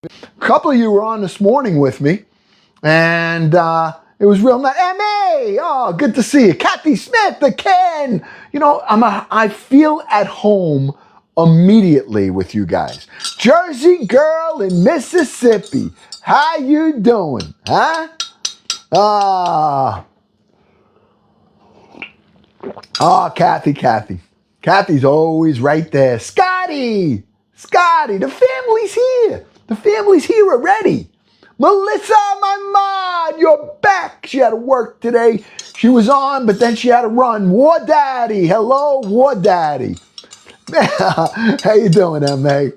A couple of you were on this morning with me, and it was real nice. M.A., oh, good to see you. Kathy Smith, the Ken. You know, I feel at home immediately with you guys. Jersey girl in Mississippi. How you doing, huh? Kathy. Kathy's always right there. Scotty, the family's here. The family's here already. Melissa, my mom, you're back. She had to work today. She was on, but then she had to run. War Daddy, hello, War Daddy. How you doing, M.A.?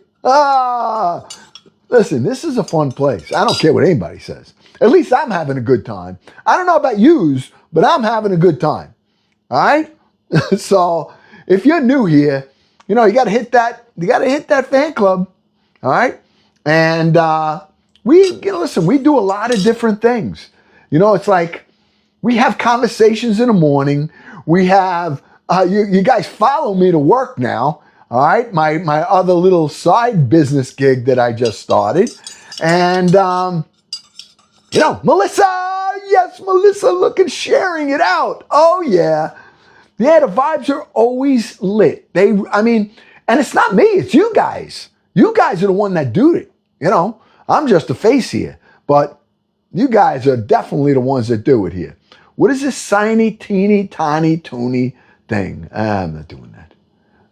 Listen, this is a fun place. I don't care what anybody says. At least I'm having a good time. I don't know about yous, but I'm having a good time. All right? So if you're new here, you know, you gotta hit that fan club. All right? And listen, we do a lot of different things. You know, it's like we have conversations in the morning. We have you guys follow me to work now. All right, my other little side business gig that I just started. And you know, Melissa, yes, Melissa, look and sharing it out. Oh yeah. Yeah, the vibes are always lit. And it's not me, it's you guys. You guys are the one that do it. You know, I'm just a face here, but you guys are definitely the ones that do it here. What is this tiny, teeny, tiny, toony thing? I'm not doing that.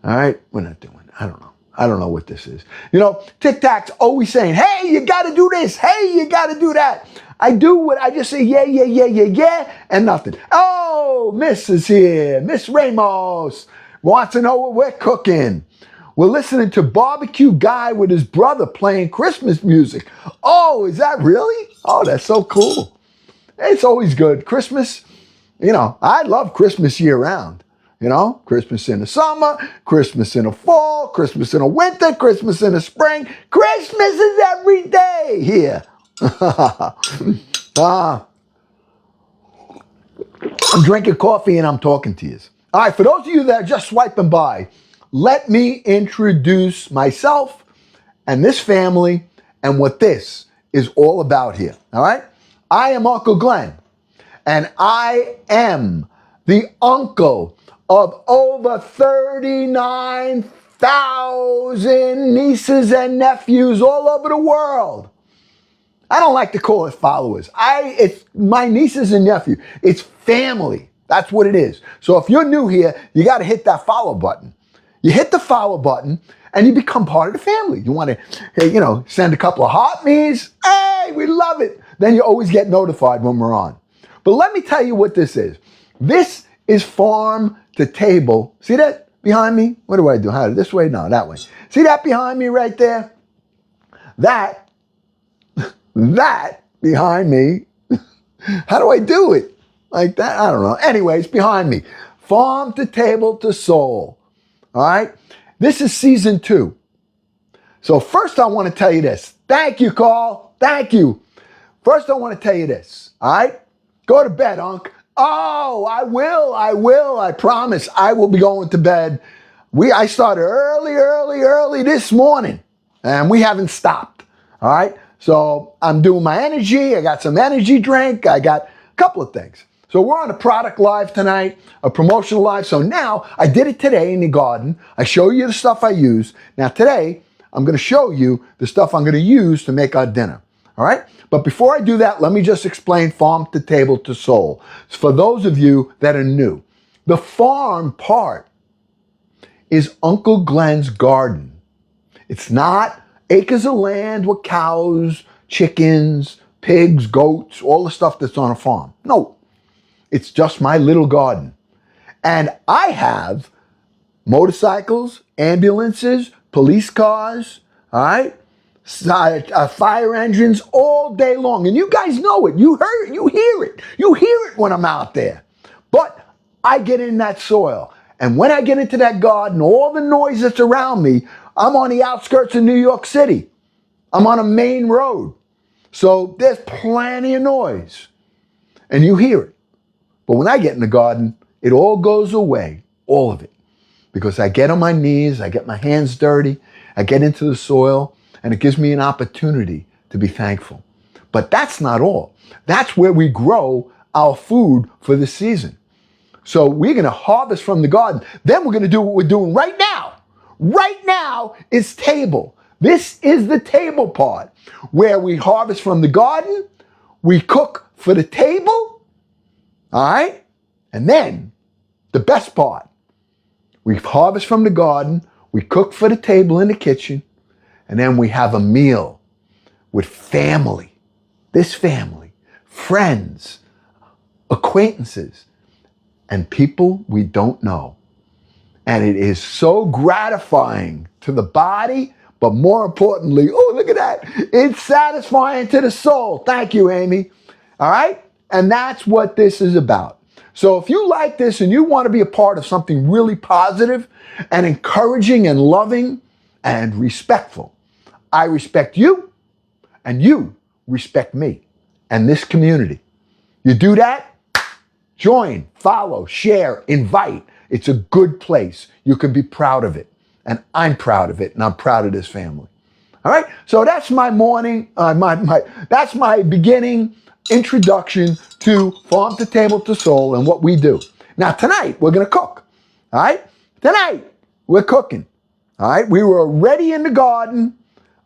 All right, we're not doing it. I don't know. I don't know what this is. You know, Tic Tac's always saying, hey, you got to do this. Hey, you got to do that. I do what I just say, yeah, and nothing. Oh, Miss is here. Miss Ramos wants to know what we're cooking. We're listening to Barbecue Guy with his brother playing Christmas music. Oh, is that really? Oh, that's so cool. It's always good. Christmas, you know, I love Christmas year round. You know, Christmas in the summer, Christmas in the fall, Christmas in the winter, Christmas in the spring. Christmas is every day here. I'm drinking coffee and I'm talking to you. All right, for those of you that are just swiping by, let me introduce myself and this family and what this is all about here. All right? I am Uncle Glenn, and I am the uncle of over 39,000 nieces and nephews all over the world. I don't like to call it followers. It's my nieces and nephew. It's family. That's what it is. So if you're new here, you got to hit that follow button. You hit the follow button and you become part of the family. You want to, you know, send a couple of heart me's. Hey, we love it. Then you always get notified when we're on. But let me tell you what this is. This is farm to table. See that behind me? What do I do? How, this way? No, that way. See that behind me right there? That behind me. How do I do it? Like that? I don't know. Anyway, it's behind me. Farm to table to soul. All right? This is season 2. So first I want to tell you this. Thank you, Carl. Thank you. First I want to tell you this. All right? Go to bed, Unc. Oh, I will. I promise I will be going to bed. I started early this morning, and we haven't stopped. All right? So I'm doing my energy. I got some energy drink. I got a couple of things. So we're on a product live tonight, a promotional live. So now I did it today in the garden. I show you the stuff I use. Now today, I'm going to show you the stuff I'm going to use to make our dinner. All right? But before I do that, let me just explain farm to table to soul. For those of you that are new, the farm part is Uncle Glenn's garden. It's not acres of land with cows, chickens, pigs, goats, all the stuff that's on a farm. No, it's just my little garden. And I have motorcycles, ambulances, police cars, all right? Fire engines all day long. And you guys know it. You hear it. You hear it when I'm out there. But I get in that soil. And when I get into that garden, all the noise that's around me, I'm on the outskirts of New York City. I'm on a main road. So there's plenty of noise. And you hear it. But when I get in the garden, it all goes away. All of it. Because I get on my knees, I get my hands dirty, I get into the soil, and it gives me an opportunity to be thankful. But that's not all. That's where we grow our food for the season. So we're going to harvest from the garden. Then we're going to do what we're doing right now. Right now is table. This is the table part where we harvest from the garden, we cook for the table, all right? And then the best part, we harvest from the garden, we cook for the table in the kitchen, and then we have a meal with family, this family, friends, acquaintances, and people we don't know. And it is so gratifying to the body, but more importantly, oh, look at that. It's satisfying to the soul. Thank you, Amy. All right? And that's what this is about. So if you like this and you want to be a part of something really positive and encouraging and loving and respectful, I respect you and you respect me and this community. You do that? Join, follow, share, invite. It's a good place. You can be proud of it. And I'm proud of it, and I'm proud of this family. All right? So that's my morning, that's my beginning introduction to Farm to Table to Soul and what we do. Now, tonight, we're going to cook. All right? Tonight, we're cooking. All right? We were already in the garden.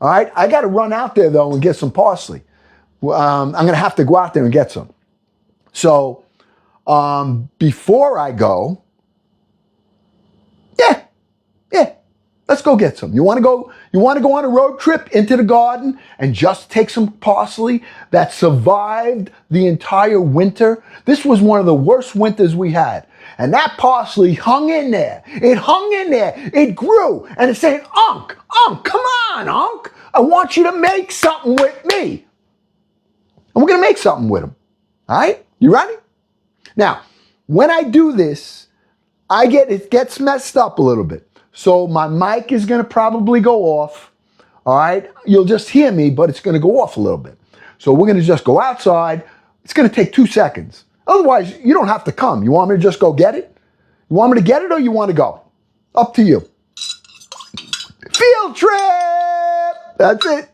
All right? I got to run out there, though, and get some parsley. I'm going to have to go out there and get some. So, before I go, let's go get some. You want to go on a road trip into the garden and just take some parsley that survived the entire winter? This was one of the worst winters we had. And that parsley hung in there. It hung in there. It grew. And it's saying, Unc, come on, Unc. I want you to make something with me. And we're going to make something with them. All right? You ready? Now, when I do this, it gets messed up a little bit. So my mic is going to probably go off. All right? You'll just hear me, but it's going to go off a little bit. So we're going to just go outside. It's going to take 2 seconds. Otherwise, you don't have to come. You want me to just go get it? You want me to get it or you want to go? Up to you. Field trip! That's it.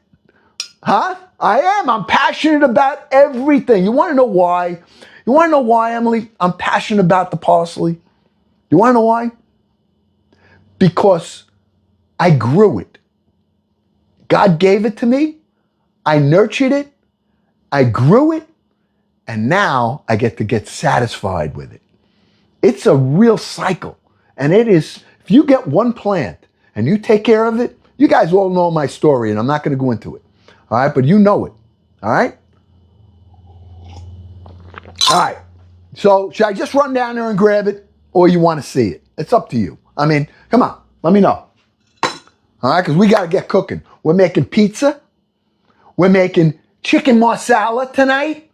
Huh? I am. I'm passionate about everything. You want to know why? You want to know why, Emily? I'm passionate about the parsley. You want to know why? Because I grew it. God gave it to me. I nurtured it. I grew it. And now I get to get satisfied with it. It's a real cycle. And it is, if you get one plant and you take care of it, you guys all know my story and I'm not going to go into it. All right, but you know it. All right? All right. So should I just run down there and grab it or you want to see it? It's up to you. I mean, come on, let me know. All right, because we got to get cooking. We're making pizza. We're making chicken marsala tonight.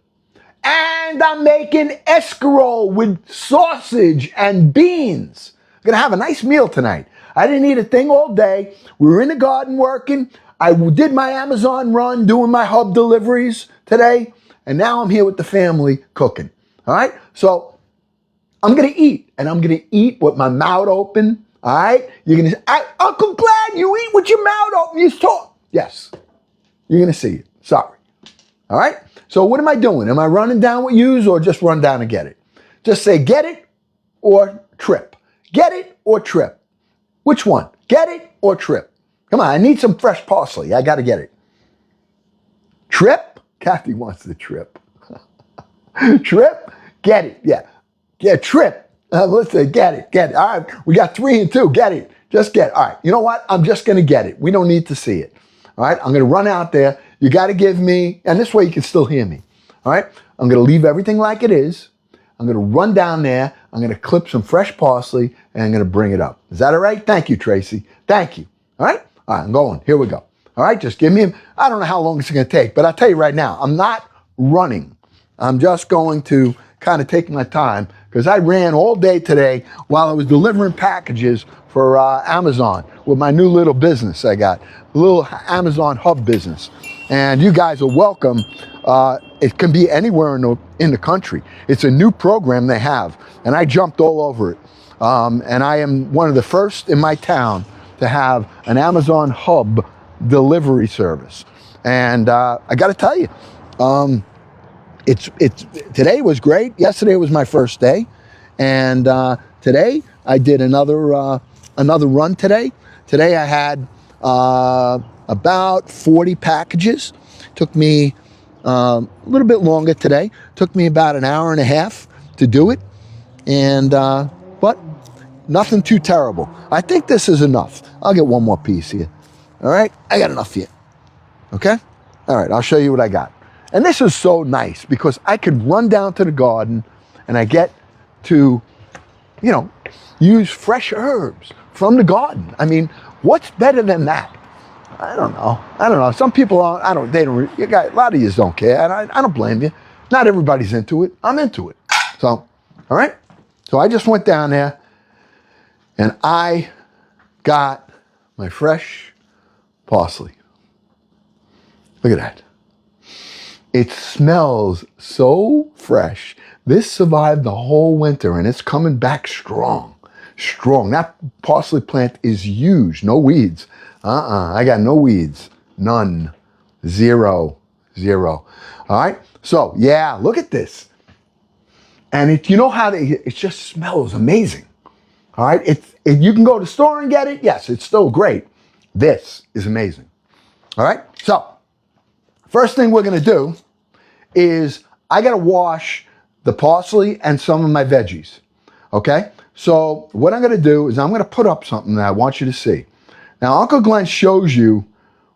And I'm making escarole with sausage and beans. I'm going to have a nice meal tonight. I didn't eat a thing all day. We were in the garden working. I did my Amazon run, doing my hub deliveries today. And now I'm here with the family cooking. All right? So I'm going to eat. And I'm going to eat with my mouth open. All right? You're going to say, Uncle Glad, you eat with your mouth open. You talk. Yes. You're going to see it. Sorry. All right? So what am I doing? Am I running down with yous or just run down and get it? Just say get it or trip. Get it or trip. Which one? Get it or trip? Come on, I need some fresh parsley. I got to get it. Trip? Kathy wants the trip. Trip? Get it. Yeah. Yeah, trip. Let's say get it. Get it. All right. We got 3 and 2. Get it. Just get it. All right. You know what? I'm just going to get it. We don't need to see it. All right. I'm going to run out there. You got to give me, and this way you can still hear me. All right. I'm going to leave everything like it is. I'm going to run down there. I'm going to clip some fresh parsley and I'm going to bring it up. Is that all right? Thank you, Tracy. Thank you. All right. All right. I'm going. Here we go. All right. Just give me, I don't know how long it's going to take, but I'll tell you right now, I'm not running. I'm just going to kind of take my time because I ran all day today while I was delivering packages for Amazon with my new little business I got, a little Amazon hub business. And you guys are welcome. It can be anywhere in the country. It's a new program they have, and I jumped all over it. And I am one of the first in my town to have an Amazon hub delivery service. And I got to tell you, today was great. Yesterday was my first day, and today I did another run today. Today I had about 40 packages. Took me a little bit longer today. Took me about an hour and a half to do it, and but nothing too terrible. I think this is enough. I'll get one more piece here. All right, I got enough here. Okay, all right, I'll show you what I got. And this is so nice because I could run down to the garden and I get to, use fresh herbs from the garden. I mean, what's better than that? I don't know. Some people aren't, a lot of you don't care, and I don't blame you. Not everybody's into it. I'm into it. So, all right. So I just went down there and I got my fresh parsley. Look at that. It smells so fresh. This survived the whole winter and it's coming back strong. Strong. That parsley plant is huge. No weeds. I got no weeds. None. Zero. All right. So yeah, look at this. And it just smells amazing. All right. You can go to the store and get it. Yes, it's still great. This is amazing. All right. So first thing we're going to do is I got to wash the parsley and some of my veggies. Okay. So what I'm going to do is I'm going to put up something that I want you to see. Now, Uncle Glenn shows you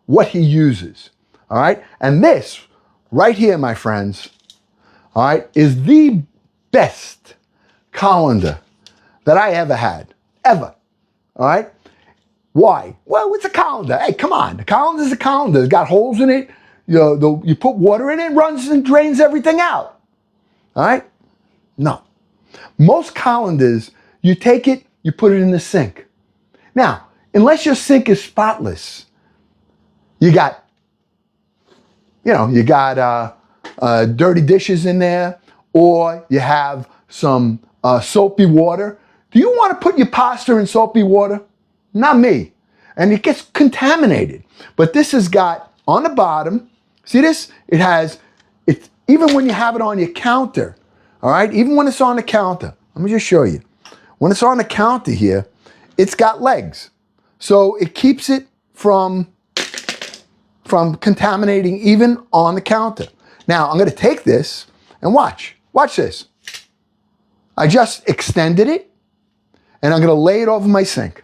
what he uses. All right. And this right here, my friends, all right, is the best colander that I ever had. Ever. All right. Why? Well, it's a colander. Hey, come on. The colander's a colander. It's got holes in it. You put water in it, runs and drains everything out. All right? No. Most colanders, you take it, you put it in the sink. Now, unless your sink is spotless, you got dirty dishes in there, or you have some soapy water. Do you want to put your pasta in soapy water? Not me. And it gets contaminated. But this has got, on the bottom, see this? It's even when you have it on your counter, all right? Even when it's on the counter, let me just show you. When it's on the counter here, it's got legs. So it keeps it from contaminating even on the counter. Now, I'm going to take this and watch. Watch this. I just extended it, and I'm going to lay it over my sink.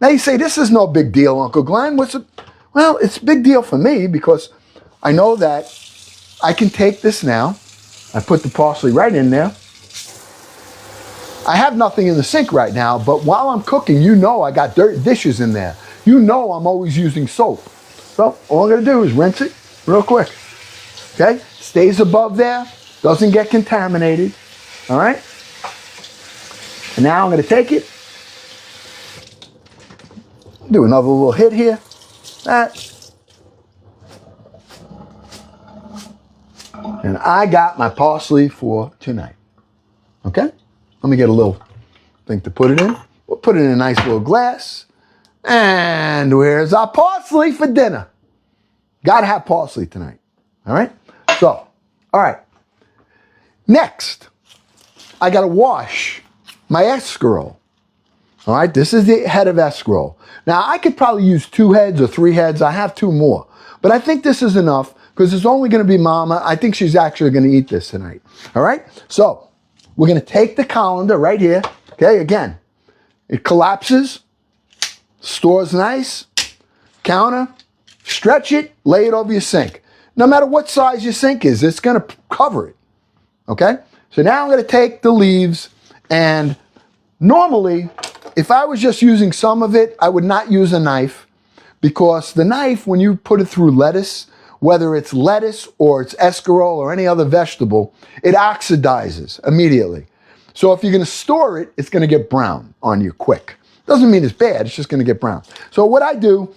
Now, you say, this is no big deal, Uncle Glenn. Well, it's a big deal for me because I know that I can take this now. I put the parsley right in there. I have nothing in the sink right now, but while I'm cooking, I got dirty dishes in there. I'm always using soap. So all I'm going to do is rinse it real quick. Okay? Stays above there. Doesn't get contaminated. All right? And now I'm going to take it. Do another little hit here. That. And I got my parsley for tonight. Okay? Let me get a little thing to put it in. We'll put it in a nice little glass. And where's our parsley for dinner? Gotta have parsley tonight. All right? So, all right. Next, I gotta wash my escarole. All right? This is the head of escarole. Now, I could probably use 2 heads or 3 heads. I have 2 more. But I think this is enough because it's only going to be Mama. I think she's actually going to eat this tonight. All right? So, we're going to take the colander right here. Okay? Again, it collapses, stores nice, counter, stretch it, lay it over your sink. No matter what size your sink is, it's going to cover it. Okay? So now I'm going to take the leaves, and normally, if I was just using some of it, I would not use a knife, because the knife, when you put it through lettuce, whether it's lettuce or it's escarole or any other vegetable, it oxidizes immediately. So if you're going to store it, it's going to get brown on you quick. Doesn't mean it's bad, it's just going to get brown. So what I do,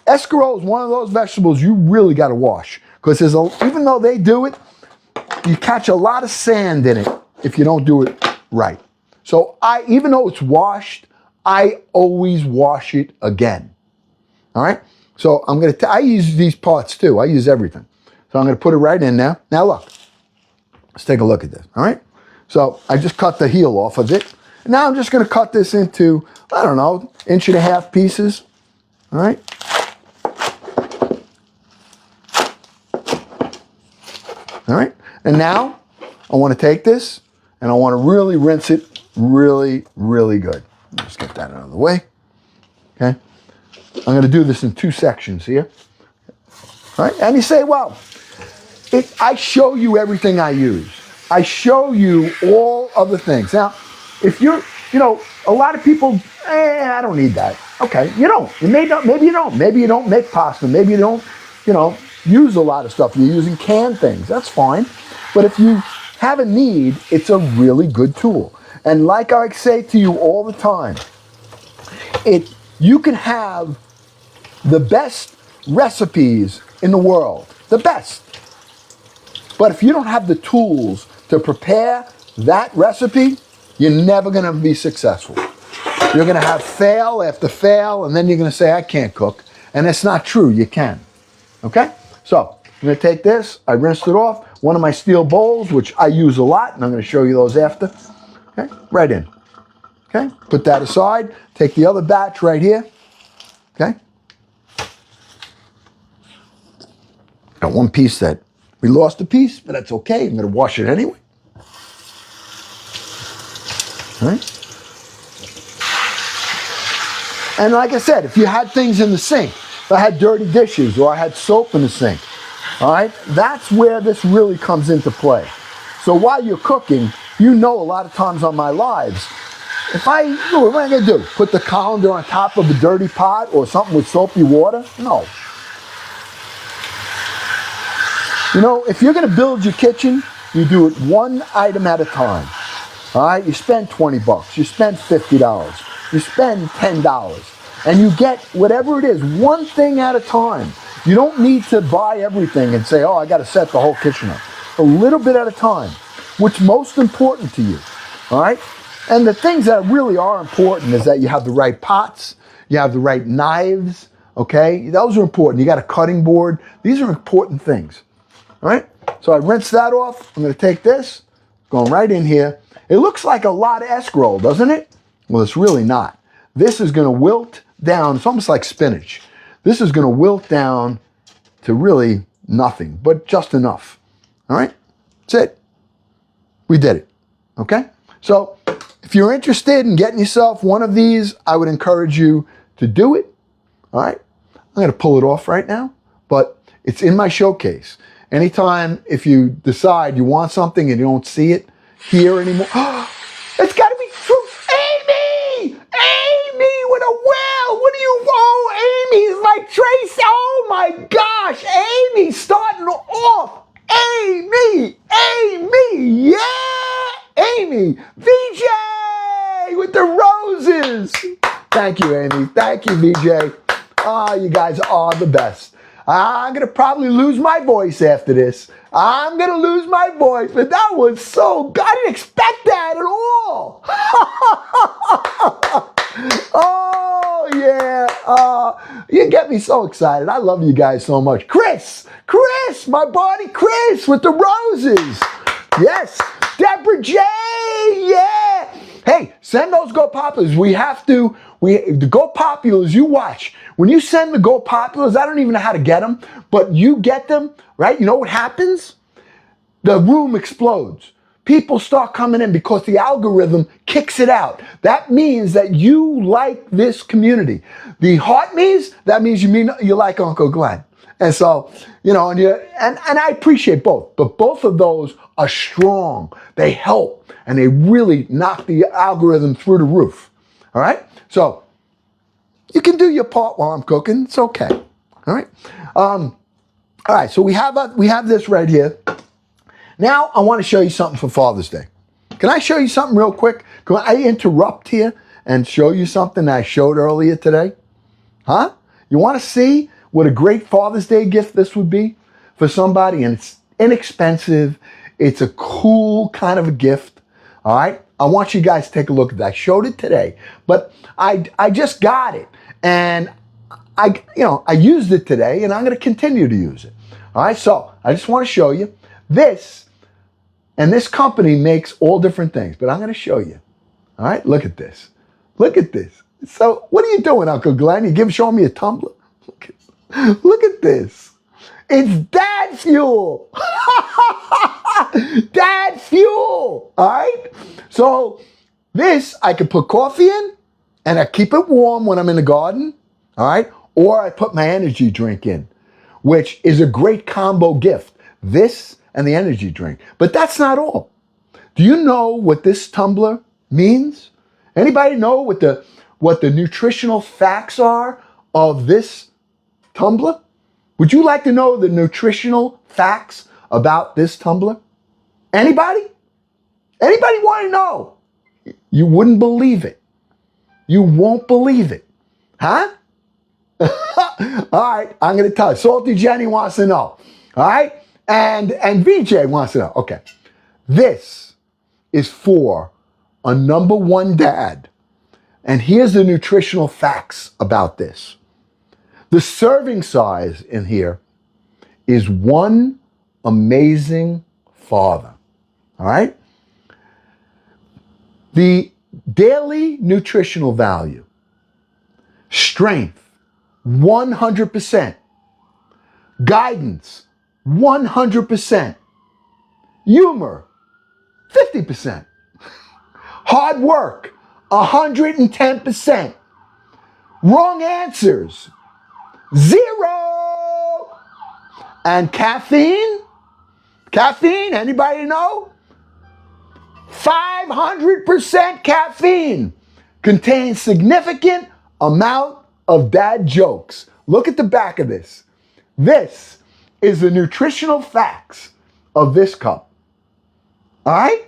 escarole is one of those vegetables you really got to wash, because even though they do it, you catch a lot of sand in it if you don't do it right. So even though it's washed, I always wash it again. All right? So I use these parts too. I use everything. So I'm gonna put it right in now. Now look, let's take a look at this, all right? So I just cut the heel off of it. And now I'm just gonna cut this into, I don't know, 1.5 inch pieces, all right? All right, and now I wanna take this and I wanna really rinse it really, really good. Let's get that out of the way, okay? I'm gonna do this in 2 sections here. All right, and you say, well, I show you everything I use. I show you all of the things. Now, if you're, a lot of people, I don't need that. Okay, you don't. Maybe you don't. Maybe you don't make pasta. Maybe you don't, use a lot of stuff. You're using canned things. That's fine. But if you have a need, it's a really good tool. And like I say to you all the time, you can have the best recipes in the world, the best. But if you don't have the tools to prepare that recipe, you're never gonna be successful. You're gonna have fail after fail, and then you're gonna say, I can't cook. And it's not true, you can, okay? So, I'm gonna take this, I rinsed it off, one of my steel bowls, which I use a lot, and I'm gonna show you those after, okay? Right in, okay? Put that aside, take the other batch right here, okay? Got one piece that we lost a piece, but that's okay. I'm going to wash it anyway. All right. And like I said, if you had things in the sink, if I had dirty dishes or I had soap in the sink, all right, that's where this really comes into play. So while you're cooking, a lot of times on my lives, what am I going to do? Put the colander on top of a dirty pot or something with soapy water? No. If you're going to build your kitchen, you do it one item at a time. All right, you spend $20, you spend $50, you spend $10, and you get whatever it is, one thing at a time. You don't need to buy everything and say, oh, I got to set the whole kitchen up. A little bit at a time. What's most important to you, all right? And the things that really are important is that you have the right pots, you have the right knives, okay? Those are important. You got a cutting board. These are important things. All right, so I rinsed that off. I'm going to take this, going right in here. It looks like a lot of escarole, doesn't it? Well, it's really not. This is going to wilt down. It's almost like spinach. This is going to wilt down to really nothing, but just enough. All right, that's it. We did it, okay? So if you're interested in getting yourself one of these, I would encourage you to do it, all right? I'm going to pull it off right now, but it's in my showcase. Anytime if you decide you want something and you don't see it here anymore, it's got to be true. Amy with a well. What do you? Oh, Amy is like Trace. Oh my gosh, Amy starting off. Amy, yeah, Amy, VJ with the roses. Thank you, Amy. Thank you, VJ. You guys are the best. I'm going to probably lose my voice after this. I'm going to lose my voice, but that was so good. I didn't expect that at all. Oh, yeah. You get me so excited. I love you guys so much. Chris, my buddy Chris with the roses. Yes. Deborah J, yeah. Hey, send those Go Populars. The Go Populars, you watch. When you send the Go Populars, I don't even know how to get them, but you get them, right? You know what happens? The room explodes. People start coming in because the algorithm kicks it out. That means that you like this community. The heart means, that means you like Uncle Glenn. And so, and I appreciate both, but both of those are strong. They help, and they really knock the algorithm through the roof. All right? So, you can do your part while I'm cooking. It's okay. All right? All right, so we have this right here. Now, I want to show you something for Father's Day. Can I show you something real quick? Can I interrupt here and show you something that I showed earlier today? Huh? You want to see what a great Father's Day gift this would be for somebody? And it's inexpensive. It's a cool kind of a gift. All right? I want you guys to take a look at that. I showed it today, but I just got it. And I used it today and I'm going to continue to use it. All right, so I just want to show you this, and this company makes all different things, but I'm going to show you. All right, look at this. Look at this. So what are you doing, Uncle Glenn? You showing me a tumbler? Look at this. It's dad fuel. Dad fuel. All right. So this, I could put coffee in and I keep it warm when I'm in the garden. All right. Or I put my energy drink in, which is a great combo gift. This and the energy drink. But that's not all. Do you know what this tumbler means? Anybody know what the nutritional facts are of this tumbler? Would you like to know the nutritional facts about this tumbler? Anybody? Anybody want to know? You wouldn't believe it. You won't believe it. Huh? All right, I'm going to tell you. Salty Jenny wants to know. All right? And VJ wants to know. Okay. This is for a number one dad. And here's the nutritional facts about this. The serving size in here is one amazing father. All right? The daily nutritional value, strength, 100%. Guidance, 100%. Humor, 50%. Hard work, 110%. Wrong answers, 0. And caffeine, anybody know? 500% caffeine. Contains significant amount of dad jokes. Look at the back of this. This is the nutritional facts of this cup. All right?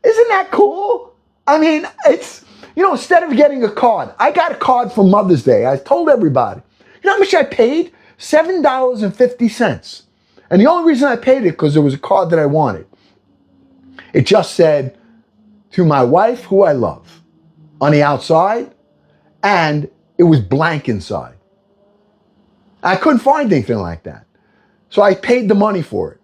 Isn't that cool? I mean, it's, instead of getting a card, I got a card for Mother's Day. I told everybody. You know how much I paid? $7.50. And the only reason I paid it because it was a card that I wanted. It just said, to my wife, who I love, on the outside, and it was blank inside. I couldn't find anything like that. So I paid the money for it.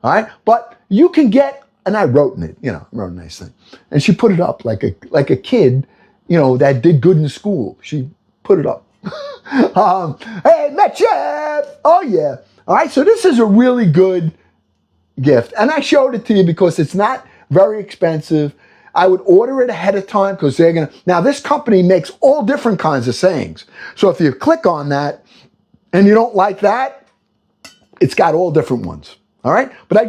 All right? But you can get, and I wrote in it, wrote a nice thing. And she put it up like a kid, that did good in school. She put it up. Hey, Metcha! Oh, yeah. All right, so this is a really good gift. And I showed it to you because it's not very expensive. I would order it ahead of time because they're going to... Now, this company makes all different kinds of sayings. So if you click on that and you don't like that, it's got all different ones. All right? But I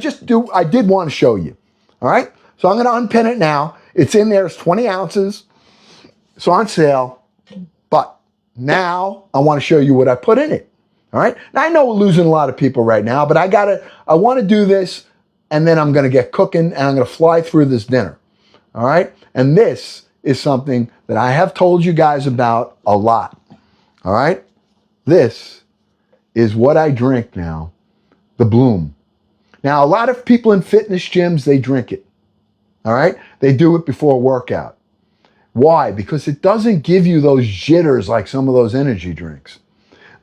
did want to show you. All right? So I'm going to unpin it now. It's in there. It's 20 ounces. It's on sale. But now I want to show you what I put in it. All right? Now, I know we're losing a lot of people right now, but I want to do this, and then I'm going to get cooking, and I'm going to fly through this dinner. All right? And this is something that I have told you guys about a lot. All right? This is what I drink now, the Bloom. Now, a lot of people in fitness gyms, they drink it. All right? They do it before a workout. Why? Because it doesn't give you those jitters like some of those energy drinks.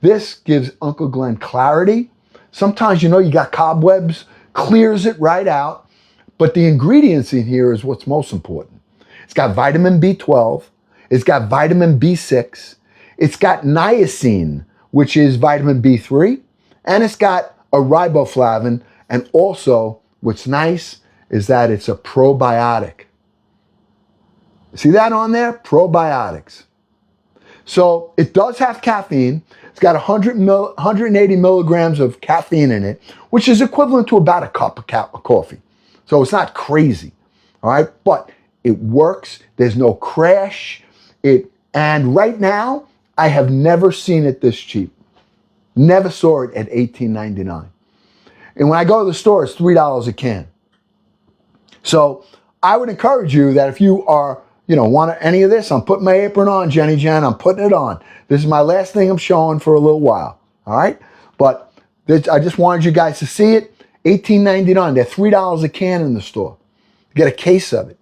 This gives Uncle Glenn clarity. Sometimes, you got cobwebs, clears it right out. But the ingredients in here is what's most important. It's got vitamin B12. It's got vitamin B6. It's got niacin, which is vitamin B3. And it's got a riboflavin. And also, what's nice is that it's a probiotic. See that on there? Probiotics. So it does have caffeine. It's got 180 milligrams of caffeine in it, which is equivalent to about a cup of coffee. So it's not crazy, all right? But it works. There's no crash. And right now, I have never seen it this cheap. Never saw it at $18.99. And when I go to the store, it's $3 a can. So I would encourage you that if you are, want any of this, I'm putting my apron on, Jenny Jen. I'm putting it on. This is my last thing I'm showing for a little while, all right? But I just wanted you guys to see it. $18.99. They're $3 a can in the store. You get a case of it.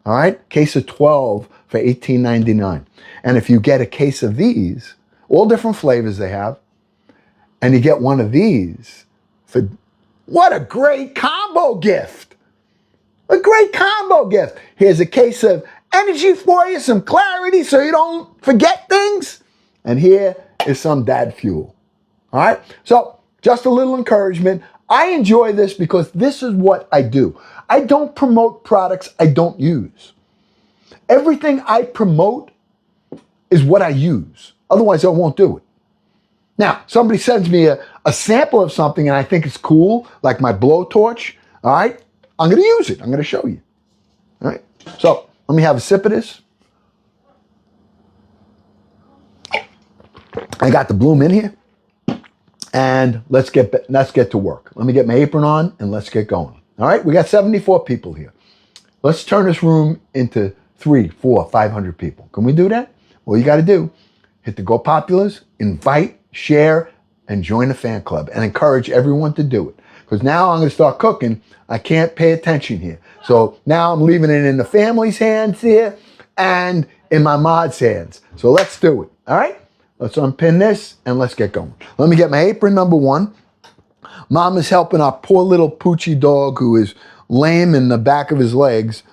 All right? Case of 12 for $18.99. And if you get a case of these, All different flavors they have. And you get one of these for, what a great combo gift. A great combo gift. Here's a case of energy for you, some clarity so you don't forget things. And here is some dad fuel. All right? So just a little encouragement. I enjoy this because this is what I do. I don't promote products I don't use. Everything I promote is what I use. Otherwise, I won't do it. Now, somebody sends me a sample of something and I think it's cool, like my blowtorch. All right? I'm going to use it. I'm going to show you. All right? So let me have a sip of this. I got the bloom in here. And let's get to work. Let me get my apron on and let's get going. All right? We got 74 people here. Let's turn this room into 300, 400, 500 people. Can we do that? All you got to do, hit the Go Populars, invite, share, and join the fan club and encourage everyone to do it. Because now I'm going to start cooking. I can't pay attention here. So now I'm leaving it in the family's hands here and in my mod's hands. So let's do it. All right? Let's unpin this and let's get going. Let me get my apron, number one. Mom is helping our poor little Poochie dog who is lame in the back of his legs.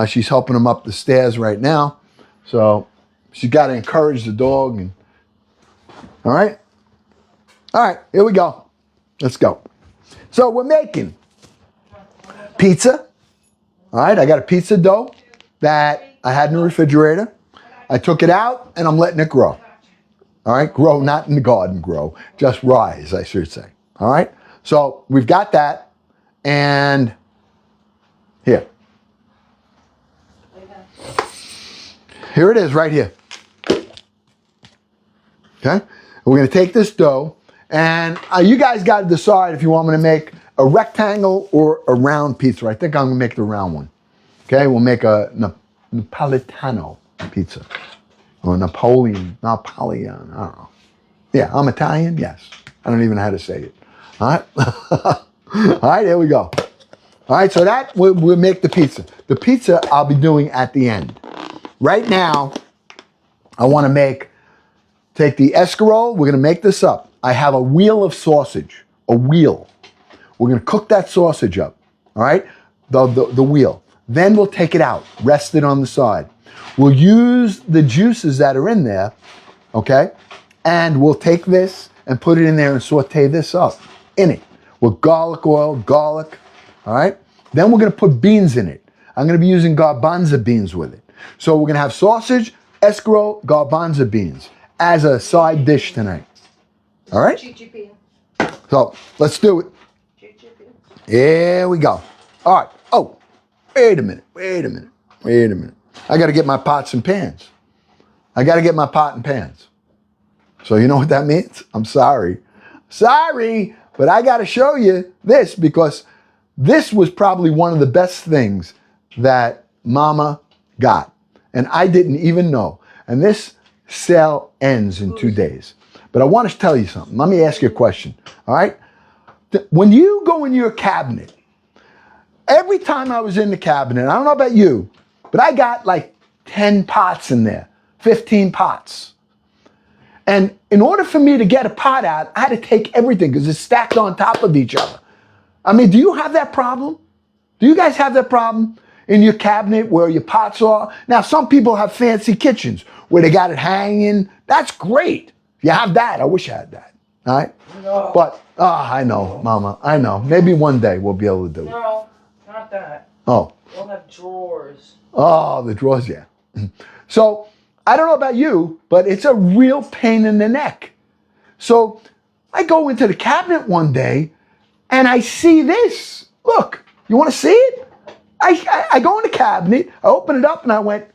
She's helping him up the stairs right now. So she's got to encourage the dog. And all right? All right, here we go. Let's go. So we're making pizza. All right, I got a pizza dough that I had in the refrigerator. I took it out and I'm letting it grow. All right, grow, not in the garden grow, just rise, I should say. All right, so we've got that, and here. Here it is right here. Okay, we're gonna take this dough, and you guys gotta decide if you want me to make a rectangle or a round pizza. I think I'm gonna make the round one. Okay, we'll make a Neapolitano pizza. Or Napoleon, I don't know. Yeah, I'm Italian, yes. I don't even know how to say it. All right? All right, here we go. All right, so that we'll make the pizza. The pizza I'll be doing at the end. Right now, I want to take the escarole, we're going to make this up. I have a wheel of sausage, a wheel. We're going to cook that sausage up, all right? The wheel. Then we'll take it out, rest it on the side. We'll use the juices that are in there, okay? And we'll take this and put it in there and saute this up in it with garlic oil, garlic, all right? Then we're gonna put beans in it. I'm gonna be using garbanzo beans with it. So we're gonna have sausage, escarole, garbanzo beans as a side dish tonight, all right? So let's do it. Here we go. All right, oh, wait a minute. I got to get my pots and pans. I got to get my pot and pans. So you know what that means? I'm sorry. Sorry, but I got to show you this because this was probably one of the best things that Mama got. And I didn't even know. And this sale ends in 2 days. But I want to tell you something. Let me ask you a question. All right? When you go in your cabinet, every time I was in the cabinet, I don't know about you, but I got like 10 pots in there, 15 pots. And in order for me to get a pot out, I had to take everything because it's stacked on top of each other. I mean, do you have that problem? Do you guys have that problem in your cabinet where your pots are? Now, some people have fancy kitchens where they got it hanging. That's great. If you have that, I wish I had that. All right? No. But, I know, Mama, I know. Maybe one day we'll be able to do it. No, not that. Oh. We'll have drawers. Oh, the drawers, yeah. So, I don't know about you, but it's a real pain in the neck. So, I go into the cabinet one day, and I see this. Look, you want to see it? I go in the cabinet, I open it up, and I went,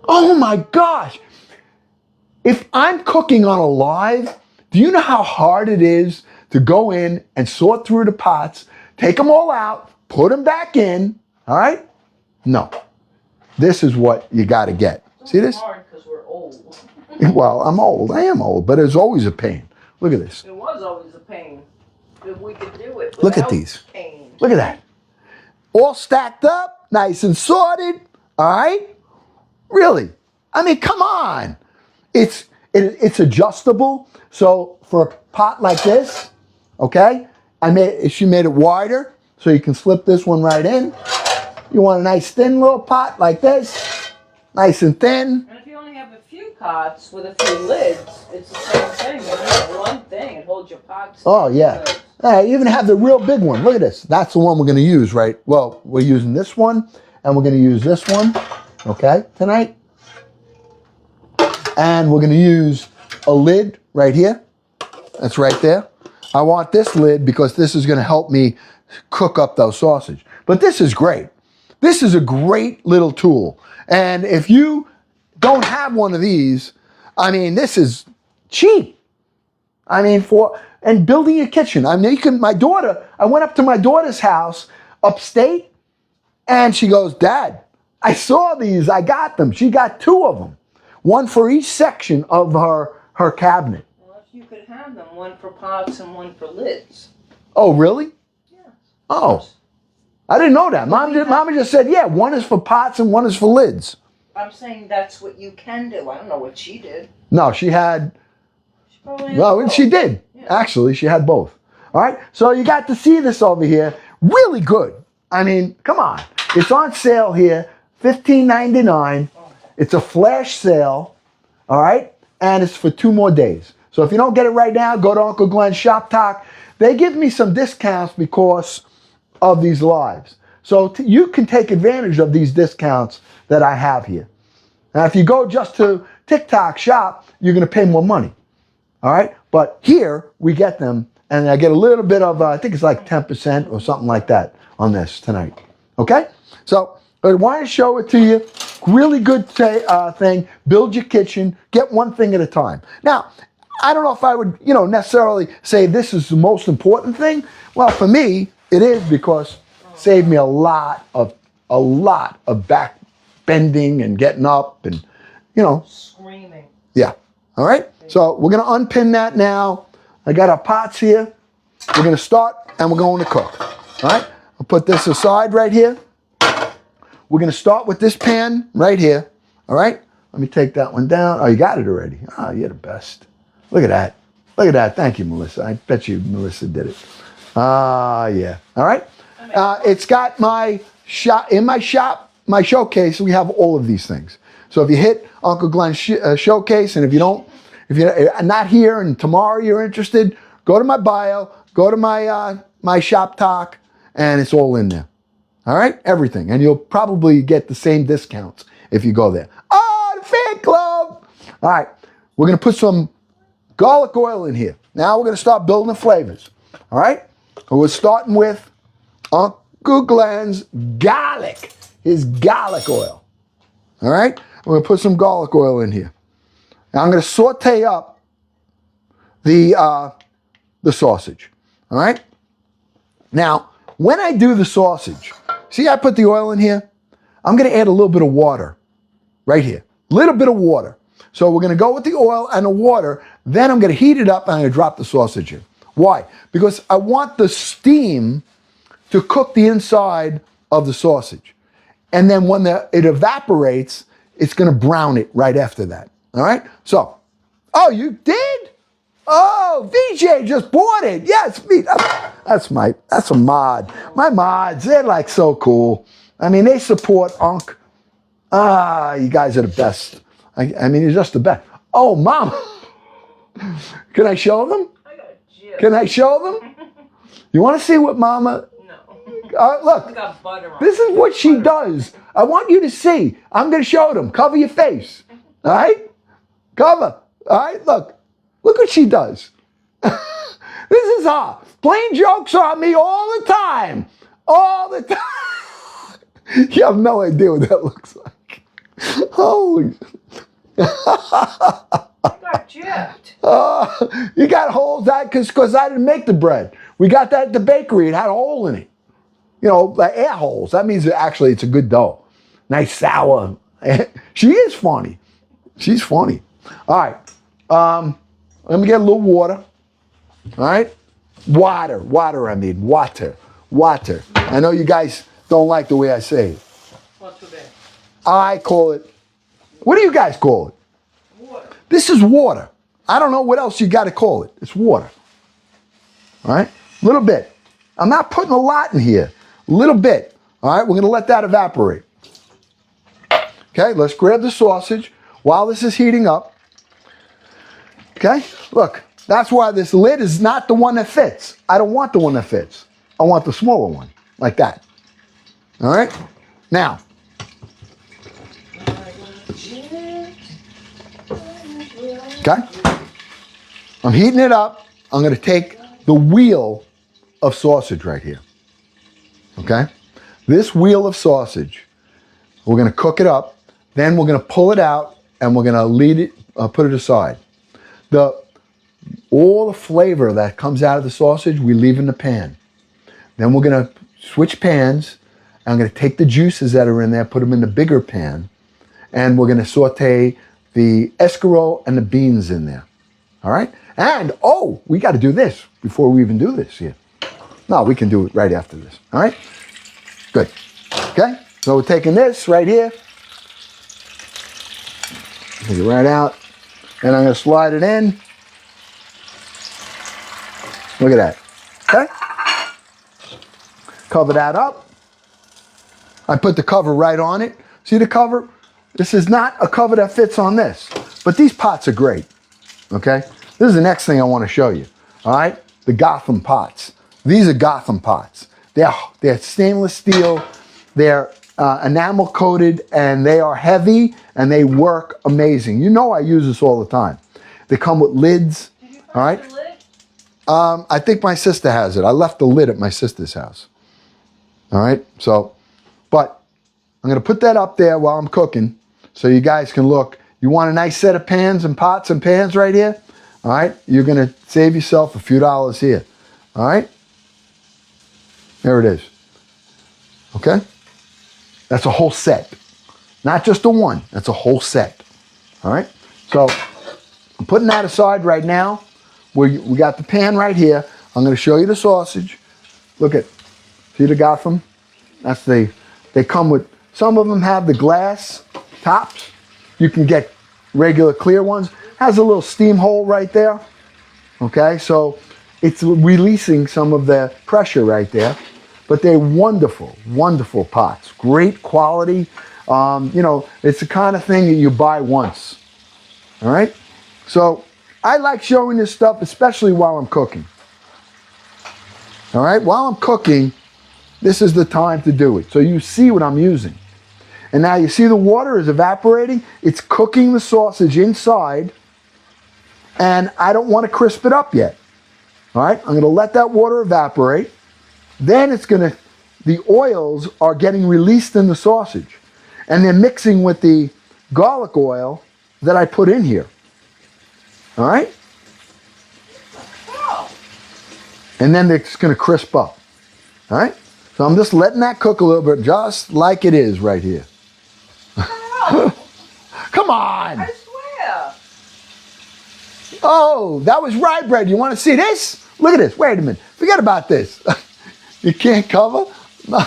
oh my gosh. If I'm cooking on a live, do you know how hard it is to go in and sort through the pots, take them all out, put them back in, all right? No. This is what you got to get. See this? It's hard because we're old. Well, I'm old. I am old, but it's always a pain. Look at this. It was always a pain. If we could do it Look at without these. pain. Look at that. All stacked up, nice and sorted, all right? Really? I mean, come on. It's it's adjustable. So for a pot like this, okay, she made it wider so you can slip this one right in. You want a nice thin little pot like this, nice and thin. And if you only have a few pots with a few lids, it's the same thing. You need one thing, it holds your pots. Oh yeah. You even have the real big one. Look at this. That's the one we're going to use, right? Well, we're using this one, and we're going to use this one, okay, tonight. And we're going to use a lid right here. That's right there. I want this lid because this is going to help me cook up those sausage. But this is great. This is a great little tool. And if you don't have one of these, I mean, this is cheap. I mean, and building a kitchen. I mean, I went up to my daughter's house upstate, and she goes, Dad, I saw these, I got them. She got 2 of them. One for each section of her cabinet. Well, if you could have them, one for pots and one for lids. Oh, really? Yeah. Oh, I didn't know that. Mama just said, yeah, one is for pots and one is for lids. I'm saying that's what you can do. I don't know what she did. No, she had... Well, she did. Yeah. Actually, she had both. All right, so you got to see this over here. Really good. I mean, come on. It's on sale here, $15.99. It's a flash sale, all right? And it's for 2 more days. So if you don't get it right now, go to Uncle Glenn's Shop Talk. They give me some discounts because of these lives. So you can take advantage of these discounts that I have here. Now, if you go just to TikTok Shop, you're going to pay more money. All right, but here we get them, and I get a little bit of, I think it's like 10% or something like that on this tonight. Okay, so I want to show it to you. Really good thing. Build your kitchen. Get one thing at a time. Now, I don't know if I would, necessarily say this is the most important thing. Well, for me, it is because it saved me a lot of back bending and getting up and, Screaming. Yeah. All right, so we're going to unpin that now. I got our pots here. We're going to start, and we're going to cook. All right, I'll put this aside right here. We're going to start with this pan right here. All right, let me take that one down. Oh, you got it already. Oh, you're the best. Look at that. Look at that. Thank you, Melissa. I bet you Melissa did it. Yeah. All right. It's got my my showcase. We have all of these things. So if you hit Uncle Glenn's showcase, and if you're not here and tomorrow you're interested, go to my bio, go to my Shop Talk, and it's all in there. All right, everything, and you'll probably get the same discounts if you go there. Oh, the fan club! All right, we're gonna put some garlic oil in here. Now we're gonna start building the flavors. All right, and we're starting with Uncle Glenn's garlic, his garlic oil. All right. We're going to put some garlic oil in here. Now I'm going to saute up the sausage. All right. Now, when I do the sausage, see I put the oil in here? I'm going to add a little bit of water right here. A little bit of water. So we're going to go with the oil and the water. Then I'm going to heat it up and I'm going to drop the sausage in. Why? Because I want the steam to cook the inside of the sausage. And then when it evaporates, it's going to brown it right after that. All right? So, oh, you did? Oh, VJ just bought it. Yeah, it's me. That's a mod. My mods, they're like so cool. I mean, they support Unc. You guys are the best. I mean, you're just the best. Oh, Mom. Can I show them? I got a Can I show them? You want to see what Mama... look, got butter on this is what she does. I want you to see. I'm going to show them. Cover your face. All right? Cover. All right? Look. Look what she does. This is her. Playing jokes on me all the time. All the time. You have no idea what that looks like. Holy. I got chipped. You got holes that because I didn't make the bread. We got that at the bakery. It had a hole in it. Like air holes. That means actually it's a good dough. Nice sour. She is funny. She's funny. All right. Let me get a little water. All right. Water, I mean. Water. I know you guys don't like the way I say it. What's today? I call it, what do you guys call it? Water. This is water. I don't know what else you got to call it. It's water. All right? A little bit. I'm not putting a lot in here. A little bit. All right? We're going to let that evaporate. Okay, let's grab the sausage while this is heating up. Okay, look, that's why this lid is not the one that fits. I don't want the one that fits. I want the smaller one, like that. All right, now. Okay, I'm heating it up. I'm going to take the wheel of sausage right here. Okay, this wheel of sausage, we're going to cook it up. Then we're going to pull it out and we're going to put it aside. All the flavor that comes out of the sausage, we leave in the pan. Then we're going to switch pans. I'm going to take the juices that are in there, put them in the bigger pan, and we're going to saute the escarole and the beans in there. All right? And, oh, we got to do this before we even do this here. No, we can do it right after this. All right? Good. Okay? So we're taking this right here. Take it right out. And I'm going to slide it in. Look at that. Okay? Cover that up. I put the cover right on it. See the cover? This is not a cover that fits on this. But these pots are great. Okay? This is the next thing I want to show you. All right? The Gotham pots. These are Gotham pots. They're stainless steel. They're enamel coated, and they are heavy, and they work amazing. You know I use this all the time. They come with lids. Did you All right? the lid? I think my sister has it. I left the lid at my sister's house. All right? So, but I'm going to put that up there while I'm cooking so you guys can look. You want a nice set of pans and pots and pans right here? All right? You're going to save yourself a few dollars here. All right? There it is. Okay? That's a whole set. Not just the one. That's a whole set. All right? So I'm putting that aside right now. We got the pan right here. I'm going to show you the sausage. Look at, see the Gotham? That's they come with, some of them have the glass tops. You can get regular clear ones. Has a little steam hole right there. Okay, so it's releasing some of the pressure right there. But they're wonderful, wonderful pots. Great quality. You know, it's the kind of thing that you buy once. All right? So I like showing this stuff, especially while I'm cooking. All right? While I'm cooking, this is the time to do it. So you see what I'm using. And now you see the water is evaporating. It's cooking the sausage inside. And I don't want to crisp it up yet. All right? I'm going to let that water evaporate. Then it's going to, the oils are getting released in the sausage. And they're mixing with the garlic oil that I put in here. All right? And then it's going to crisp up. All right? So I'm just letting that cook a little bit, just like it is right here. Come on! I swear. Oh, that was rye bread. You want to see this? Look at this. Wait a minute. Forget about this. You can't cover? No.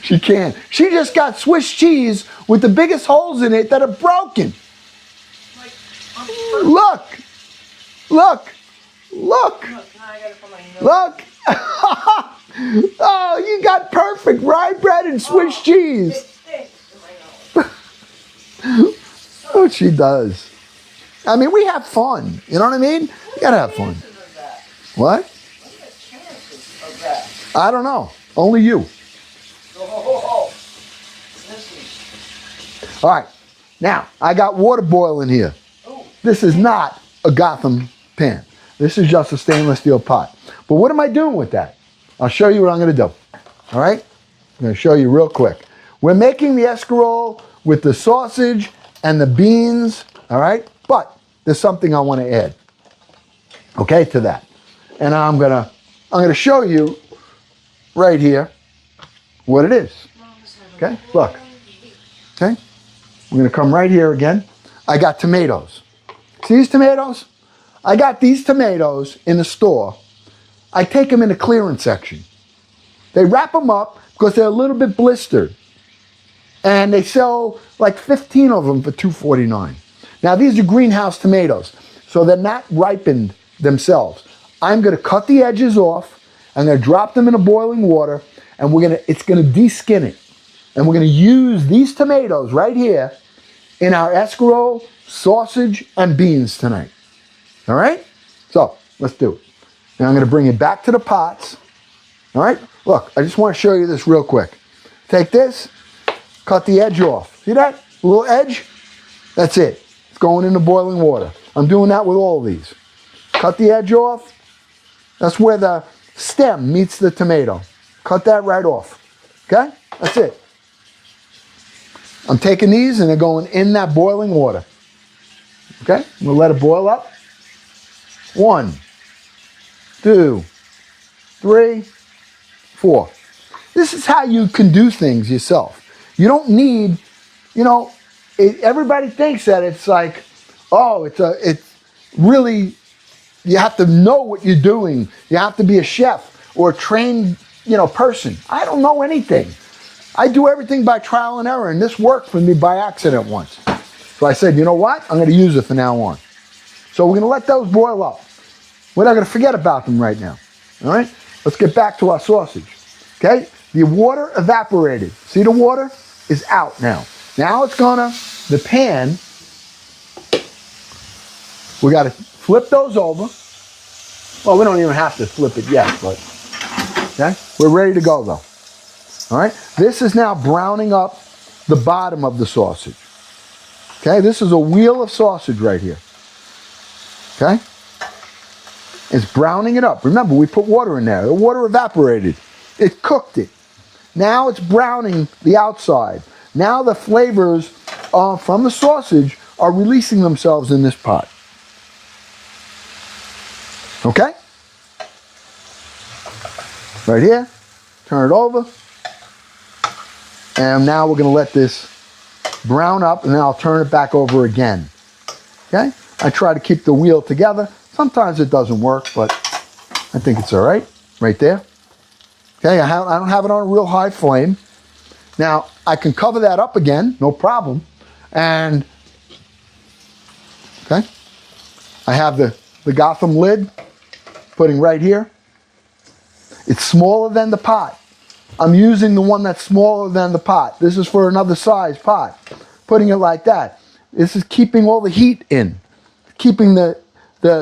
She can't. She just got Swiss cheese with the biggest holes in it that are broken. Like, Look. Look. Look. now I got it from my nose. Look. Oh, you got perfect rye bread and Swiss It cheese. stinks in my nose. Oh, she does. I mean, we have fun. You know what I mean? You gotta have fun. Chances of that? What? What are the chances of that? I don't know. Only you. Oh, listen. All right. Now, I got water boiling here. Oh, This is not a Gotham pan. This is just a stainless steel pot. But what am I doing with that? I'll show you what I'm going to do. All right? I'm going to show you real quick. We're making the escarole with the sausage and the beans. All right? But there's something I want to add. Okay, to that. And I'm going to show you right here what it is. Okay? Look. Okay? We're going to come right here again. I got tomatoes. See these tomatoes? I got these tomatoes in the store. I take them in the clearance section. They wrap them up because they're a little bit blistered. And they sell like 15 of them for $2.49. Now these are greenhouse tomatoes. so they're not ripened themselves. I'm going to cut the edges off. I'm going to drop them in a boiling water, and it's going to de-skin it. And we're going to use these tomatoes right here in our escarole, sausage, and beans tonight. All right? So, let's do it. Now I'm going to bring it back to the pots. All right? Look, I just want to show you this real quick. Take this, cut the edge off. See that? A little edge? That's it. It's going in the boiling water. I'm doing that with all of these. Cut the edge off. That's where the stem meets the tomato. Cut that right off. Okay? That's it. I'm taking these and they're going in that boiling water. Okay? We'll let it boil up. 1, 2, 3, 4. This is how you can do things yourself. You don't need, everybody thinks that it's like, oh, it's really, you have to know what you're doing. You have to be a chef or a trained, person. I don't know anything. I do everything by trial and error, and this worked for me by accident once. So I said, you know what? I'm going to use it from now on. So we're going to let those boil up. We're not going to forget about them right now. All right? Let's get back to our sausage. Okay? The water evaporated. See, the water is out now. Now it's the pan, we got to flip those over. Well, we don't even have to flip it yet, but, okay? We're ready to go, though. All right? This is now browning up the bottom of the sausage. Okay? This is a wheel of sausage right here. Okay? It's browning it up. Remember, we put water in there. The water evaporated. It cooked it. Now it's browning the outside. Now the flavors from the sausage are releasing themselves in this pot. Okay? Right here. Turn it over. And now we're going to let this brown up, and then I'll turn it back over again. Okay? I try to keep the wheel together. Sometimes it doesn't work, but I think it's all right. Right there. Okay, I don't have it on a real high flame. Now, I can cover that up again, no problem. And, okay, I have the Gotham lid putting right here. It's smaller than the pot. I'm using the one that's smaller than the pot. This is for another size pot. Putting it like that. This is keeping all the heat in. Keeping the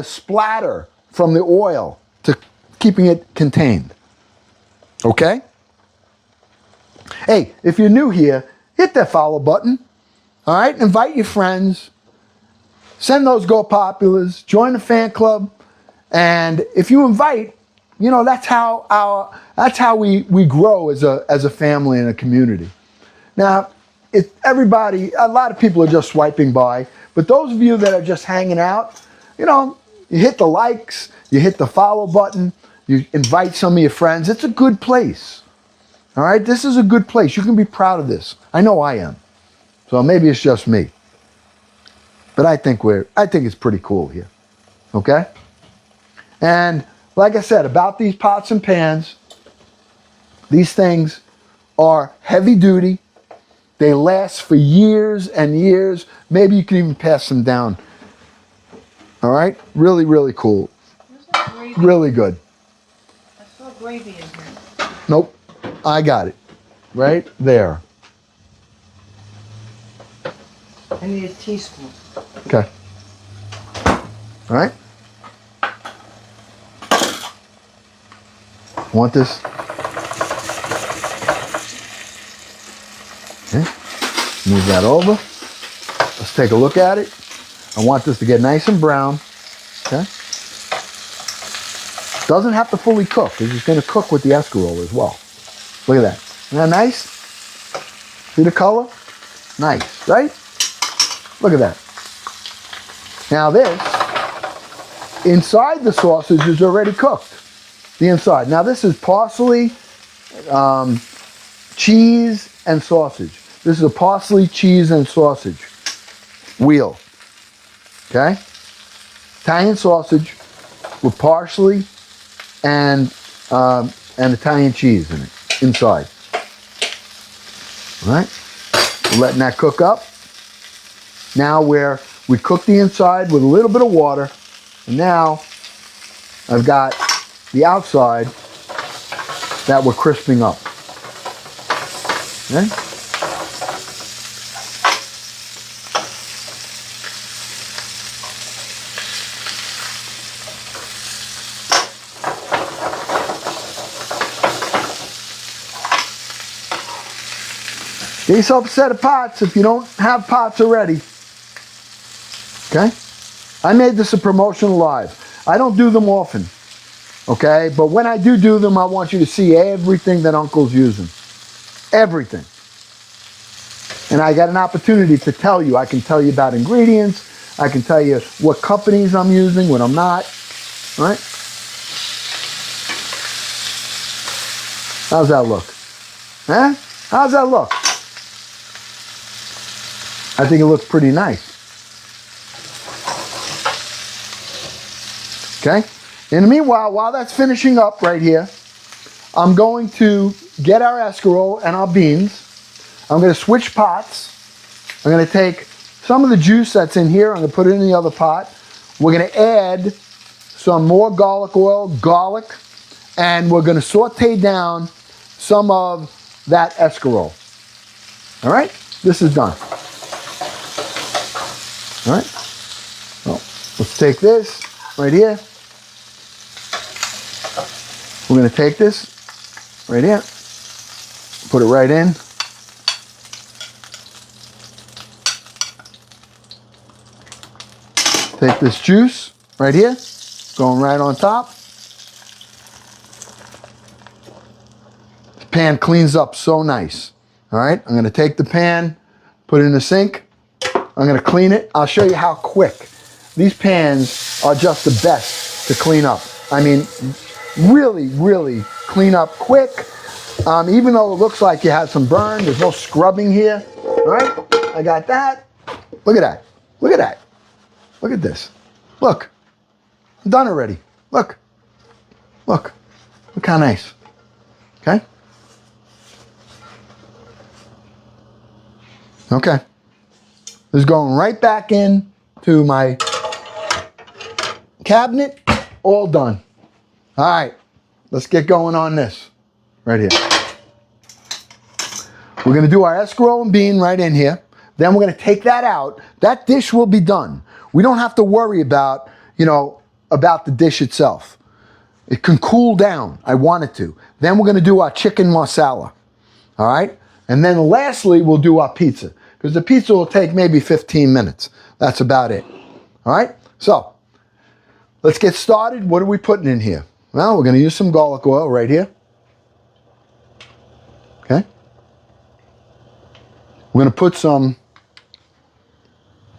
splatter from the oil to keeping it contained. Okay? Hey, if you're new here, hit that follow button. All right? Invite your friends. Send those Go Populars. Join the fan club. And if you invite, that's how we grow as a family and a community. Now, a lot of people are just swiping by, but those of you that are just hanging out, you hit the likes, you hit the follow button, you invite some of your friends. It's a good place. All right? This is a good place. You can be proud of this. I know I am. So maybe it's just me. But I think it's pretty cool here. Okay? And like I said, about these pots and pans, these things are heavy duty. They last for years and years. Maybe you can even pass them down. All right? Really, really cool. Really good. I saw gravy in here. Nope. I got it. Right there. I need a teaspoon. Okay. All right? Want this? Okay. Move that over. Let's take a look at it. I want this to get nice and brown. Okay. Doesn't have to fully cook. It's just going to cook with the escarole as well. Look at that. Isn't that nice? See the color? Nice, right? Look at that. Now this, inside the sausage is already cooked. The inside. Now this is parsley, cheese, and sausage. This is a parsley, cheese, and sausage wheel. Okay? Italian sausage with parsley and Italian cheese in it, inside. All right? We're letting that cook up. Now we're We cooked the inside with a little bit of water, and now I've got the outside that we're crisping up. Okay? Get yourself a set of pots if you don't have pots already. Okay? I made this a promotional live. I don't do them often. Okay? But when I do them, I want you to see everything that Uncle's using. Everything. And I got an opportunity to tell you. I can tell you about ingredients. I can tell you what companies I'm using, what I'm not. All right? How's that look? Huh? How's that look? I think it looks pretty nice. Okay? In the meanwhile, while that's finishing up right here, I'm going to get our escarole and our beans. I'm going to switch pots. I'm going to take some of the juice that's in here. I'm going to put it in the other pot. We're going to add some more garlic oil, garlic, and we're going to saute down some of that escarole. All right? This is done. All right, so let's take this right here. We're going to take this right here, put it right in. Take this juice right here, going right on top. The pan cleans up so nice. All right, I'm going to take the pan, put it in the sink. I'm going to clean it. I'll show you how quick. These pans are just the best to clean up. I mean, really, really clean up quick. Even though it looks like you had some burn, there's no scrubbing here. All right, I got that. Look at that. Look at that. Look at this. Look, I'm done already. Look. Look. Look how nice. Okay? Okay. This is going right back in to my cabinet. All done. All right, let's get going on this right here. We're going to do our escarole and bean right in here. Then we're going to take that out. That dish will be done. We don't have to worry about, about the dish itself. It can cool down. I want it to. Then we're going to do our chicken marsala. All right? And then lastly, we'll do our pizza. Because the pizza will take maybe 15 minutes. That's about it. All right? So, let's get started. What are we putting in here? Well, we're going to use some garlic oil right here. Okay? We're going to put some,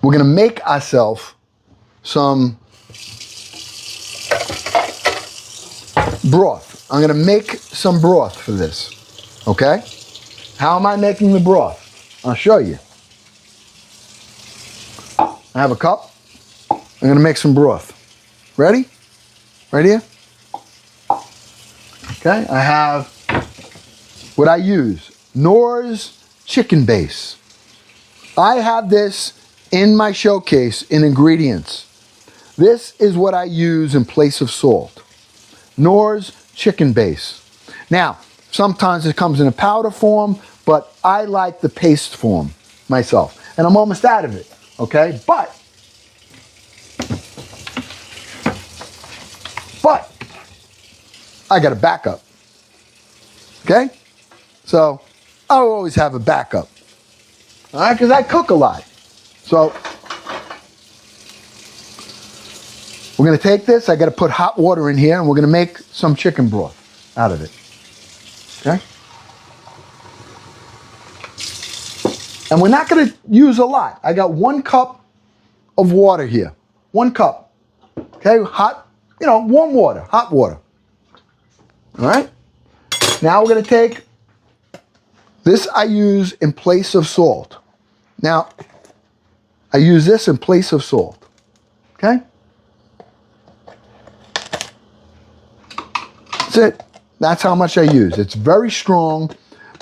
we're going to make ourselves some broth. I'm going to make some broth for this. Okay? How am I making the broth? I'll show you. I have a cup. I'm going to make some broth. Ready? Right here. Okay, I have what I use. Knorr's chicken base. I have this in my showcase in ingredients. This is what I use in place of salt. Knorr's chicken base. Now, sometimes it comes in a powder form, but I like the paste form myself. And I'm almost out of it. Okay, but I got a backup. Okay, so I always have a backup. All right, because I cook a lot. So we're going to take this. I got to put hot water in here, and we're going to make some chicken broth out of it. Okay. And we're not going to use a lot. I got 1 cup of water here. 1 cup. Okay, hot, warm water, hot water. All right? Now we're going to take this. I use in place of salt. Now, I use this in place of salt. Okay? That's it. That's how much I use. It's very strong,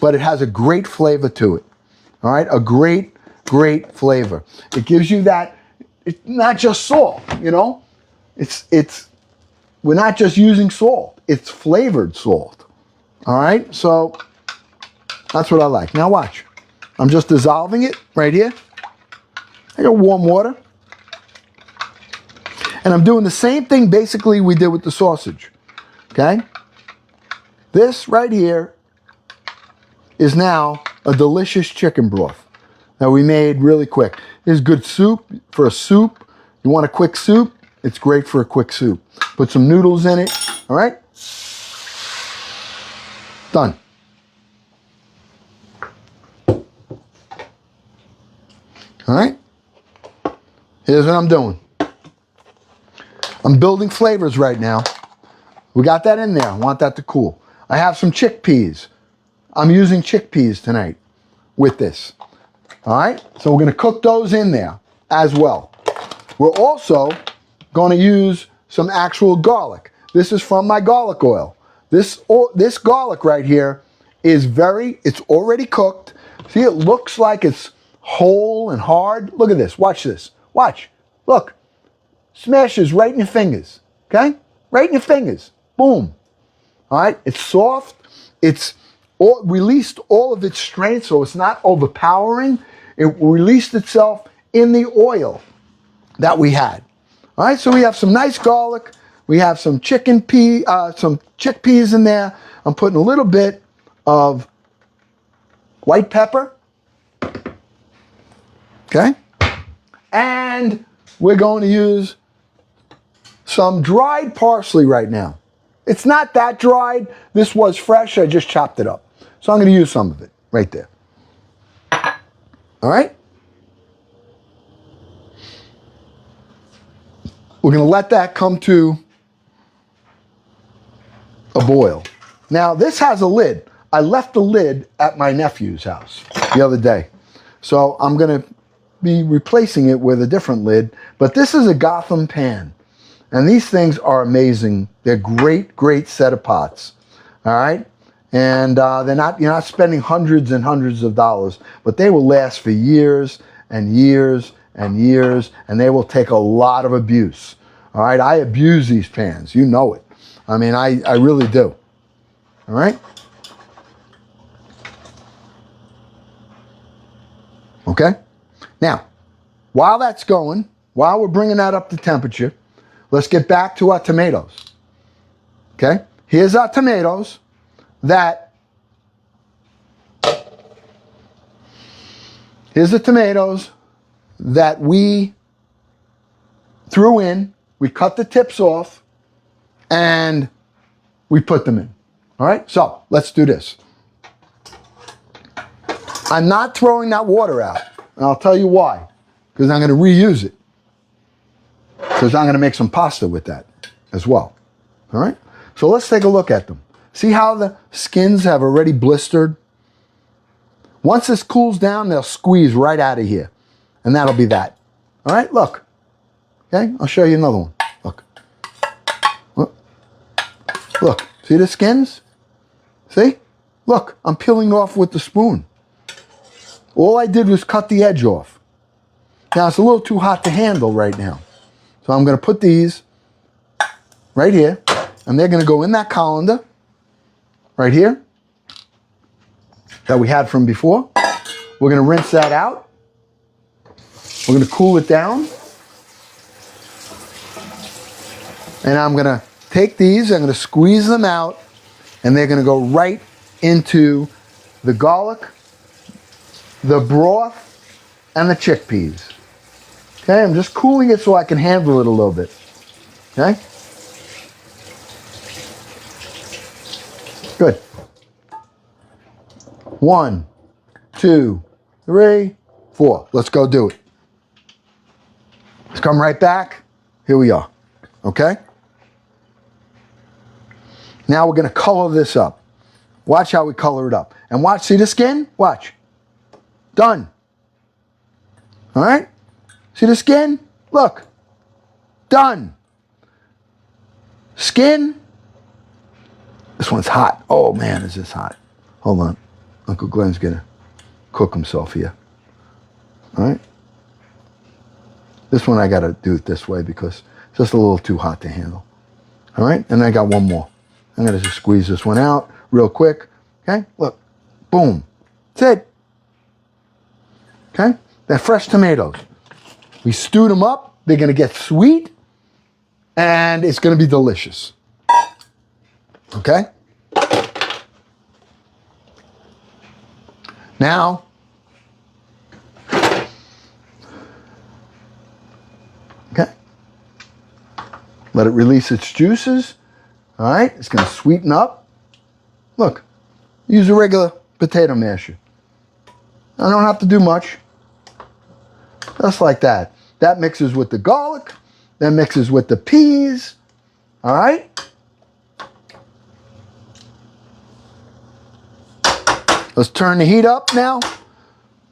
but it has a great flavor to it. All right, a great, great flavor. It gives you that, it's not just salt, you know? We're not just using salt. It's flavored salt. All right? So that's what I like. Now watch. I'm just dissolving it right here. I got warm water. And I'm doing the same thing basically we did with the sausage. Okay? This right here is now a delicious chicken broth that we made really quick. This is good soup for a soup. You want a quick soup? It's great for a quick soup. Put some noodles in it. All right? Done. All right? Here's what I'm doing. I'm building flavors right now. We got that in there. I want that to cool. I have some chickpeas. I'm using chickpeas tonight with this. All right? So we're going to cook those in there as well. We're also going to use some actual garlic. This is from my garlic oil. This garlic right here is it's already cooked. See, it looks like it's whole and hard. Look at this. Watch this. Watch. Look. Smashes right in your fingers. Okay? Right in your fingers. Boom. All right? It's soft. It's released all of its strength, so it's not overpowering. It released itself in the oil that we had. All right? So we have some nice garlic. We have some some chickpeas in there. I'm putting a little bit of white pepper. Okay? And we're going to use some dried parsley right now. It's not that dried. This was fresh. I just chopped it up. So I'm going to use some of it right there. All right? We're going to let that come to a boil. Now, this has a lid. I left the lid at my nephew's house the other day. So I'm going to be replacing it with a different lid. But this is a Gotham pan. And these things are amazing. They're great, great set of pots. All right? And you're not spending hundreds and hundreds of dollars, but they will last for years and years and years, and they will take a lot of abuse. All right? I abuse these pans. You know it. I mean, I really do. All right? Okay? Now, while that's going, while we're bringing that up to temperature, let's get back to our tomatoes. Okay? Here's our tomatoes here's the tomatoes that we threw in. We cut the tips off and we put them in. All right? So, let's do this. I'm not throwing that water out. And I'll tell you why. Because I'm going to reuse it. Because I'm going to make some pasta with that as well. All right? So let's take a look at them. See how the skins have already blistered? Once this cools down, they'll squeeze right out of here. And that'll be that. All right? Look. Okay? I'll show you another one. Look. Look. See the skins? See? Look. I'm peeling off with the spoon. All I did was cut the edge off. Now, it's a little too hot to handle right now. So I'm going to put these right here, and they're going to go in that colander right here that we had from before. We're going to rinse that out. We're going to cool it down. And I'm going to take these, I'm going to squeeze them out, and they're going to go right into the garlic, the broth, and the chickpeas. Okay, I'm just cooling it so I can handle it a little bit. Okay? Good. 1, 2, 3, 4. Let's go do it. Let's come right back. Here we are. Okay? Now we're going to color this up. Watch how we color it up. And watch, see the skin? Watch. Done. All right? See the skin? Look. Done. Skin. This one's hot. Oh, man, is this hot. Hold on. Uncle Glenn's going to cook himself here. All right? This one I got to do it this way because it's just a little too hot to handle. All right, and I got one more. I'm going to just squeeze this one out real quick. Okay, look, boom. That's it. Okay, they're fresh tomatoes. We stewed them up. They're going to get sweet, and it's going to be delicious. Okay? Now, okay, let it release its juices. All right, it's going to sweeten up. Look, use a regular potato masher. I don't have to do much. Just like that. That mixes with the garlic. That mixes with the peas. All right? Let's turn the heat up now.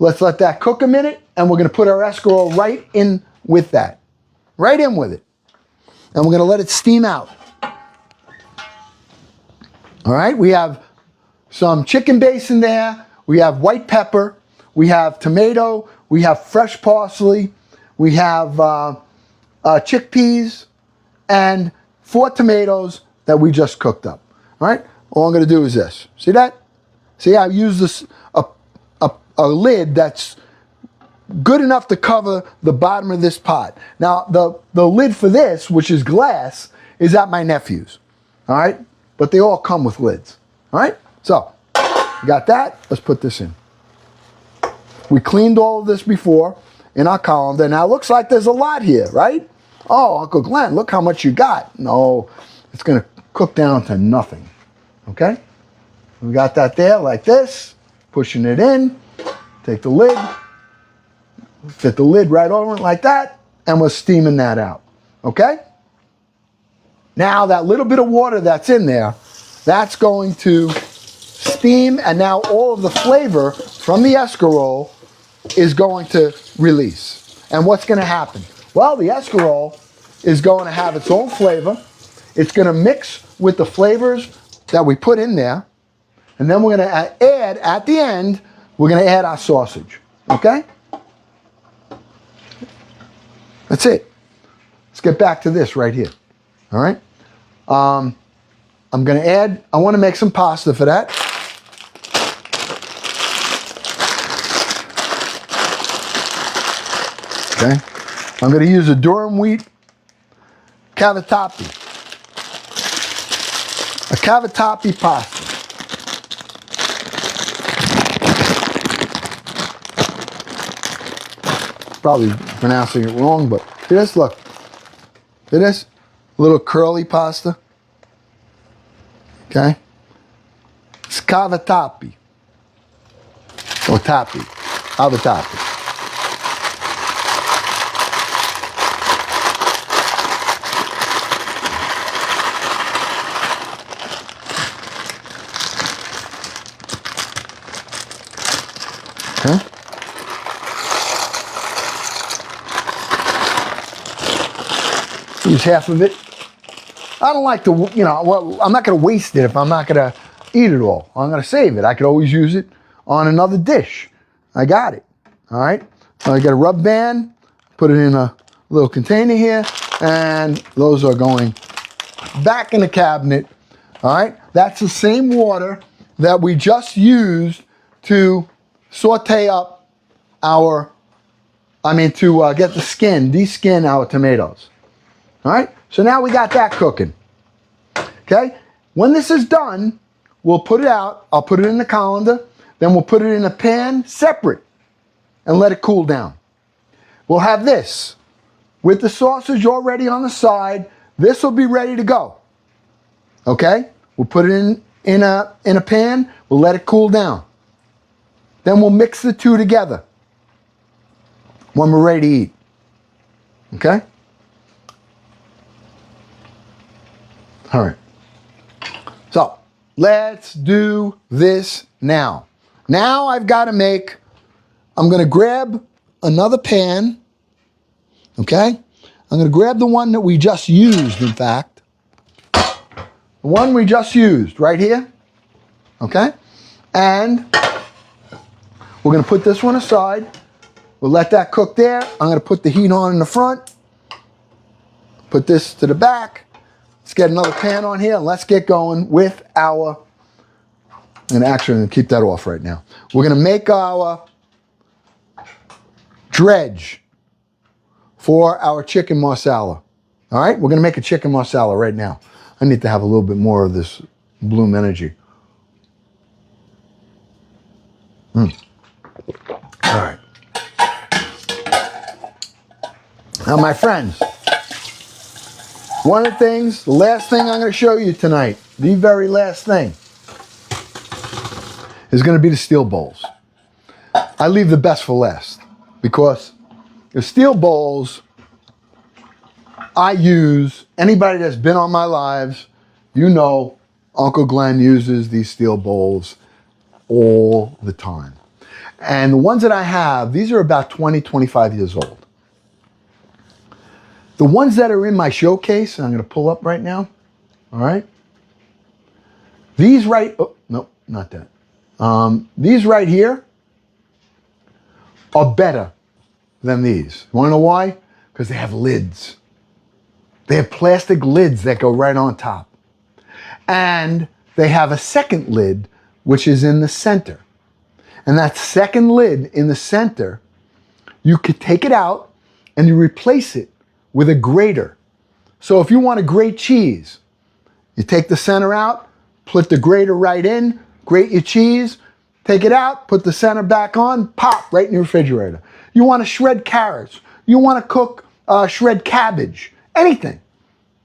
Let's let that cook a minute, and we're going to put our escarole right in with that. Right in with it. And we're going to let it steam out. All right? We have some chicken base in there. We have white pepper. We have tomato. We have fresh parsley. We have chickpeas and 4 tomatoes that we just cooked up. All right? All I'm going to do is this. See that? See, I use this a lid that's good enough to cover the bottom of this pot. Now, the lid for this, which is glass, is at my nephew's. All right? But they all come with lids. All right? So, you got that? Let's put this in. We cleaned all of this before in our colander. Now, it looks like there's a lot here, right? Oh, Uncle Glenn, look how much you got. No, it's going to cook down to nothing. Okay? We got that there like this. Pushing it in. Take the lid. Fit the lid right over it like that. And we're steaming that out. Okay? Now, that little bit of water that's in there, that's going to steam, and now all of the flavor from the escarole is going to release. And what's going to happen? Well, the escarole is going to have its own flavor. It's going to mix with the flavors that we put in there. And then we're going to add, at the end, we're going to add our sausage. Okay? That's it. Let's get back to this right here. All right? I'm going to add, I want to make some pasta for that. Okay? I'm going to use a durum wheat cavatappi. A cavatappi pasta. Probably pronouncing it wrong, but see this? Look. See this? Little curly pasta. Okay? It's cavatappi. Or tappi. Cavatappi. Okay? Use half of it. I don't like to, well, I'm not going to waste it if I'm not going to eat it all. I'm going to save it. I could always use it on another dish. I got it. All right. So I got a rub band, put it in a little container here, and those are going back in the cabinet. All right. That's the same water that we just used to saute up to get the skin, de-skin our tomatoes. All right, so now we got that cooking. Okay, when this is done, we'll put it out. I'll put it in the colander. Then we'll put it in a pan separate and let it cool down. We'll have this with the sausage already on the side. This will be ready to go. Okay, we'll put it in a pan. We'll let it cool down. Then we'll mix the two together when we're ready to eat. Okay. All right, so let's do this now. Now I'm going to grab another pan, okay? I'm going to grab the one that we just used, in fact. The one we just used right here, okay? And we're going to put this one aside. We'll let that cook there. I'm going to put the heat on in the front. Put this to the back. Let's get another pan on here. Let's get going with our, and actually I'm going to keep that off right now. We're going to make our dredge for our chicken marsala. All right, we're going to make a chicken marsala right now. I need to have a little bit more of this bloom energy. All right. Now, my friends, one of the things, the last thing I'm going to show you tonight, the very last thing, is going to be the steel bowls. I leave the best for last because the steel bowls I use, anybody that's been on my lives, you know Uncle Glenn uses these steel bowls all the time. And the ones that I have, these are about 20, 25 years old. The ones that are in my showcase, and I'm going to pull up right now, all right? These right, oh, no, not that. These right here are better than these. You want to know why? Because they have lids. They have plastic lids that go right on top. And they have a second lid, which is in the center. And that second lid in the center, you could take it out and you replace it with a grater. So if you want to grate cheese, you take the center out, put the grater right in, grate your cheese, take it out, put the center back on, pop, right in your refrigerator. You want to shred carrots, you want to cook, shred cabbage, anything.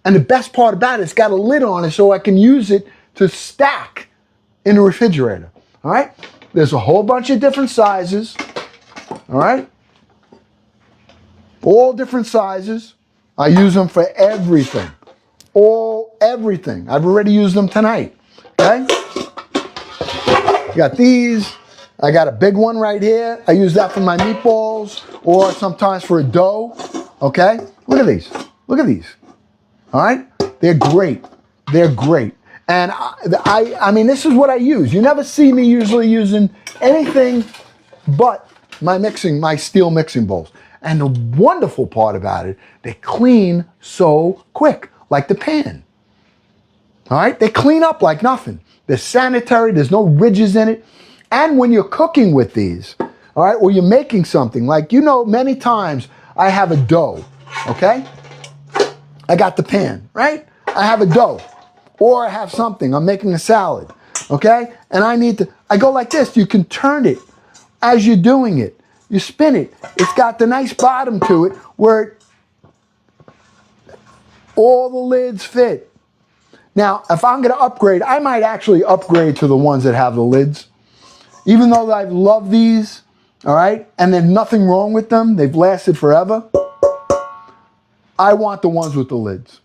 And the best part about it, it's got a lid on it so I can use it to stack in the refrigerator. All right? There's a whole bunch of different sizes. All right? All different sizes. I use them for everything. Everything. I've already used them tonight. Okay? Got these. I got a big one right here. I use that for my meatballs or sometimes for a dough. Okay? Look at these. Look at these. All right? They're great. They're great. And I mean, this is what I use. You never see me usually using anything but my steel mixing bowls. And the wonderful part about it, they clean so quick, like the pan. All right? They clean up like nothing. They're sanitary. There's no ridges in it. And when you're cooking with these, all right, or you're making something, like, you know, many times I have a dough, okay? I got the pan, right? I have a dough. Or I have something. I'm making a salad, okay? And I go like this. You can turn it as you're doing it. You spin it. It's got the nice bottom to it where all the lids fit. Now, if I'm going to upgrade, I might actually upgrade to the ones that have the lids. Even though I love these, all right, and there's nothing wrong with them, they've lasted forever, I want the ones with the lids.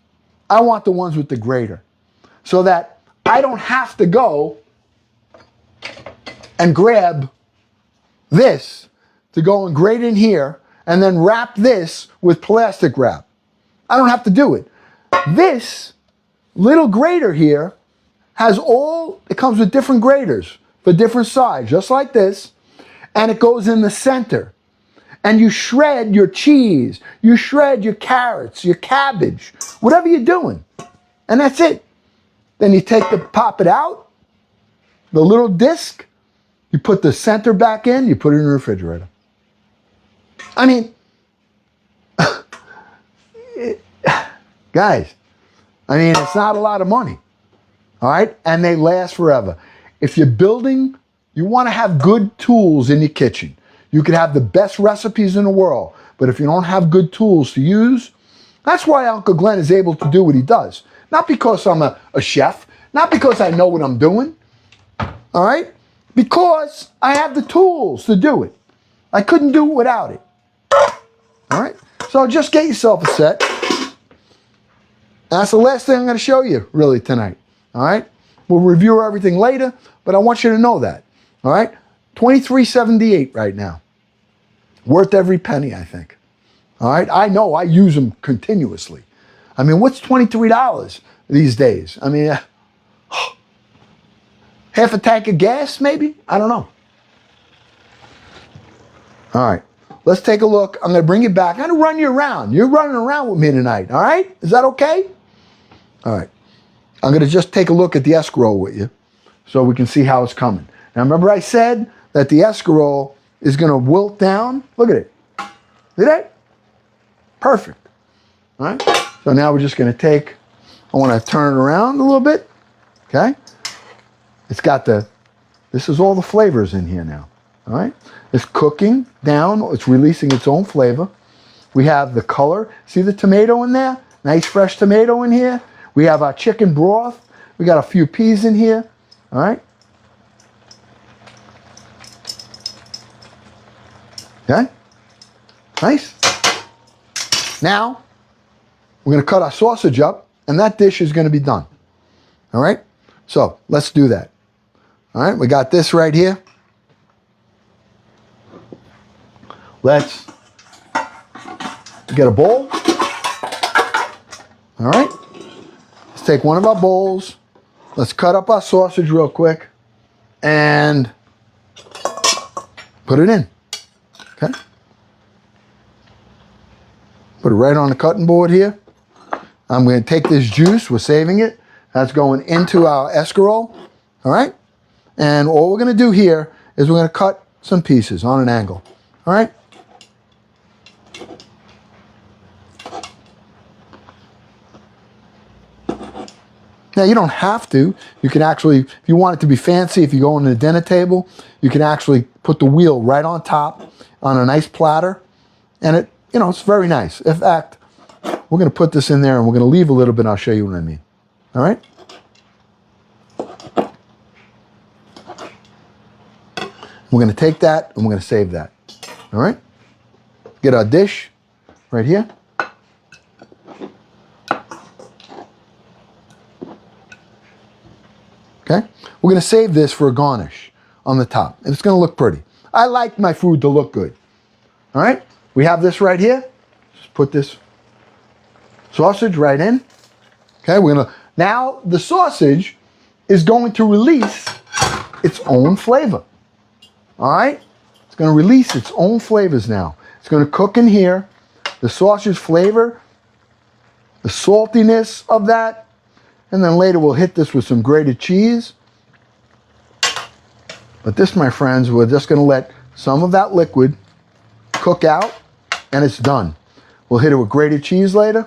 I want the ones with the grater. So that I don't have to go and grab this to go and grate in here and then wrap this with plastic wrap. I don't have to do it. This little grater here it comes with different graters for different size, just like this, and it goes in the center. And you shred your cheese, you shred your carrots, your cabbage, whatever you're doing. And that's it. Then you pop it out, the little disc, you put the center back in, you put it in the refrigerator. I mean, guys, I mean, it's not a lot of money, all right? And they last forever. If you're building, you want to have good tools in your kitchen. You could have the best recipes in the world, but if you don't have good tools to use, that's why Uncle Glenn is able to do what he does. Not because I'm a chef, not because I know what I'm doing, all right? Because I have the tools to do it. I couldn't do it without it, all right? So just get yourself a set. That's the last thing I'm going to show you, really, tonight, all right? We'll review everything later, but I want you to know that, all right? $23.78 right now. Worth every penny, I think. All right? I know I use them continuously. I mean, what's $23 these days? I mean, half a tank of gas, maybe? I don't know. All right. let's take a look. I'm going to bring you back. I'm going to run you around. You're running around with me tonight, all right? Is that okay? All right. I'm going to just take a look at the escarole with you so we can see how it's coming. Now, remember I said that the escarole is going to wilt down? Look at it. See that? Perfect. All right. So now we're just going to take, I want to turn it around a little bit. Okay. It's got this is all the flavors in here now. All right. It's cooking down. It's releasing its own flavor. We have the color. See the tomato in there? Nice fresh tomato in here. We have our chicken broth. We got a few peas in here. All right. Okay. Nice. Now, we're going to cut our sausage up, and that dish is going to be done. All right? So, let's do that. All right, we got this right here. Let's get a bowl. All right? Let's take one of our bowls. Let's cut up our sausage real quick and put it in. Okay? Put it right on the cutting board here. I'm going to take this juice. We're saving it. That's going into our escarole. All right? And all we're going to do here is we're going to cut some pieces on an angle. All right? Now, you don't have to. You can actually, if you want it to be fancy, if you go on the dinner table, you can actually put the wheel right on top on a nice platter. And it, you know, it's very nice. In fact, we're going to put this in there and we're going to leave a little bit. I'll show you what I mean. All right? We're going to take that and we're going to save that. All right? Get our dish right here. Okay? We're going to save this for a garnish on the top. And it's going to look pretty. I like my food to look good. All right? We have this right here. Just put this sausage right in. Okay? We're going to, now the sausage is going to release its own flavor. All right? It's going to release its own flavors now. It's going to cook in here. The sausage flavor, the saltiness of that, and then later we'll hit this with some grated cheese. But this, my friends, we're just going to let some of that liquid cook out, and it's done. We'll hit it with grated cheese later.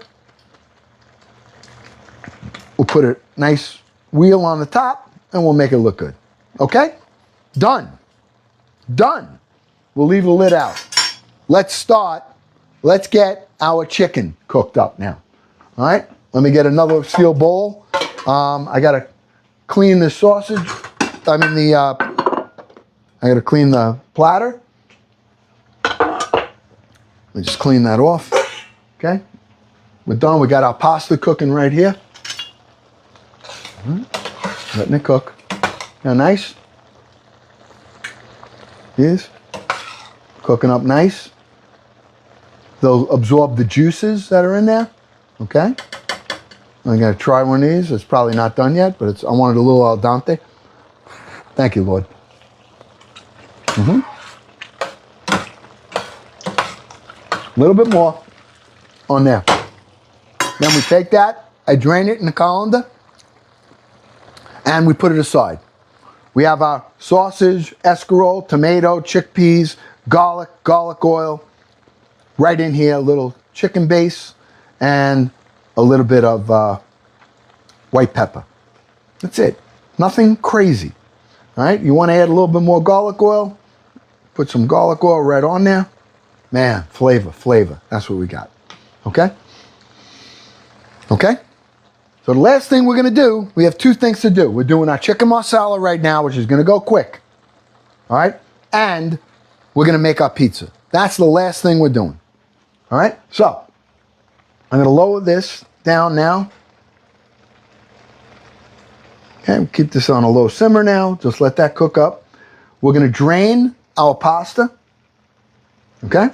We'll put a nice wheel on the top, and we'll make it look good. Okay? Done. Done. We'll leave the lid out. Let's start. Let's get our chicken cooked up now. All right? Let me get another steel bowl. I got to clean the sausage. I got to clean the platter. Let me just clean that off. Okay? We're done. We got our pasta cooking right here. Letting it cook. Now, nice. Yes. Cooking up nice. They'll absorb the juices that are in there. Okay? I'm going to try one of these. It's probably not done yet, but I want it a little al dente. Thank you, Lord. A little bit more on there. Then we take that, I drain it in the colander, and we put it aside. We have our sausage, escarole, tomato, chickpeas, garlic oil, right in here, a little chicken base, and a little bit of white pepper. That's it. Nothing crazy. All right, you want to add a little bit more garlic oil? Put some garlic oil right on there. Man, flavor. That's what we got. Okay? Okay? So the last thing we're going to do, we have two things to do. We're doing our chicken marsala right now, which is going to go quick. All right? And we're going to make our pizza. That's the last thing we're doing. All right? So, I'm going to lower this down now. Okay, we'll keep this on a low simmer now. Just let that cook up. We're going to drain our pasta. Okay?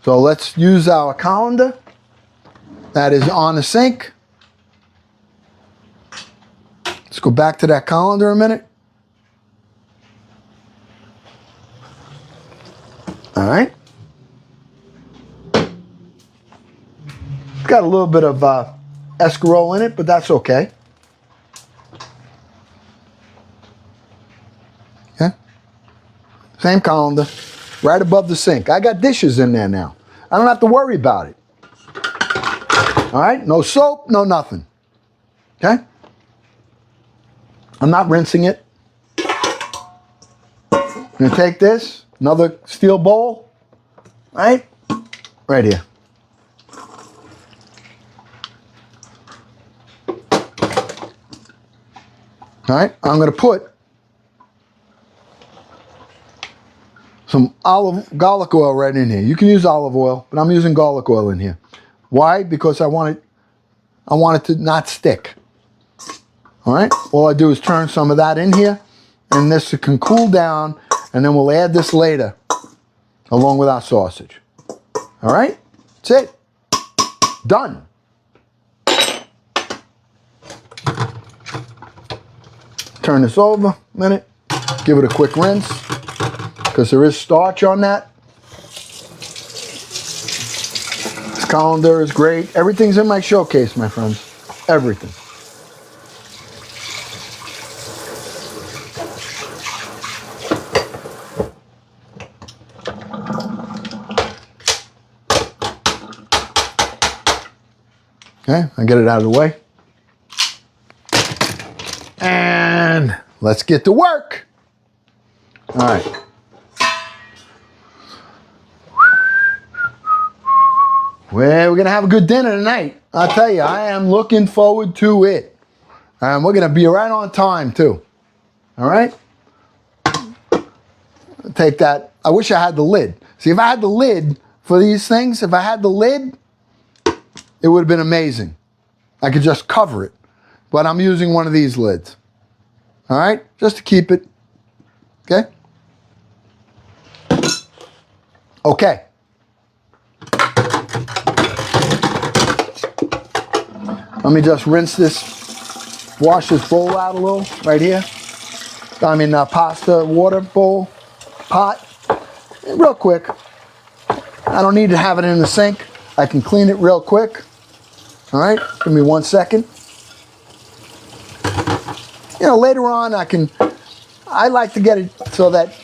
So let's use our colander that is on the sink. Let's go back to that colander a minute. All right. got a little bit of escarole in it, but that's okay. Okay. Same colander, right above the sink. I got dishes in there now. I don't have to worry about it. All right, no soap, no nothing. Okay? I'm not rinsing it. I'm gonna take this, another steel bowl, right here. All right, I'm gonna put some garlic oil right in here. You can use olive oil, but I'm using garlic oil in here. Why? Because I want it to not stick. All right, all I do is turn some of that in here, and this can cool down, and then we'll add this later, along with our sausage. All right, that's it. Done. Turn this over a minute, give it a quick rinse, because there is starch on that. This colander is great. Everything's in my showcase, my friends. Everything. Okay, I get it out of the way. And let's get to work. All right. Well, we're going to have a good dinner tonight. I'll tell you, I am looking forward to it. And we're going to be right on time, too. All right? Take that. I wish I had the lid. See, if I had the lid for these things, if I had the lid, it would have been amazing. I could just cover it. But I'm using one of these lids. All right? Just to keep it. Okay? Okay. Let me just rinse this, wash this bowl out a little, right here. I mean, pasta water bowl, pot, real quick. I don't need to have it in the sink. I can clean it real quick. All right, give me 1 second. You know, later on I like to get it so that,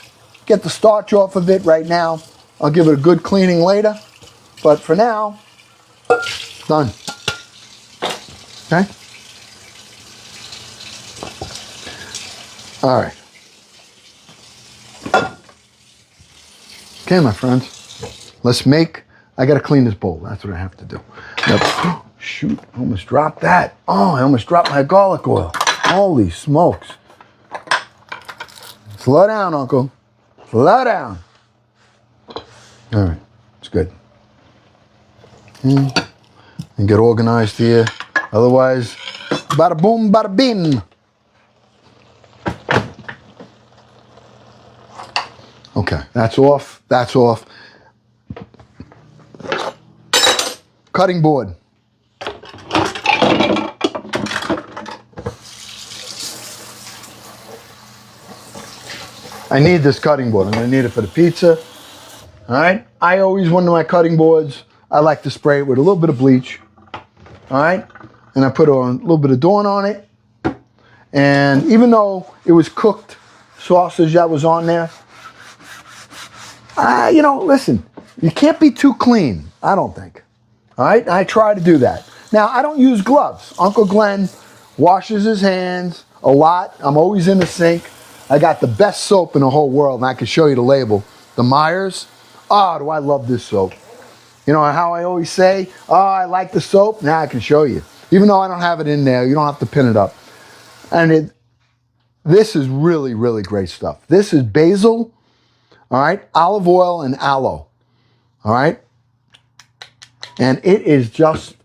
get the starch off of it right now. I'll give it a good cleaning later. But for now, done. Okay? All right. Okay, my friends. Let's make, I got to clean this bowl. That's what I have to do. Now, shoot, I almost dropped that. Oh, I almost dropped my garlic oil. Holy smokes. Slow down, Uncle. Slow down. All right, it's good. And get organized here. Otherwise, bada boom, bada bing. Okay, that's off. That's off. Cutting board. I need this cutting board. I'm going to need it for the pizza. All right. I always, one of my cutting boards, I like to spray it with a little bit of bleach. All right. And I put a little bit of Dawn on it. And even though it was cooked sausage that was on there, you know, listen, you can't be too clean, I don't think. All right. I try to do that. Now, I don't use gloves. Uncle Glenn washes his hands a lot. I'm always in the sink. I got the best soap in the whole world, and I can show you the label. The Myers. Oh, do I love this soap. You know how I always say, oh, I like the soap? Now I can show you. Even though I don't have it in there, you don't have to pin it up. And this is really, really great stuff. This is basil, all right, olive oil, and aloe, all right? And it is just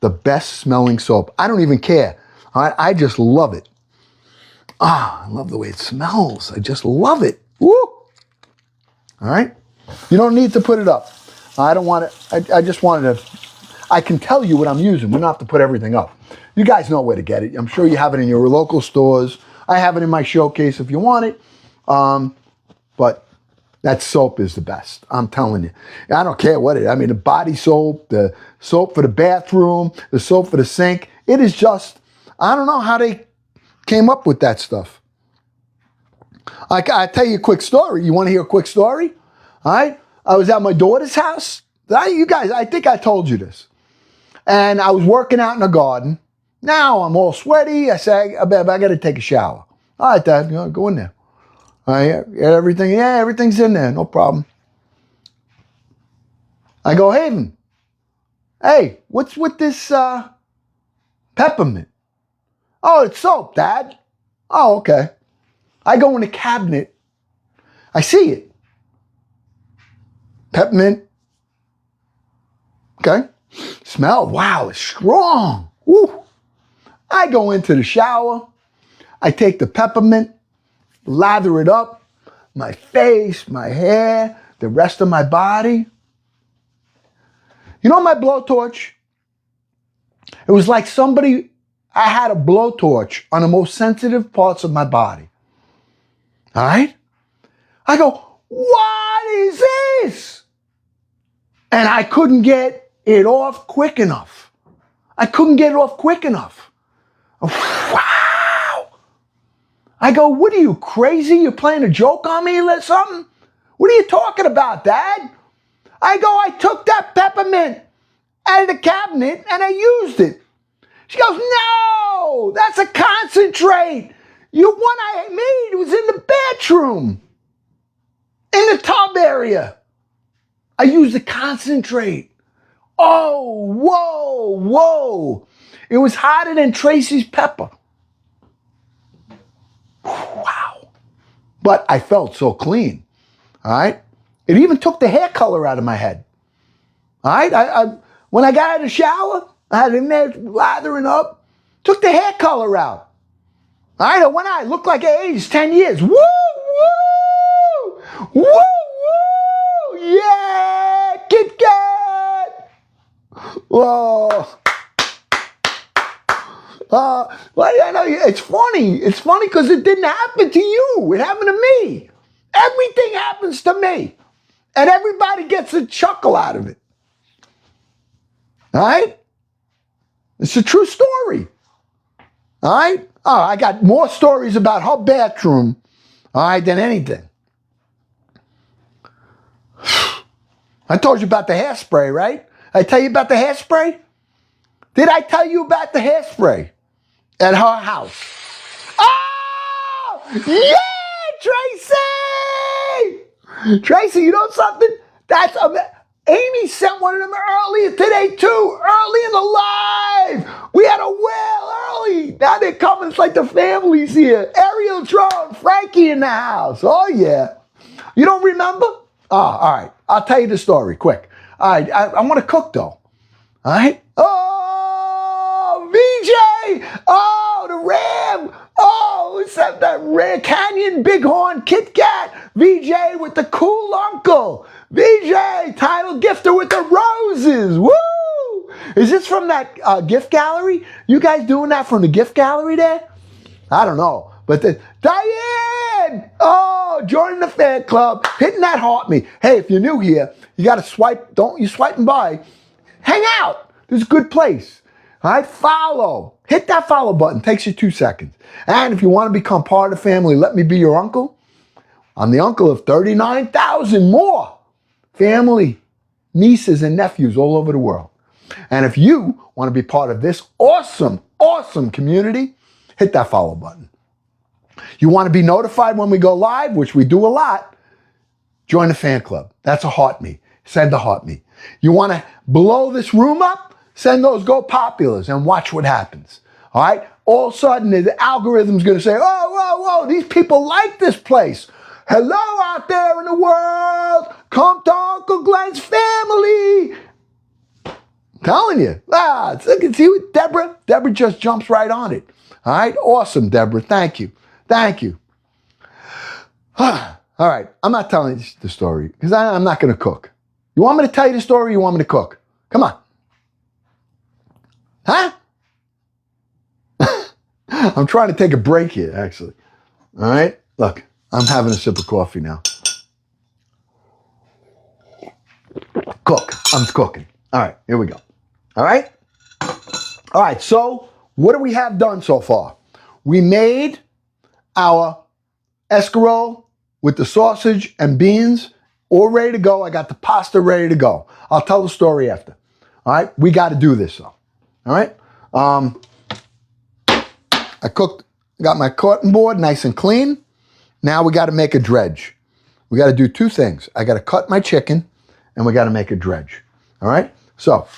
the best smelling soap. I don't even care, all right? I just love it. Ah, I love the way it smells. I just love it. Woo! All right? You don't need to put it up. I don't want it. I just wanted to, I can tell you what I'm using. We don't have to put everything up. You guys know where to get it. I'm sure you have it in your local stores. I have it in my showcase if you want it. But That soap is the best. I'm telling you. I don't care what it is. I mean, the body soap, the soap for the bathroom, the soap for the sink. It is just, I don't know how they came up with that stuff. I'll tell you a quick story. You want to hear a quick story? All right. I was at my daughter's house. You guys, I think I told you this. And I was working out in the garden. Now I'm all sweaty. I say, I got to take a shower. All right, Dad, go in there. All right, everything, everything's in there. No problem. I go, Hayden, hey, what's with this peppermint? Oh, it's soap, Dad. Oh, okay. I go in the cabinet. I see it. Peppermint. Okay. Smell. Wow, it's strong. Woo. I go into the shower. I take the peppermint, lather it up, my face, my hair, the rest of my body. You know my blowtorch? It was like I had a blowtorch on the most sensitive parts of my body. All right? I go, what is this? And I couldn't get it off quick enough. Wow. I go, what are you, crazy? You're playing a joke on me or something? What are you talking about, Dad? I go, I took that peppermint out of the cabinet and I used it. She goes, no, that's a concentrate. One I made was in the bathroom, in the tub area. I used the concentrate. Oh, whoa. It was hotter than Tracy's pepper. Wow. But I felt so clean. All right. It even took the hair color out of my head. All right. When I got out of the shower, I had it in there lathering up, took the hair color out. All right. And when I looked like I aged 10 years. Woo, woo, woo, woo. Yeah. Kit Kat. Whoa. Well, I know it's funny. It's funny because it didn't happen to you. It happened to me. Everything happens to me. And everybody gets a chuckle out of it. All right? It's a true story. All right? Oh, I got more stories about her bathroom, all right, than anything. I told you about the hairspray, right? I tell you about the hairspray? Did I tell you about the hairspray at her house? Oh! Yeah, Tracy! Tracy, you know something? Amy sent one of them earlier today too. Early in the live. We had a whale early. Now they're coming. It's like the family's here. Ariel Drone, Frankie in the house. Oh yeah. You don't remember? Oh, all right. I'll tell you the story quick. All right. I want to cook though. All right. Oh, VJ. Oh, the Ram. Oh, it's that Red Canyon Bighorn Kit Kat. VJ with the cool uncle. VJ, title gifter with the roses. Woo! Is this from that gift gallery? You guys doing that from the gift gallery there? I don't know. But Diane! Oh, joining the fan club. Hitting that heart me. Hey, if you're new here, you got to swipe. Don't you swiping by. Hang out. This is a good place. All right, follow. Hit that follow button. Takes you 2 seconds. And if you want to become part of the family, let me be your uncle. I'm the uncle of 39,000 more family, nieces, and nephews all over the world. And if you want to be part of this awesome, awesome community, hit that follow button. You want to be notified when we go live, which we do a lot, join the fan club. That's a heart me. Send a heart me. You want to blow this room up? Send those go populars and watch what happens. All right? All of a sudden, the algorithm's going to say, whoa, these people like this place. Hello out there in the world. Come to Uncle Glenn's family. I'm telling you. Look and see what Deborah. Deborah just jumps right on it. All right? Awesome, Deborah. Thank you. All right. I'm not telling you the story because I'm not going to cook. You want me to tell you the story or you want me to cook? Come on. Huh? I'm trying to take a break here, actually. All right? Look, I'm having a sip of coffee now. cook. I'm cooking. All right, here we go. All right? All right, so what do we have done so far? We made our escarole with the sausage and beans all ready to go. I got the pasta ready to go. I'll tell the story after. All right, we got to do this though. All right, I got my cutting board nice and clean. Now we got to make a dredge. We got to do two things. I got to cut my chicken and we got to make a dredge. All right, so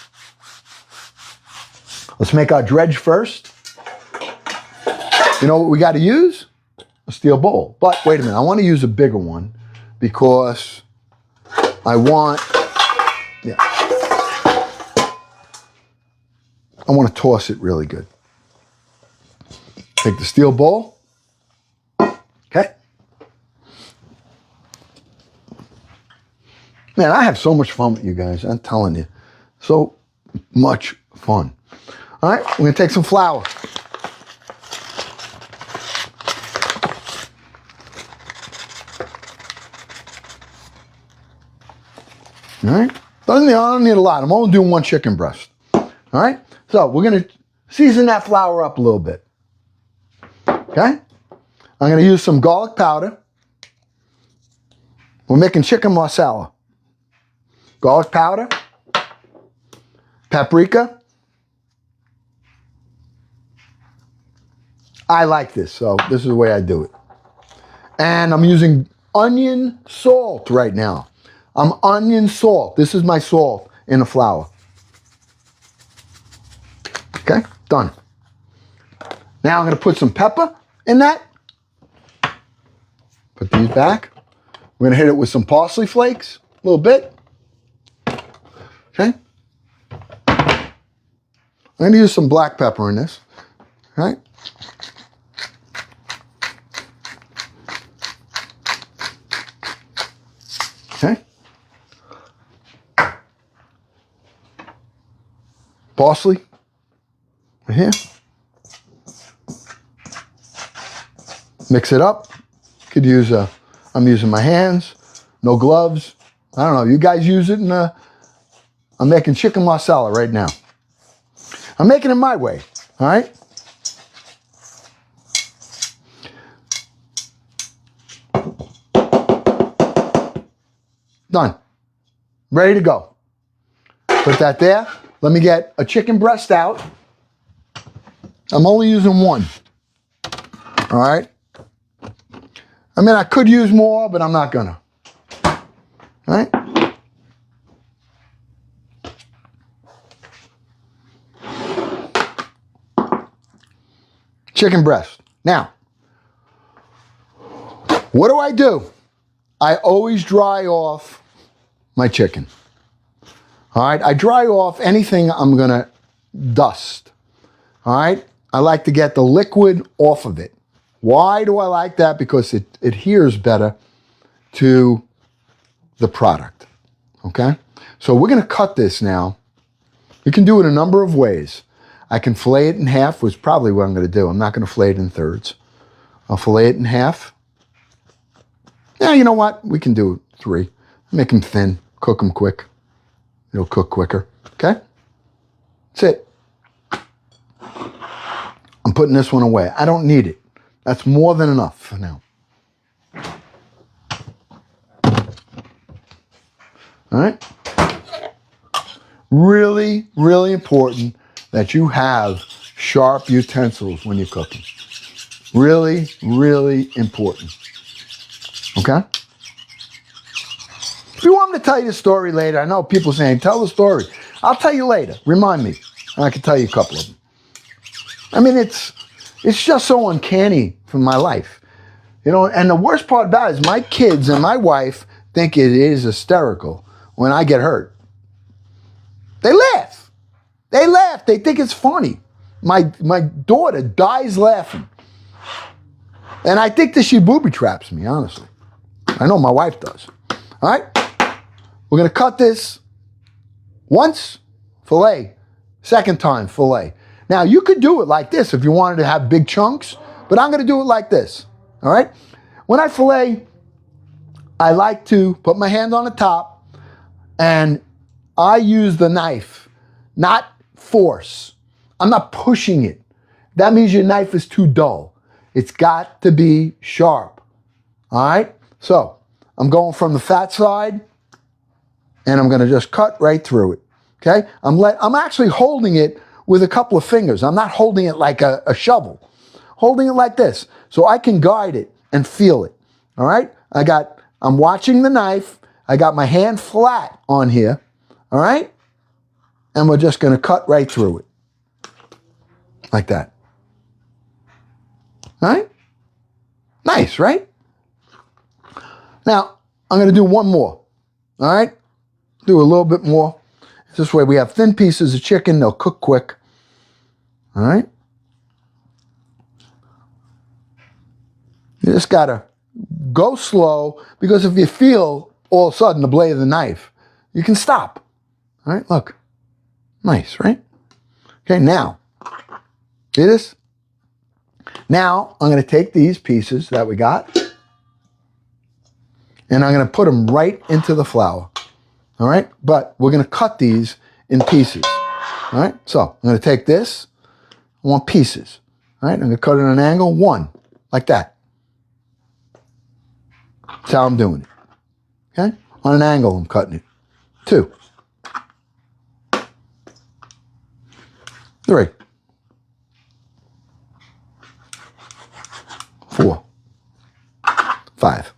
let's make our dredge first. You know what we got to use? A steel bowl. But wait a minute, I want to use a bigger one because I want to toss it really good. Take the steel bowl. Okay. Man, I have so much fun with you guys. I'm telling you. So much fun. All right, we're going to take some flour. All right, I don't need a lot. I'm only doing one chicken breast. All right, so we're going to season that flour up a little bit. Okay, I'm going to use some garlic powder. We're making chicken marsala. Garlic powder, paprika. I like this, so this is the way I do it. And I'm using onion salt right now. I'm onion salt. This is my salt in the flour. Okay, done. Now I'm going to put some pepper in that. Put these back. We're going to hit it with some parsley flakes, a little bit. Okay. I'm going to use some black pepper in this. All right. Okay. Parsley right here. Mix it up. Could use I'm using my hands, no gloves. I don't know. You guys use it I'm making chicken marsala right now. I'm making it my way. All right. Done. Ready to go. Put that there. Let me get a chicken breast out. I'm only using one. All right. I mean, I could use more, but I'm not gonna. All right. Chicken breast. Now, what do? I always dry off my chicken. All right, I dry off anything I'm gonna dust. All right, I like to get the liquid off of it. Why do I like that? Because it adheres better to the product. Okay, so we're gonna cut this now. You can do it a number of ways. I can fillet it in half, which is probably what I'm gonna do. I'm not gonna fillet it in thirds. I'll fillet it in half. Yeah, you know what? We can do 3. Make them thin, cook them quick. It'll cook quicker, okay? That's it. I'm putting this one away. I don't need it. That's more than enough for now. All right? Really, really important that you have sharp utensils when you're cooking. Really, really important. Okay? If you want me to tell you the story later, I know people saying, tell the story. I'll tell you later. Remind me. And I can tell you a couple of them. I mean, it's just so uncanny from my life. You know, and the worst part about it is my kids and my wife think it is hysterical when I get hurt. They laugh. They laugh. They think it's funny. My daughter dies laughing. And I think that she booby traps me, honestly. I know my wife does. All right? We're going to cut this once, fillet. Second time, fillet. Now, you could do it like this if you wanted to have big chunks, but I'm going to do it like this. All right? When I fillet, I like to put my hand on the top and I use the knife, not force. I'm not pushing it. That means your knife is too dull. It's got to be sharp. All right? So I'm going from the fat side, and I'm going to just cut right through it. Okay? I'm actually holding it with a couple of fingers. I'm not holding it like a shovel. Holding it like this, so I can guide it and feel it. All right? I'm watching the knife. I got my hand flat on here. All right? And we're just going to cut right through it. Like that. All right? Nice, right? Now, I'm going to do one more. All right? Do a little bit more. This way we have thin pieces of chicken. They'll cook quick. All right? You just got to go slow, because if you feel all of a sudden the blade of the knife, you can stop. All right? Look. Nice, right? Okay, now, see this? Now, I'm going to take these pieces that we got, and I'm going to put them right into the flour. All right? But we're going to cut these in pieces. All right? So, I'm going to take this. I want pieces. All right? I'm going to cut it at an angle. 1, like that. That's how I'm doing it. Okay? On an angle, I'm cutting it. 2. 3. 4. 5.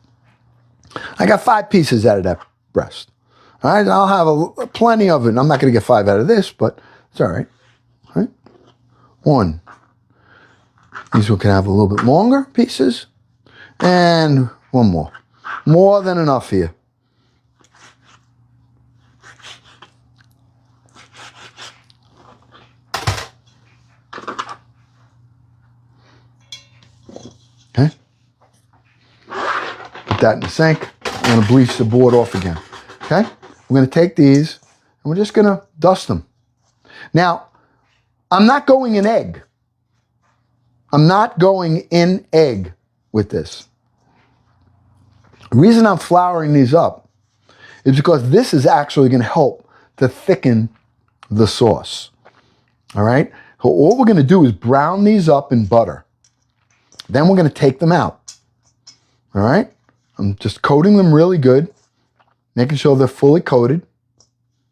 I got 5 pieces out of that breast. All right, I'll have plenty of it. I'm not going to get 5 out of this, but it's all right. All right? 1. These one can have a little bit longer pieces. And 1 more. More than enough here. Okay? Put that in the sink. I'm going to bleach the board off again. Okay? We're going to take these and we're just going to dust them. Now, I'm not going in egg. I'm not going in egg with this. The reason I'm flouring these up is because this is actually going to help to thicken the sauce. All right? So all we're going to do is brown these up in butter. Then we're going to take them out. All right? I'm just coating them really good, making sure they're fully coated.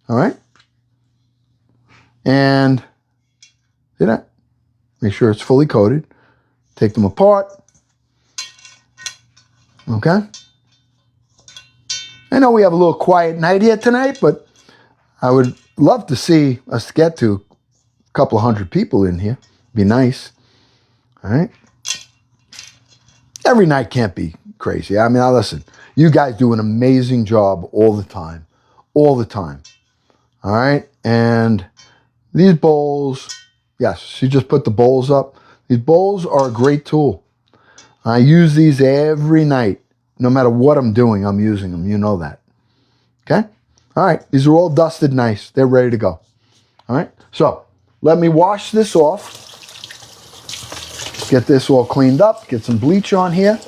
All right? And see that? Make sure it's fully coated. Take them apart. Okay? I know we have a little quiet night here tonight, but I would love to see us get to a couple of 100 people in here. Be nice. All right? Every night can't be crazy. I mean, now listen, you guys do an amazing job all the time. All the time. All right? And these bowls, yes, she just put the bowls up. These bowls are a great tool. I use these every night. No matter what I'm doing, I'm using them. You know that. Okay? All right. These are all dusted nice. They're ready to go. All right? So, let me wash this off. Get this all cleaned up. Get some bleach on here.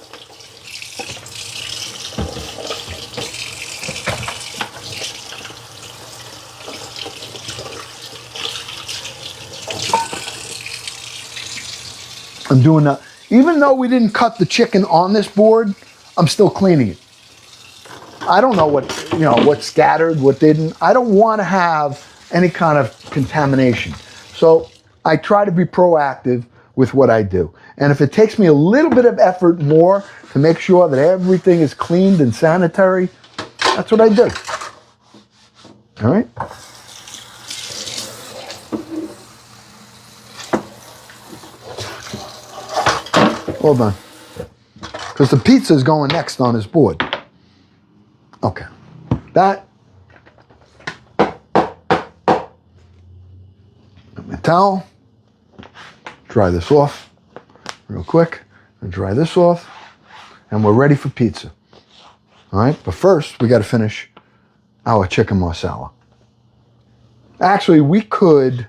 I'm doing that. Even though we didn't cut the chicken on this board, I'm still cleaning it. I don't know what scattered, what didn't. I don't want to have any kind of contamination. So I try to be proactive with what I do. And if it takes me a little bit of effort more to make sure that everything is cleaned and sanitary, that's what I do. All right? Hold on. Because the pizza is going next on this board. Okay. That. Get my towel. Dry this off real quick. And dry this off. And we're ready for pizza. All right. But first, we got to finish our chicken marsala. Actually, we could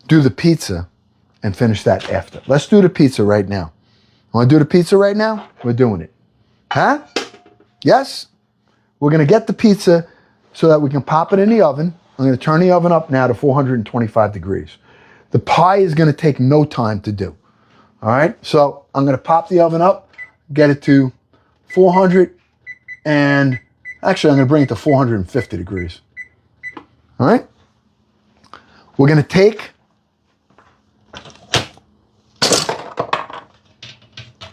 do the pizza and finish that after. Let's do the pizza right now. Want to do the pizza right now? We're doing it. Huh? Yes? We're going to get the pizza so that we can pop it in the oven. I'm going to turn the oven up now to 425 degrees. The pie is going to take no time to do. All right, so I'm going to pop the oven up, get it to 400, and actually I'm going to bring it to 450 degrees. All right, we're going to take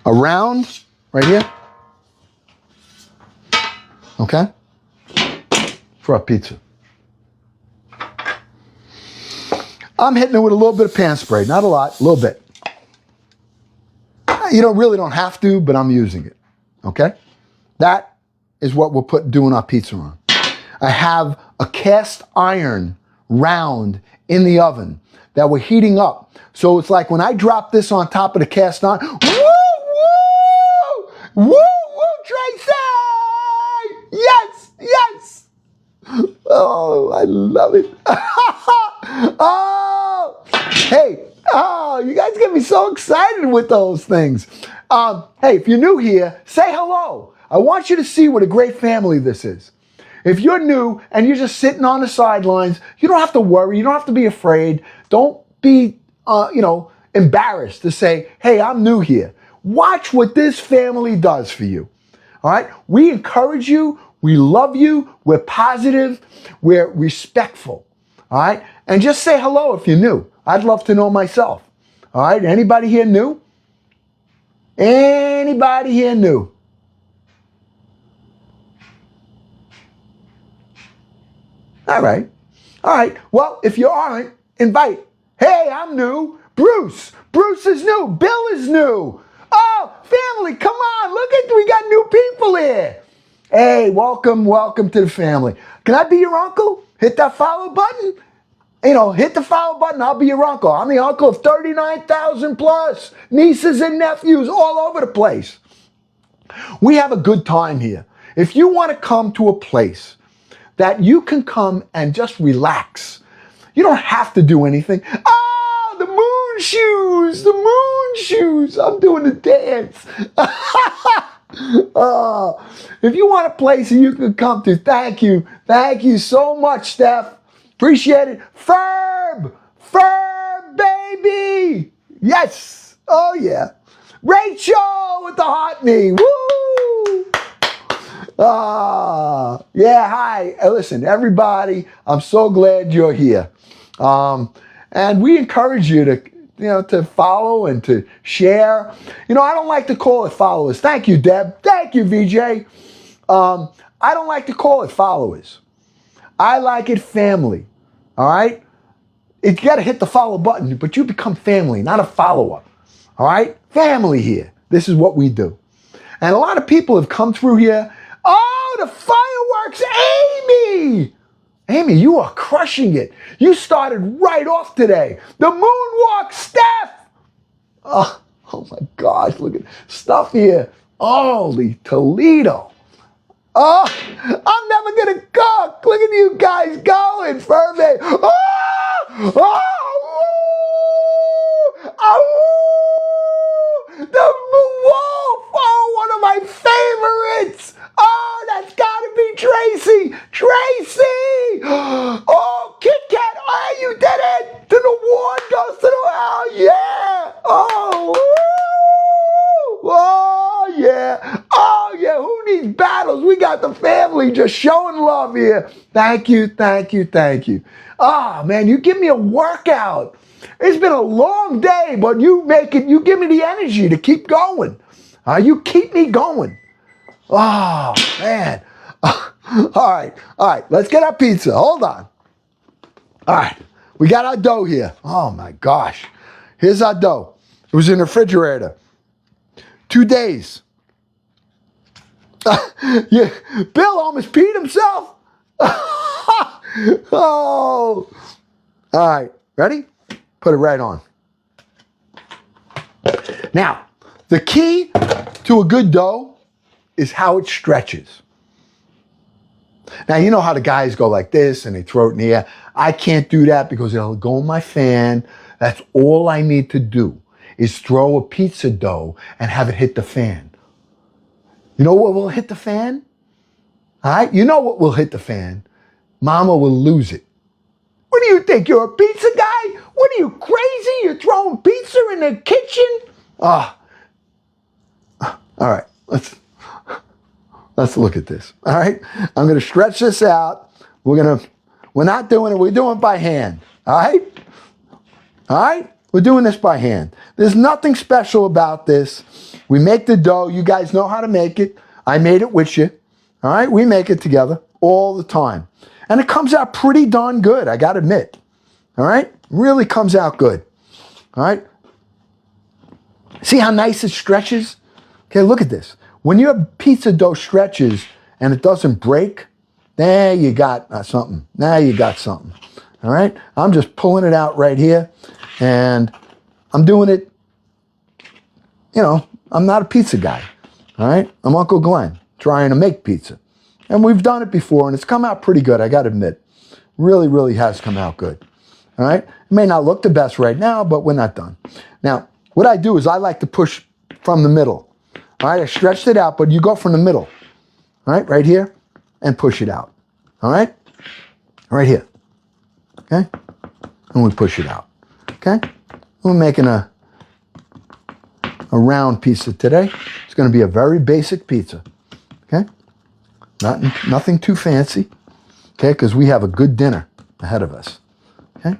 a round right here, okay, for our pizza. I'm hitting it with a little bit of pan spray, not a lot, a little bit. You really don't have to, but I'm using it, okay? That is what we're doing our pizza on. I have a cast iron round in the oven that we're heating up. So it's like when I drop this on top of the cast iron, woo, woo, woo, woo, Tracy! Yes, yes! Oh, I love it. Oh, hey, oh, you guys get me so excited with those things. Hey, if you're new here, say hello. I want you to see what a great family this is. If you're new and you're just sitting on the sidelines, you don't have to worry. You don't have to be afraid. Don't be, embarrassed to say, hey, I'm new here. Watch what this family does for you. All right? We encourage you. We love you. We're positive. We're respectful. All right? And just say hello if you're new. I'd love to know myself. All right? Anybody here new? Anybody here new? All right. All right. Well, if you aren't, invite. Hey, I'm new. Bruce. Bruce is new. Bill is new. Oh, family, come on. Look at, we got new people here. Hey, welcome, welcome to the family. Can I be your uncle? Hit that follow button. Hit the follow button. I'll be your uncle. I'm the uncle of 39,000 plus nieces and nephews all over the place. We have a good time here. If you want to come to a place that you can come and just relax, you don't have to do anything. Oh, the moon shoes, the moon shoes. I'm doing the dance. Oh, if you want a place that you can come to, thank you. Thank you so much, Steph. Appreciate it. Ferb, baby. Yes. Oh, yeah. Rachel with the hot knee. Woo. Yeah, hi. Listen, everybody, I'm so glad you're here. And we encourage you to follow and to share. I don't like to call it followers. Thank you, Deb. Thank you, VJ. I don't like to call it followers. I like it family. All right? You got to hit the follow button, but you become family, not a follower. All right? Family here. This is what we do. And a lot of people have come through here. Oh, the fireworks, Amy! Amy, you are crushing it. You started right off today. The moonwalk, Steph! Oh my gosh, look at stuff here. Holy Toledo. Oh, I'm never going to cook. Look at you guys going, Furby. Oh, oh, oh, the wolf. Oh, one of my favorites. Oh, that's got to be Tracy. Tracy. Oh, Kit Kat. Oh, you did it. To the one goes to the, oh, yeah. Oh, oh, yeah. Oh, yeah. Who needs battles? We got the family just showing love here. Thank you, thank you, thank you. Ah, man, you give me a workout. It's been a long day, but you give me the energy to keep going. You keep me going. Oh, man. All right, let's get our pizza. Hold on. All right, we got our dough here. Oh, my gosh. Here's our dough. It was in the refrigerator. 2 days. Yeah, Bill almost peed himself. Oh. All right, ready? Put it right on. Now, the key to a good dough is how it stretches. Now, you know how the guys go like this and they throw it in the air. I can't do that because it'll go in my fan. That's all I need to do is throw a pizza dough and have it hit the fan. You know what will hit the fan? All right? You know what will hit the fan? Mama will lose it. What do you think? You're a pizza guy? What are you, crazy? You're throwing pizza in the kitchen? All right, let's look at this. All right, I'm gonna stretch this out. We're not doing it. We're doing it by hand. All right. We're doing this by hand. There's nothing special about this. We make the dough. You guys know how to make it. I made it with you. All right, we make it together all the time, and it comes out pretty darn good. I gotta admit. All right, really comes out good. All right. See how nice it stretches? Okay, look at this. When your pizza dough stretches and it doesn't break, there you got something. Now you got something. All right? I'm just pulling it out right here, and I'm doing it, I'm not a pizza guy. All right? I'm Uncle Glenn trying to make pizza. And we've done it before, and it's come out pretty good, I got to admit. Really, really has come out good. All right? It may not look the best right now, but we're not done. Now, what I do is I like to push from the middle. All right, I stretched it out, but you go from the middle. All right, right here, and push it out. All right, right here. Okay, and we push it out. Okay, we're making a round pizza today. It's going to be a very basic pizza. Okay, nothing too fancy. Okay, because we have a good dinner ahead of us. Okay.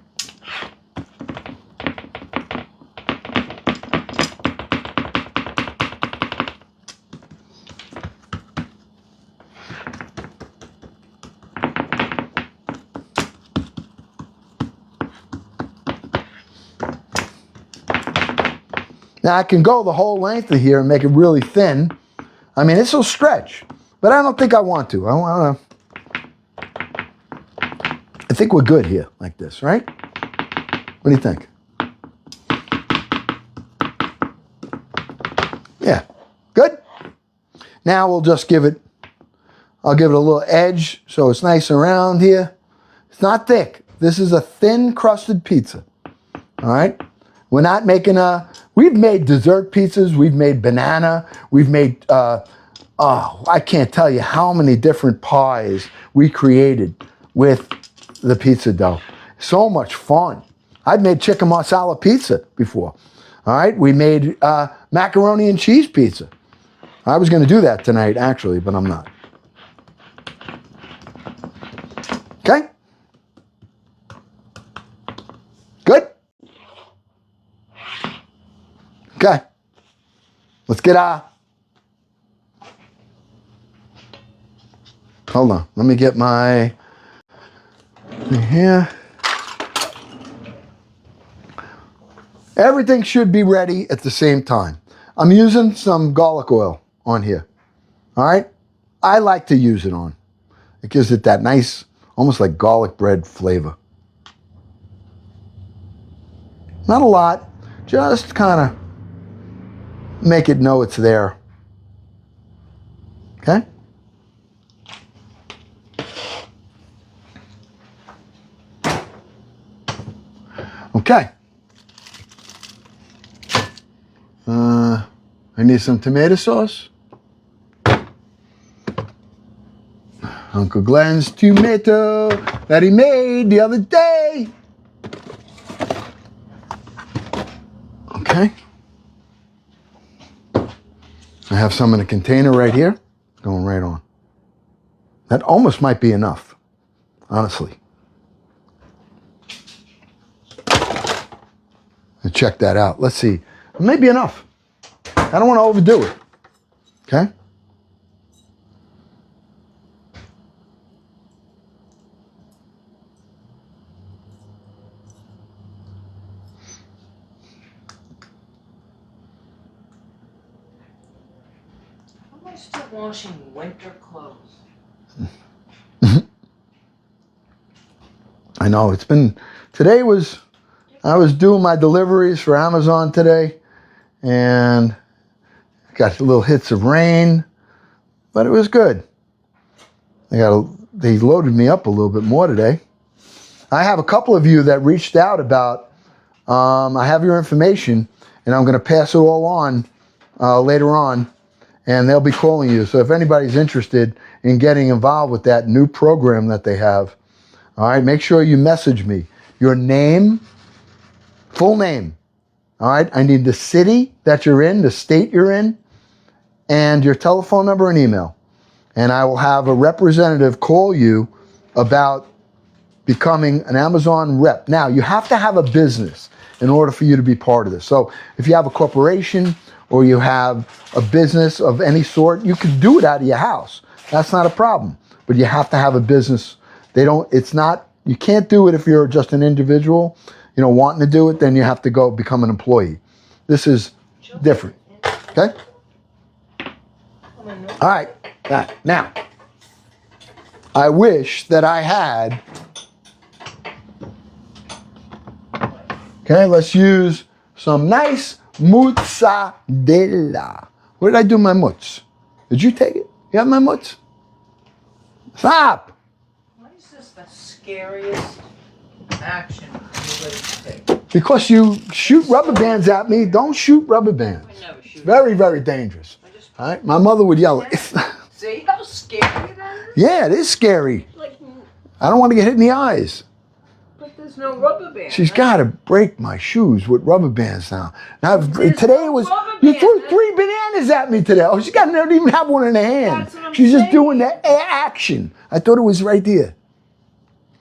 Now I can go the whole length of here and make it really thin. I mean, this will stretch, but I don't think I want to. I think we're good here, like this, right? What do you think? Yeah, good? Now we'll just I'll give it a little edge so it's nice and round here. It's not thick. This is a thin crusted pizza, all right? We're not making we've made dessert pizzas, we've made banana, we've made, I can't tell you how many different pies we created with the pizza dough. So much fun. I've made chicken Marsala pizza before. All right, we made macaroni and cheese pizza. I was going to do that tonight, actually, but I'm not. Okay? Good? Okay. Let's get hold on. Let me get my here. Everything should be ready at the same time. I'm using some garlic oil on here. All right? I like to use it on. It gives it that nice, almost like garlic bread flavor. Not a lot, just kind of make it know it's there. Okay? Okay. I need some tomato sauce. Uncle Glenn's tomato that he made the other day. Okay. I have some in a container right here, going right on. That almost might be enough, honestly. Let's check that out. Let's see. It may be enough. I don't want to overdo it. Okay? How am I still washing winter clothes? I know, I was doing my deliveries for Amazon today, and got little hits of rain, but it was good. They loaded me up a little bit more today. I have a couple of you that reached out about, I have your information, and I'm going to pass it all on later on, and they'll be calling you. So if anybody's interested in getting involved with that new program that they have, All right, make sure you message me. Your name, full name. All right, I need the city that you're in, the state you're in, and your telephone number and email. And I will have a representative call you about becoming an Amazon rep. Now, you have to have a business in order for you to be part of this. So if you have a corporation or you have a business of any sort, you can do it out of your house. That's not a problem. But you have to have a business. You can't do it if you're just an individual, wanting to do it, then you have to go become an employee. This is different. Okay? All right. Now, I wish that I had. Okay, let's use some nice mozzarella. Where did I do my mutz? Did you take it? You have my mutz? Stop! Why is this the scariest action you would take? Because you shoot rubber bands at me. Don't shoot rubber bands. I never shoot. Very, very dangerous. All right, my mother would yell. See how scary that is? Yeah, it is scary. Like, I don't want to get hit in the eyes. but there's no rubber band. She's got to break my shoes with rubber bands now. Now today no was rubber you band. threw 3 bananas at me today. Oh, she doesn't even have one in her hand. That's what I'm She's just saying. doing the action. I thought it was right there.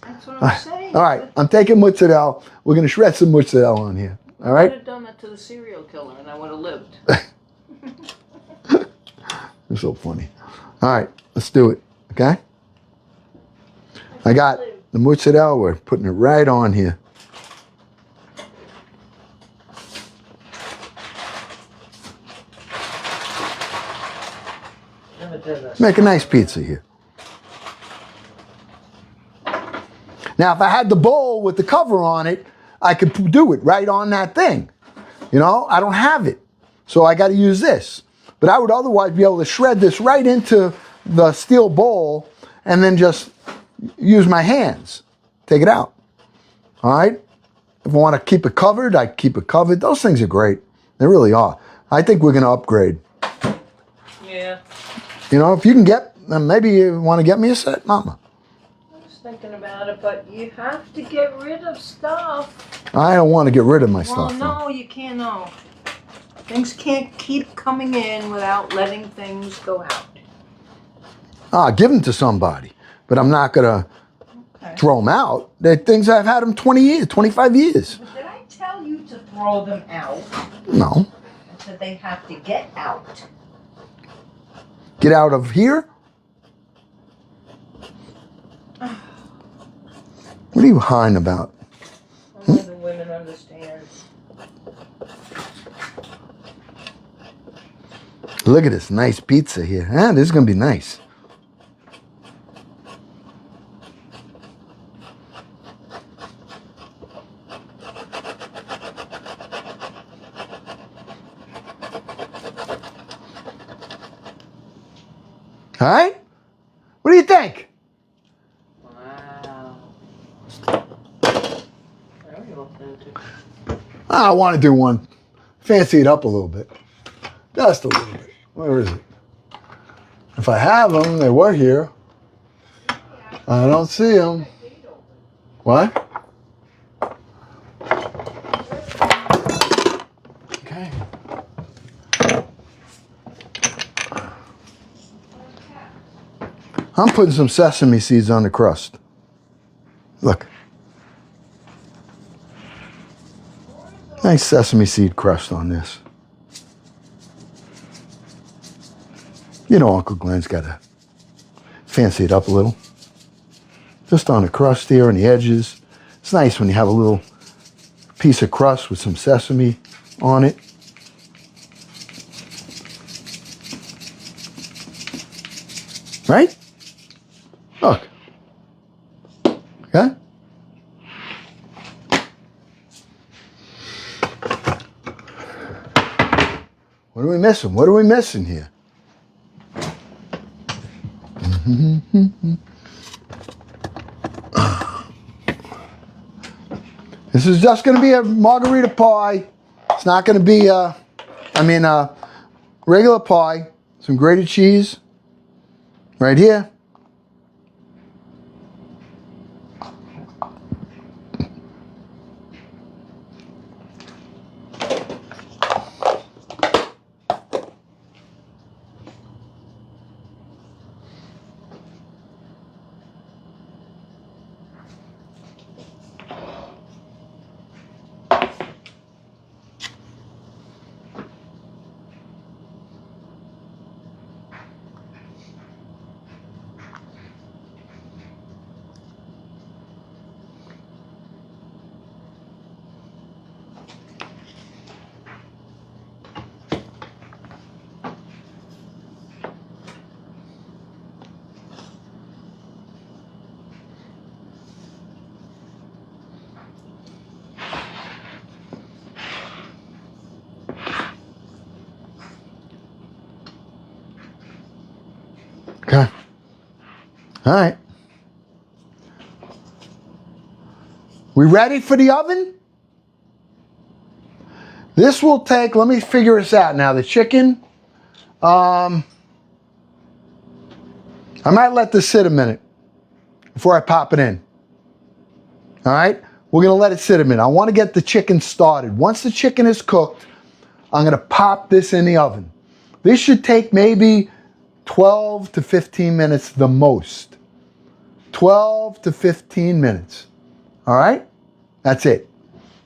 That's what I'm saying. All right, I'm taking mozzarella. We're gonna shred some mozzarella on here. All I right. would have done that to the serial killer, and I would have lived. You're so funny. All right, let's do it. Okay. I got the mozzarella. We're putting it right on here. Never did this. Make a nice pizza here. Now, if I had the bowl with the cover on it, I could do it right on that thing. I don't have it. So I got to use this. But I would otherwise be able to shred this right into the steel bowl and then just use my hands. Take it out. All right? If I want to keep it covered, I keep it covered. Those things are great. They really are. I think we're going to upgrade. Yeah. If you can maybe you want to get me a set, Mama. I was thinking about it, but you have to get rid of stuff. I don't want to get rid of my Well, stuff. no, you can't. No. Things can't keep coming in without letting things go out. Give them to somebody. But I'm not going to throw them out. They're things I've had them 20 years, 25 years. But did I tell you to throw them out? No. I said they have to get out. Get out of here? What are you hiding about? Only the women understand. Look at this nice pizza here. This is going to be nice. All right? What do you think? Wow. Very authentic. I want to do one. Fancy it up a little bit. Just a little bit. Where is it? If I have them, they were here. I don't see them. What? Okay. I'm putting some sesame seeds on the crust. Look. Nice sesame seed crust on this. Uncle Glenn's got to fancy it up a little. Just on the crust here and the edges. It's nice when you have a little piece of crust with some sesame on it. Right? Look. Okay? What are we missing? What are we missing here? This is just going to be a margarita pie. It's not going to be a regular pie. Some grated cheese right here. Okay. All right. We ready for the oven? This will take, let me figure this out now. The chicken, I might let this sit a minute before I pop it in. All right, we're gonna let it sit a minute. I wanna get the chicken started. Once the chicken is cooked, I'm gonna pop this in the oven. This should take maybe 12 to 15 minutes the most. 12 to 15 minutes. All right, that's it.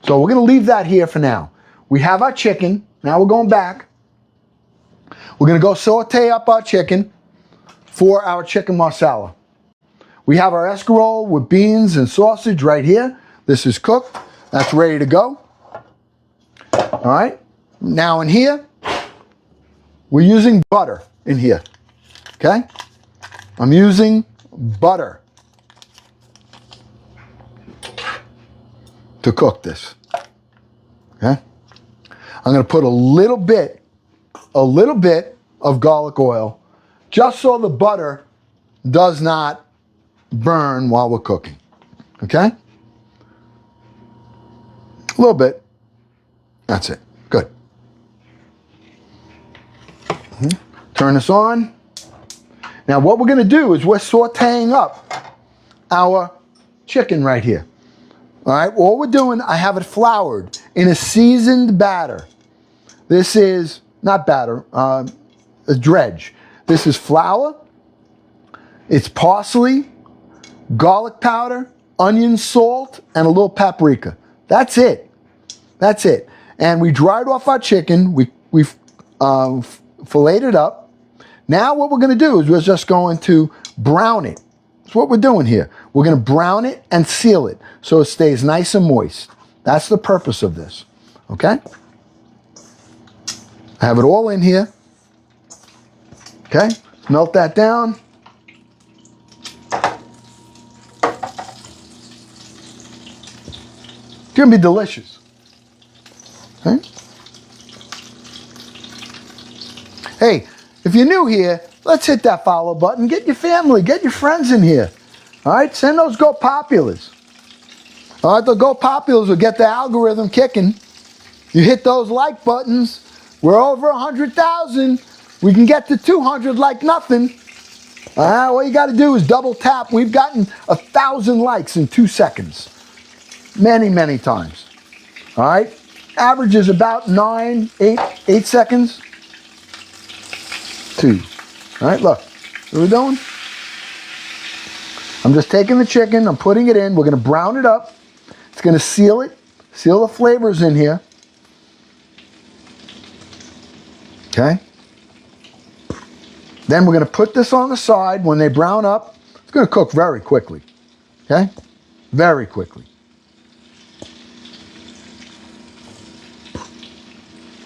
So we're gonna leave that here for now. We have our chicken. Now we're going back. We're gonna go saute up our chicken for our chicken marsala. We have our escarole with beans and sausage right here. This is cooked. That's ready to go. All right. Now in here, we're using butter in here. Okay? I'm using butter to cook this. Okay? I'm going to put a little bit of garlic oil just so the butter does not burn while we're cooking. Okay? A little bit. That's it. Good. Turn this on. Now what we're going to do is we're sauteing up our chicken right here. All right, all we're doing, I have it floured in a seasoned batter. This is, not batter, a dredge. This is flour, it's parsley, garlic powder, onion, salt, and a little paprika. That's it. That's it. And we dried off our chicken. We've filleted it up. Now what we're going to do is we're just going to brown it. That's what we're doing here. We're going to brown it and seal it so it stays nice and moist. That's the purpose of this. Okay? I have it all in here. Okay? Melt that down. It's going to be delicious. Okay? Hey, if you're new here, let's hit that follow button. Get your family, get your friends in here. All right? Send those Go Populars. All right? The Go Populars will get the algorithm kicking. You hit those like buttons. We're over 100,000. We can get to 200 like nothing. All right? All you got to do is double tap. We've gotten 1,000 likes in 2 seconds. Many, many times. All right? Average is about 8 seconds. 2. All right, look. What are we doing? I'm just taking the chicken. I'm putting it in. We're going to brown it up. It's going to seal it. Seal the flavors in here. Okay? Then we're going to put this on the side. When they brown up, it's going to cook very quickly. Okay? Very quickly.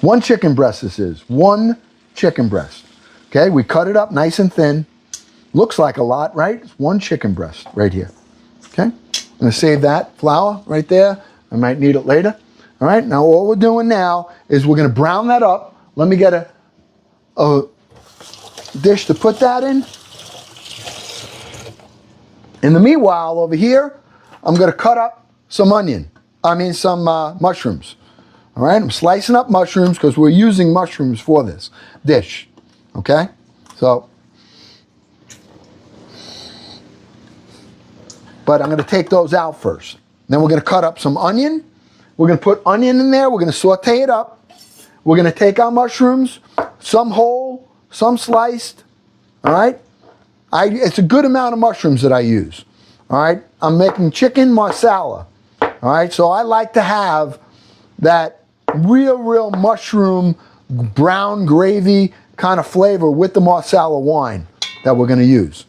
1 chicken breast this is. 1 chicken breast. Okay, we cut it up nice and thin. Looks like a lot, right? It's 1 chicken breast right here. Okay, I'm going to save that flour right there. I might need it later. All right, now all we're doing now is we're going to brown that up. Let me get a dish to put that in. In the meanwhile, over here, I'm going to cut up some mushrooms. All right, I'm slicing up mushrooms because we're using mushrooms for this dish. Okay, so, but I'm going to take those out first. Then we're going to cut up some onion. We're going to put onion in there. We're going to saute it up. We're going to take our mushrooms, some whole, some sliced. All right, it's a good amount of mushrooms that I use. All right, I'm making chicken marsala. All right, so I like to have that real mushroom brown gravy kind of flavor with the Marsala wine that we're going to use.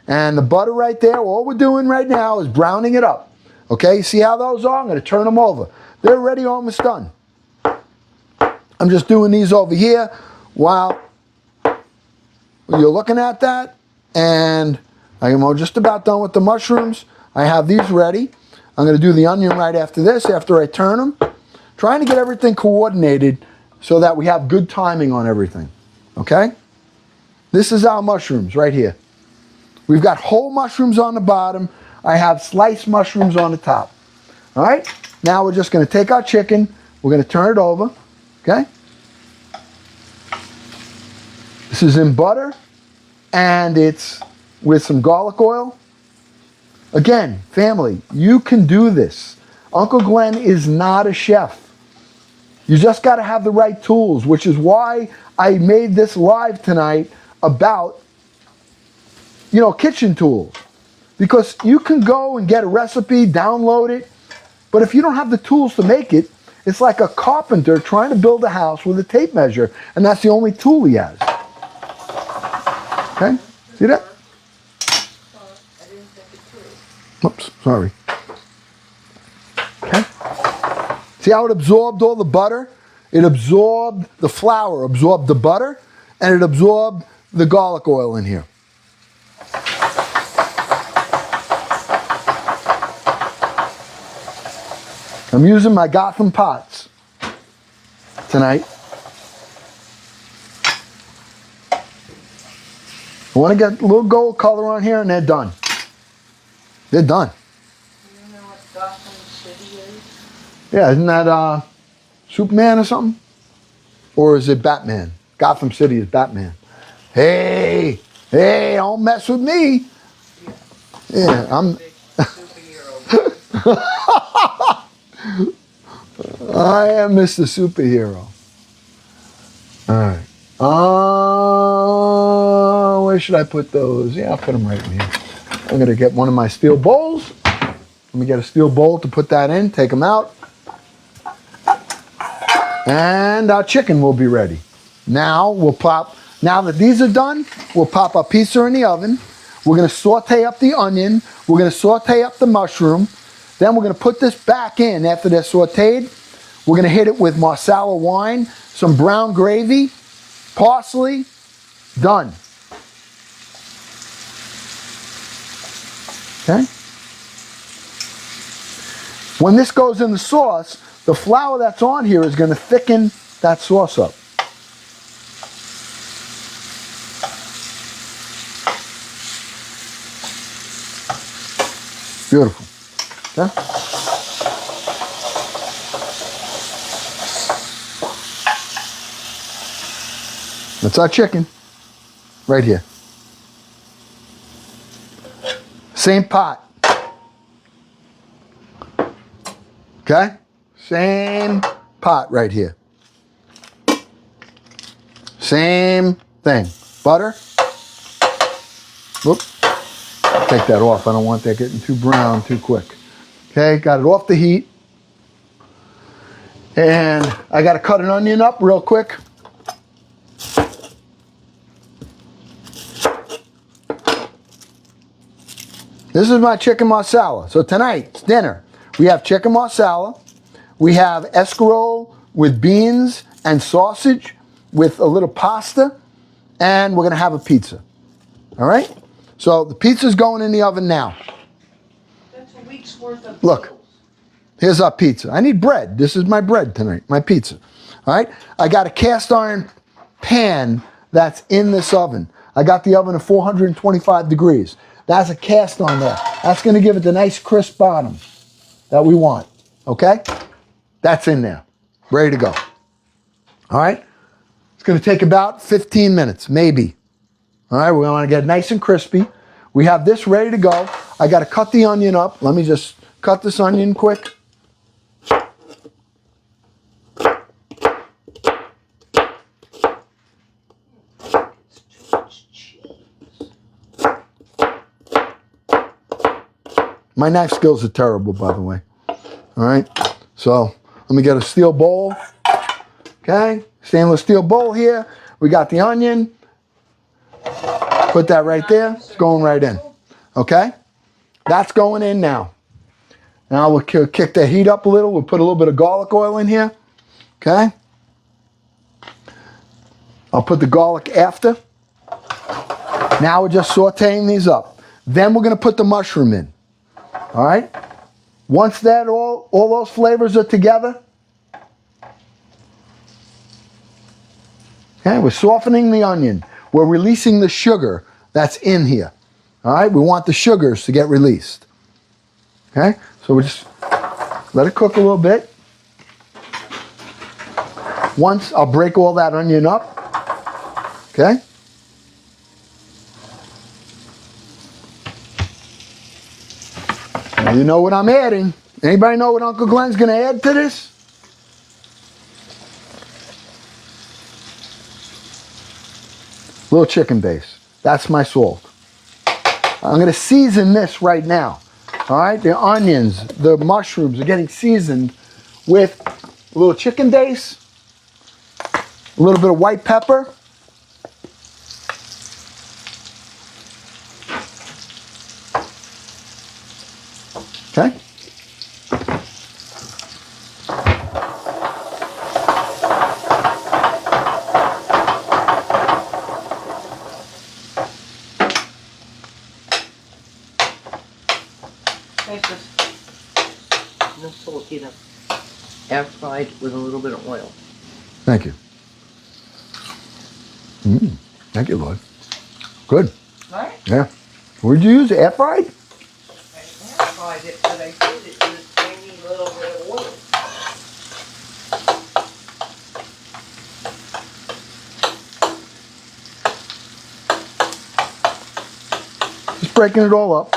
And the butter right there, all we're doing right now is browning it up. Okay, see how those are? I'm going to turn them over. They're already almost done. I'm just doing these over here while you're looking at that. And I'm just about done with the mushrooms. I have these ready. I'm going to do the onion right after this, after I turn them. Trying to get everything coordinated so that we have good timing on everything. Okay? This is our mushrooms right here. We've got whole mushrooms on the bottom. I have sliced mushrooms on the top. All right? Now we're just going to take our chicken. We're going to turn it over. Okay? This is in butter, and it's with some garlic oil. Again, family, you can do this. Uncle Glenn is not a chef. You just got to have the right tools, which is why I made this live tonight about, kitchen tools. Because you can go and get a recipe, download it, but if you don't have the tools to make it, it's like a carpenter trying to build a house with a tape measure, and that's the only tool he has. Okay? See that? Oops, sorry. Okay? See how it absorbed all the butter? It absorbed the flour, absorbed the butter, and it absorbed the garlic oil in here. I'm using my Gotham pots tonight. I want to get a little gold color on here, and they're done. They're done. You know what Gotham City is? Yeah, isn't that Superman or something? Or is it Batman? Gotham City is Batman. Hey, don't mess with me. Yeah, I'm... I am Mr. Superhero. All right. Where should I put those? Yeah, I'll put them right in here. I'm going to get one of my steel bowls. Let me get a steel bowl to put that in. Take them out. And our chicken will be ready. Now that these are done, we'll pop our pizza in the oven. We're going to saute up the onion. We're going to saute up the mushroom. Then we're going to put this back in after they're sauteed. We're going to hit it with Marsala wine, some brown gravy, parsley. Done. Okay? When this goes in the sauce, the flour that's on here is going to thicken that sauce up. Beautiful. Okay? That's our chicken right here. Same pot. Okay? Same pot right here. Same thing. Butter. Whoop. Take that off. I don't want that getting too brown too quick. Okay, got it off the heat. And I got to cut an onion up real quick. This is my chicken marsala. So tonight's dinner, we have chicken marsala. We have escarole with beans and sausage with a little pasta. And we're going to have a pizza. All right? So the pizza's going in the oven now. That's a week's worth of Look, meals. Here's our pizza. I need bread. This is my bread tonight, my pizza. All right? I got a cast iron pan that's in this oven. I got the oven at 425 degrees. That's a cast on there. That's going to give it the nice crisp bottom that we want. Okay? That's in there. Ready to go. All right? It's going to take about 15 minutes, maybe. All right? We want to get it nice and crispy. We have this ready to go. I got to cut the onion up. Let me just cut this onion quick. My knife skills are terrible, by the way. All right? So let me get a steel bowl. Okay? Stainless steel bowl here. We got the onion. Put that right there. It's going right in. Okay? That's going in now. Now we'll kick the heat up a little. We'll put a little bit of garlic oil in here. Okay? I'll put the garlic after. Now we're just sauteing these up. Then we're going to put the mushroom in. All right? Once that all those flavors are together, okay, we're softening the onion. We're releasing the sugar that's in here. All right, we want the sugars to get released. Okay, so we just let it cook a little bit. Once, I'll break all that onion up. Okay. Now you know what I'm adding. Anybody know what Uncle Glenn's going to add to this? A little chicken base. That's my salt. I'm going to season this right now. All right, the onions, the mushrooms are getting seasoned with a little chicken base, a little bit of white pepper, okay? Air fried with a little bit of oil. Thank you. Thank you, Lord. Good. Right? Yeah. What did you use? Air fried? I air fried it, but I did it with a tiny little bit of oil. Just breaking it all up.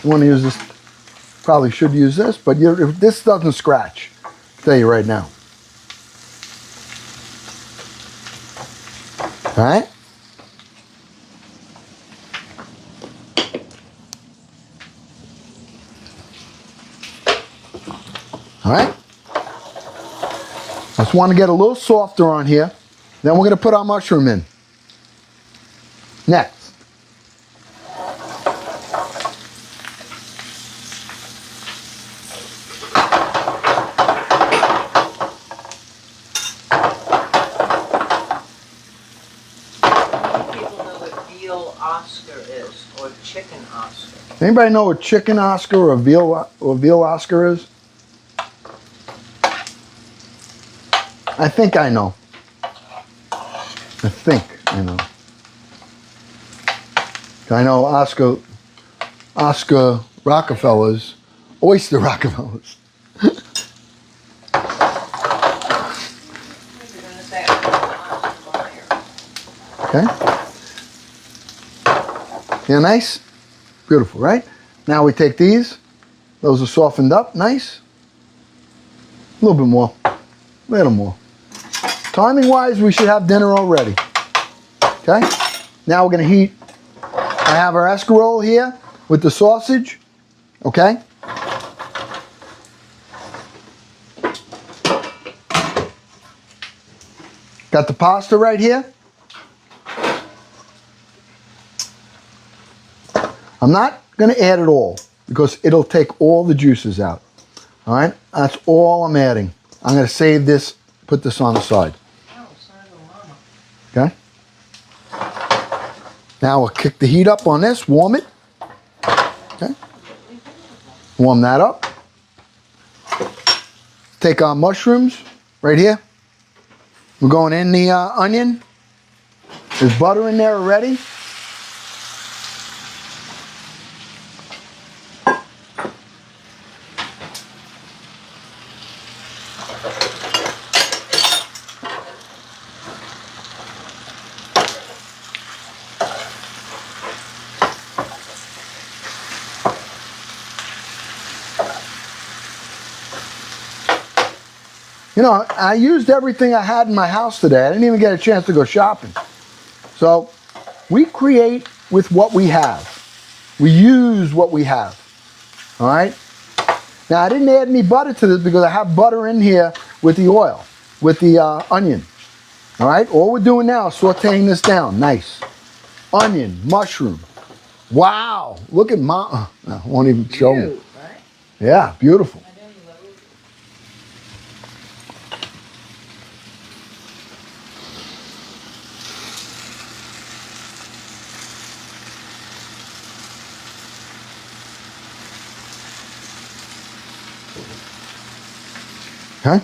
You want to use this, probably should use this, but if this doesn't scratch, I'll tell you right now. All right? All right? Just want to get a little softer on here. Then we're going to put our mushroom in. Next. Oscar is, or chicken Oscar. Anybody know what chicken Oscar or veal Oscar is? I think I know. I think I know. I know Oscar Rockefellers, oyster Rockefellers. Okay. Yeah, nice? Beautiful, right? Now we take these. Those are softened up, nice. A little bit more, a little more. Timing-wise, we should have dinner already. Okay? Now we're gonna heat. I have our escarole here with the sausage, okay? Got the pasta right here. I'm not going to add it all because it'll take all the juices out. All right? That's all I'm adding. I'm going to save this, put this on the side. Okay? Now we'll kick the heat up on this, warm it. Okay? Warm that up. Take our mushrooms right here. We're going in the onion. There's butter in there already. You know, I used everything I had in my house today. I didn't even get a chance to go shopping. So we create with what we have. We use what we have. All right? Now, I didn't add any butter to this because I have butter in here with the oil, with the onion. All right? All we're doing now is sauteing this down. Nice. Onion, mushroom. Wow. Look at my... I won't even show you. Right? Yeah, beautiful. Okay.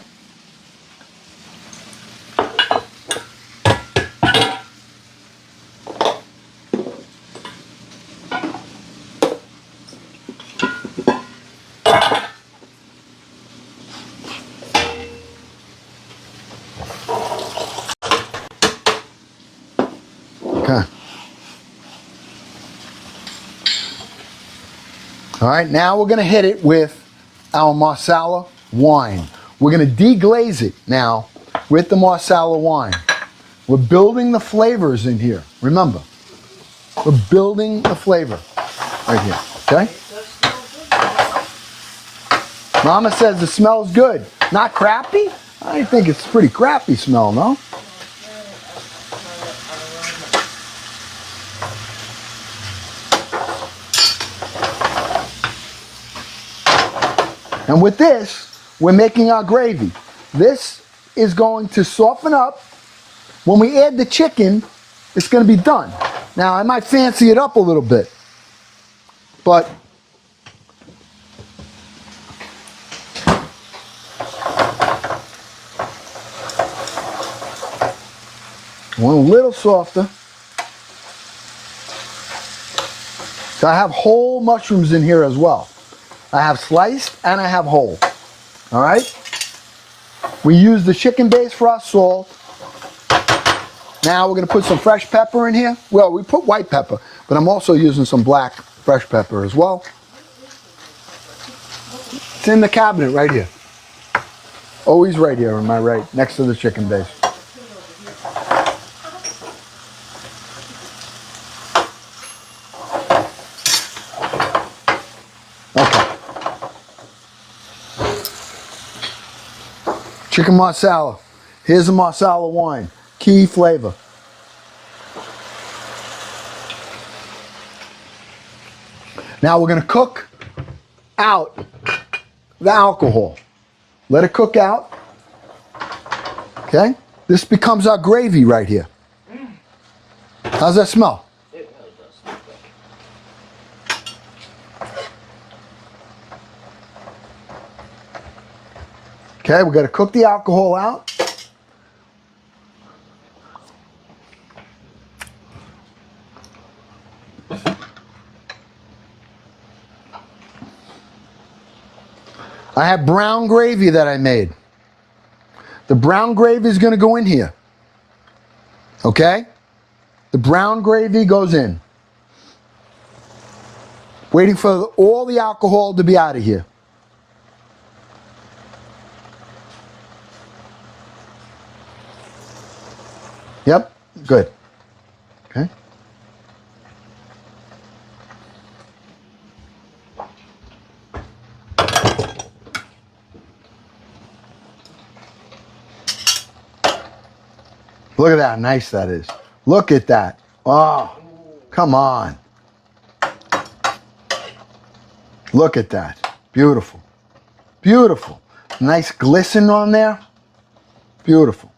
All right, now we're going to hit it with our Marsala wine. We're going to deglaze it now with the Marsala wine. We're building the flavors in here. Remember, we're building the flavor right here, okay? Mama says it smells good. Not crappy? I think it's pretty crappy smell, no? And with this, we're making our gravy. This is going to soften up. When we add the chicken, it's going to be done. Now, I might fancy it up a little bit, but I want a little softer. So I have whole mushrooms in here as well. I have sliced and I have whole. All right? We use the chicken base for our salt. Now we're going to put some fresh pepper in here. Well, we put white pepper, but I'm also using some black fresh pepper as well. It's in the cabinet right here. Always right here on my right, next to the chicken base. Chicken Marsala. Here's the Marsala wine. Key flavor. Now we're going to cook out the alcohol. Let it cook out. Okay? This becomes our gravy right here. How's that smell? It really does smell good. Okay, we're going to cook the alcohol out. I have brown gravy that I made. The brown gravy is going to go in here. Okay? The brown gravy goes in. Waiting for all the alcohol to be out of here. Yep, good. Okay. Look at how nice that is. Look at that. Oh, come on. Look at that. Beautiful. Beautiful. Nice glisten on there. Beautiful.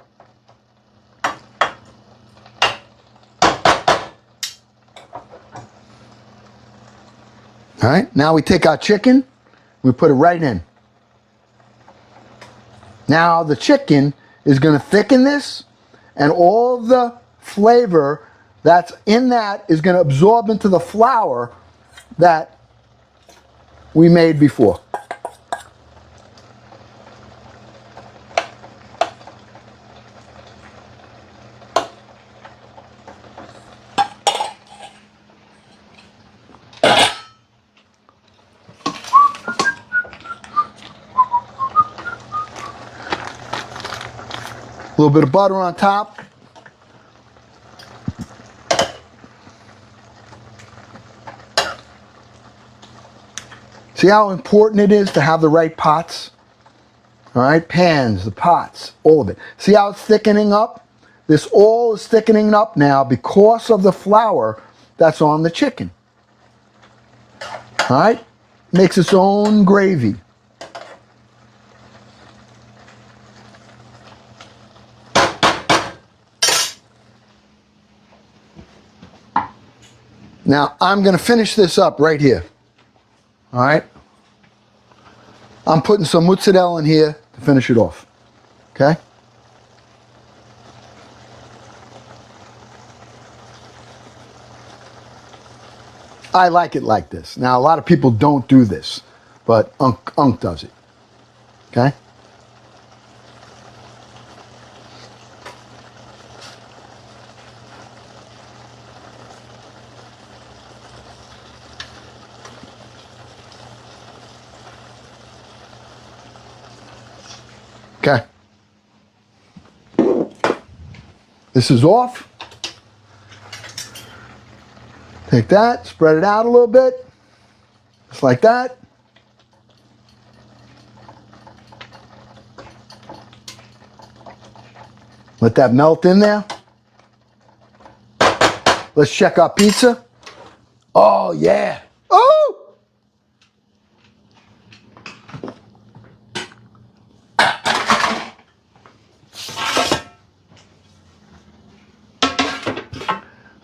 All right, now we take our chicken, we put it right in. Now the chicken is going to thicken this, and all the flavor that's in that is going to absorb into the flour that we made before. A little bit of butter on top. See how important it is to have the right pots? All right, pans, the pots, all of it. See how it's thickening up? This all is thickening up now because of the flour that's on the chicken. All right, makes its own gravy. Now, I'm going to finish this up right here. All right? I'm putting some mozzarella in here to finish it off. Okay? I like it like this. Now, a lot of people don't do this, but Unc does it. Okay? This is off. Take that, spread it out a little bit, just like that. Let that melt in there. Let's check our pizza. Oh, yeah. Oh!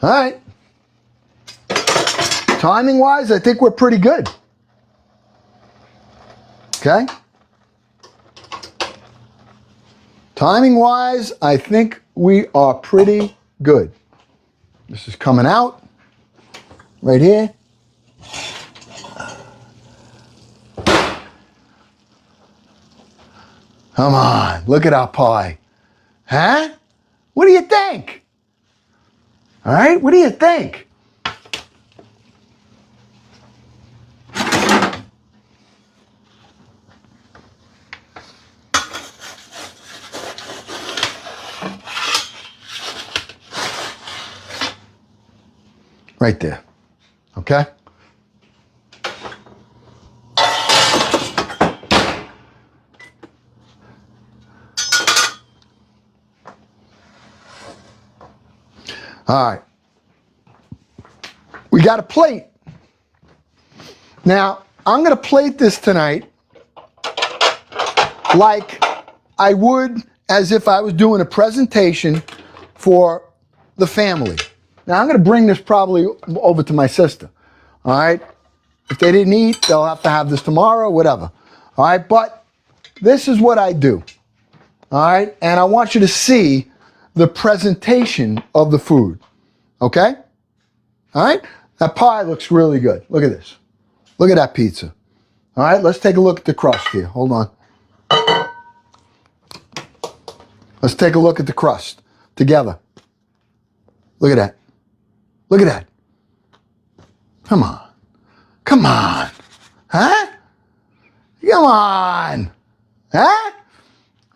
All right. Timing-wise, I think we're pretty good. Okay? Timing-wise, I think we are pretty good. This is coming out right here. Come on, look at our pie. Huh? What do you think? All right, what do you think? Right there, okay? All right. We got a plate. Now, I'm going to plate this tonight like I would as if I was doing a presentation for the family. Now, I'm going to bring this probably over to my sister, all right? If they didn't eat, they'll have to have this tomorrow, whatever, all right? But this is what I do, all right? And I want you to see the presentation of the food, okay? All right? That pie looks really good. Look at this. Look at that pizza. All right, let's take a look at the crust here. Hold on. Let's take a look at the crust together. Look at that. Look at that. Come on. Come on. Huh? Come on. Huh?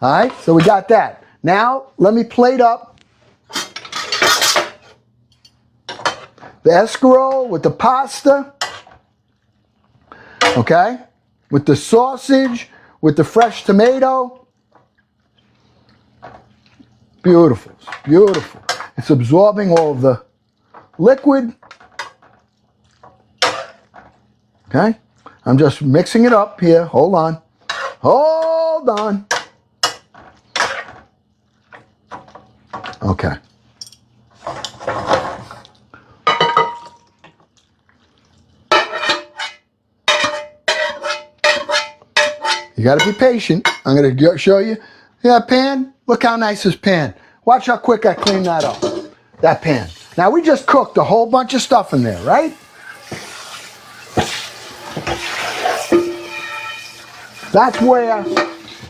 All right, so we got that. Now, let me plate up the escarole with the pasta, okay? With the sausage, with the fresh tomato. Beautiful, beautiful. It's absorbing all of the liquid. Okay? I'm just mixing it up here. Hold on. Hold on. Okay. You got to be patient. I'm going to show you. Yeah, pan. Look how nice this pan. Watch how quick I clean that up. That pan. Now, we just cooked a whole bunch of stuff in there, right? That's where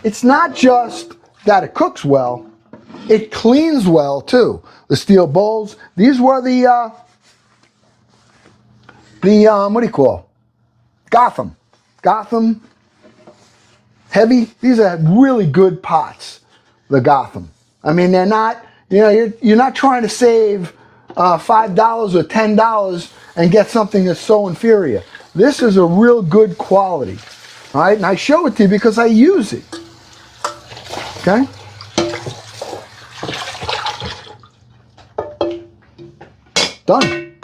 it's not just that it cooks well, it cleans well too. The steel bowls, these were the what do you call? Gotham heavy. These are really good pots, the Gotham. I mean, they're not, you know, you're not trying to save $5 or $10 and get something that's so inferior. This is a real good quality. All right, and I show it to you because I use it. Okay? Done.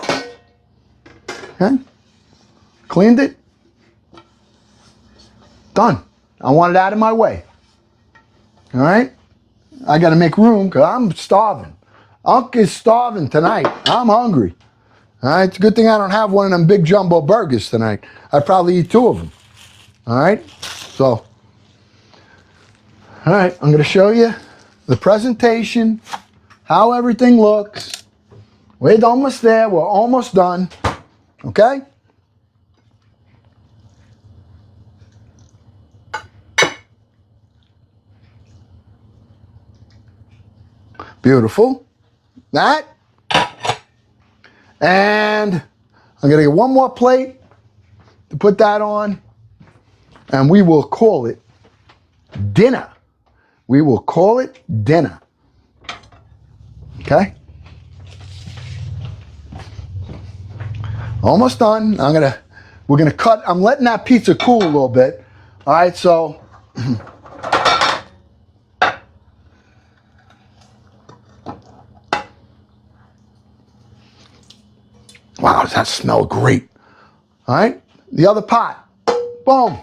Okay? Cleaned it. Done. I want it out of my way. All right? I got to make room because I'm starving. Unc is starving tonight. I'm hungry. All right? It's a good thing I don't have one of them big jumbo burgers tonight. I'd probably eat 2 of them. All right? So, all right, I'm going to show you the presentation, how everything looks. We're almost there. We're almost done. Okay? Beautiful. That. And I'm going to get one more plate to put that on. And we will call it dinner. We will call it dinner. Okay? Almost done. We're gonna cut. I'm letting that pizza cool a little bit. All right, so wow, does that smell great? All right, the other pot. Boom.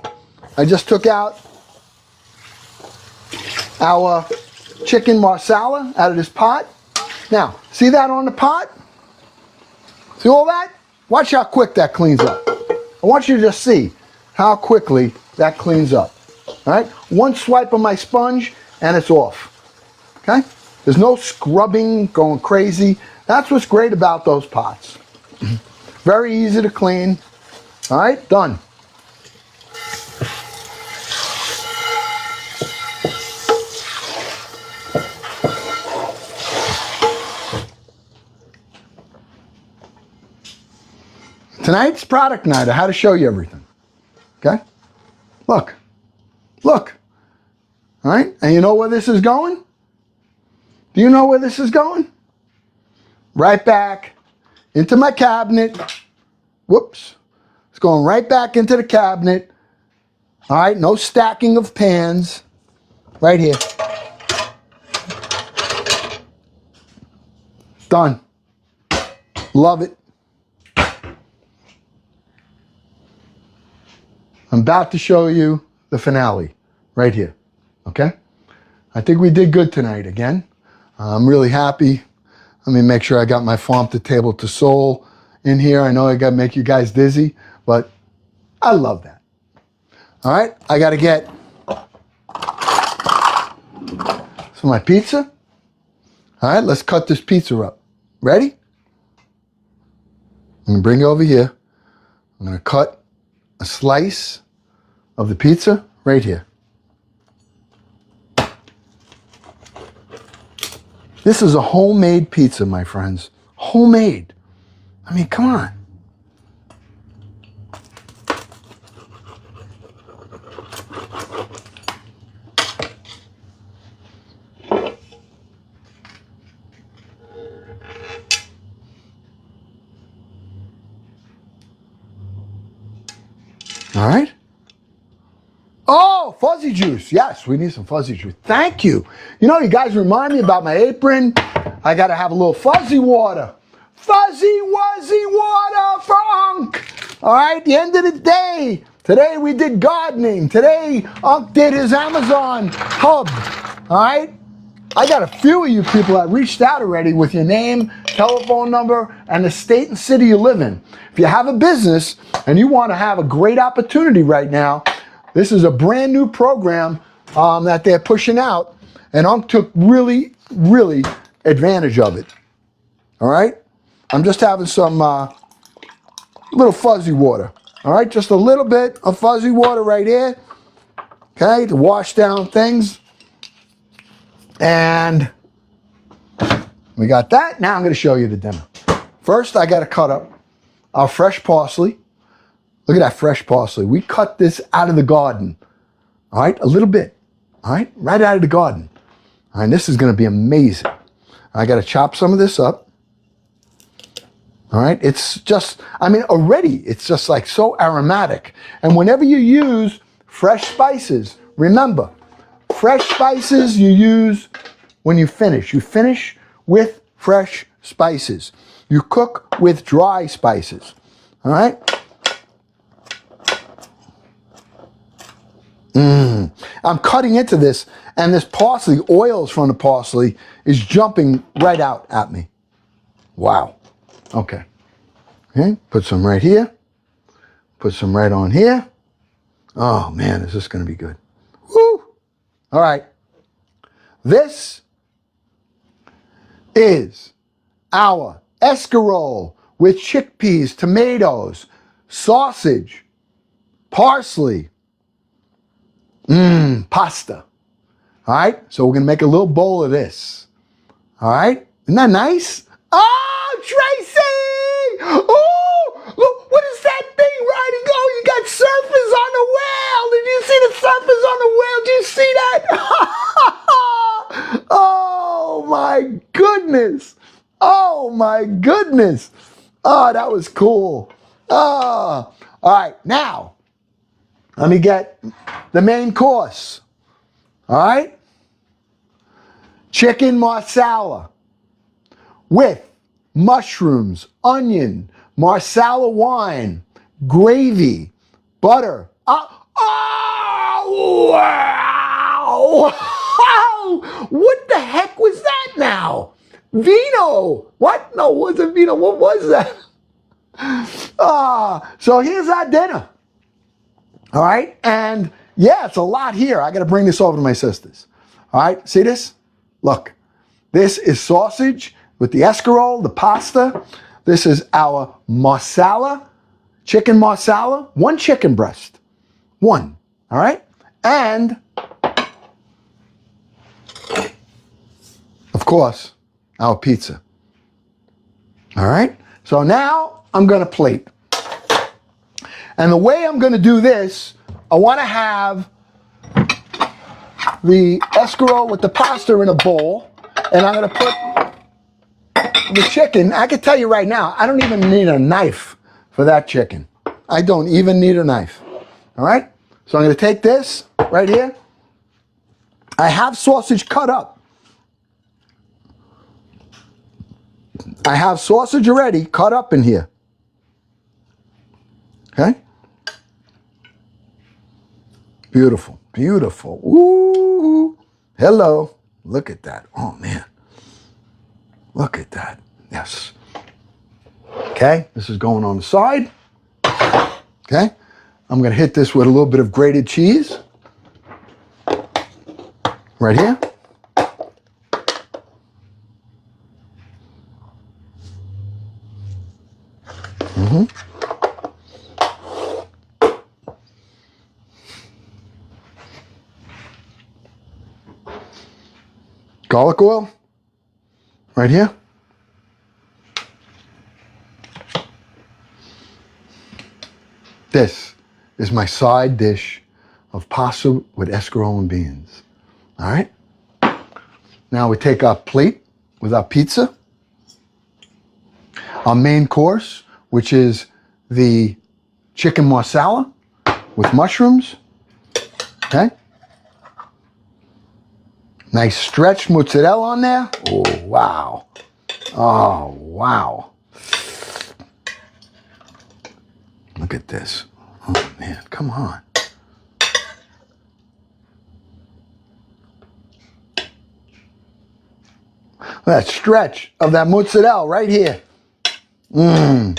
I just took out our chicken marsala out of this pot. Now, see that on the pot? See all that? Watch how quick that cleans up. I want you to just see how quickly that cleans up. All right? One swipe of my sponge and it's off. Okay? There's no scrubbing, going crazy. That's what's great about those pots. Very easy to clean. All right? Done. Tonight's product night. I had to show you everything. Okay? Look. Look. All right? And you know where this is going? Do you know where this is going? Right back into my cabinet. Whoops. It's going right back into the cabinet. All right? No stacking of pans. Right here. Done. Love it. I'm about to show you the finale right here, okay? I think we did good tonight again. I'm really happy. Let me make sure I got my farm to table to soul in here. I know I got to make you guys dizzy, but I love that. All right, I got to get some of my pizza. All right, let's cut this pizza up. Ready? I'm going to bring it over here. I'm going to cut a slice of the pizza right here. This is a homemade pizza, my friends. Homemade. I mean, come on. All right. Oh, fuzzy juice. Yes, we need some fuzzy juice. Thank you. You know, you guys remind me about my apron. I got to have a little fuzzy water. Fuzzy wuzzy water for Unc. All right, the end of the day. Today we did gardening. Today Unc did his Amazon hub. All right. I got a few of you people that reached out already with your name, telephone number, and the state and city you live in. If you have a business and you want to have a great opportunity right now, this is a brand new program that they're pushing out, and Unc took really, really advantage of it. All right? I'm just having some little fuzzy water. All right? Just a little bit of fuzzy water right here, okay, to wash down things. And we got that. Now I'm going to show you the demo. First, I got to cut up our fresh parsley. Look at that fresh parsley. We cut this out of the garden. All right, a little bit. All right, right out of the garden. All right, this is going to be amazing. I got to chop some of this up. All right, it's just, I mean, already it's just like so aromatic. And whenever you use fresh spices, remember, fresh spices you use when you finish. You finish with fresh spices. You cook with dry spices. All right? I'm cutting into this, and this parsley, oils from the parsley, is jumping right out at me. Wow. Okay. Okay, put some right here. Put some right on here. Oh, man, is this going to be good. Woo! All right. This is our escarole with chickpeas, tomatoes, sausage, parsley, pasta. All right, so we're going to make a little bowl of this. All right, isn't that nice? Oh, Tracy! Oh, look, what is that thing riding? Oh, you got surfers on the whale. Did you see the surfers on the whale? Did you see that? Oh, my goodness. my goodness. Oh, that was cool. Oh, all right. Now, let me get the main course. All right. Chicken marsala with mushrooms, onion, Marsala wine, gravy, butter. Oh, wow! What the heck was that now? Vino. What? No, it wasn't vino. What was that? So here's our dinner. All right. And yeah, it's a lot here. I got to bring this over to my sisters. All right. See this? Look, this is sausage with the escarole, the pasta. This is our marsala, chicken marsala, one chicken breast. One. All right. And of course, our pizza. All right. So now I'm going to plate. And the way I'm going to do this, I want to have the escarole with the pasta in a bowl. And I'm going to put the chicken. I can tell you right now, I don't even need a knife for that chicken. I don't even need a knife. All right? So I'm going to take this right here. I have sausage cut up. I have sausage already cut up in here. Okay? Beautiful, beautiful. Ooh, hello. Look at that. Oh, man. Look at that. Yes. Okay, this is going on the side. Okay, I'm going to hit this with a little bit of grated cheese. Right here. Garlic oil. Right here. This is my side dish of pasta with escarole and beans. All right. Now we take our plate with our pizza. Our main course, which is the chicken marsala with mushrooms. Okay. Nice stretched mozzarella on there. Oh, wow. Oh, wow. Look at this. Oh, man, come on. That stretch of that mozzarella right here. Mmm.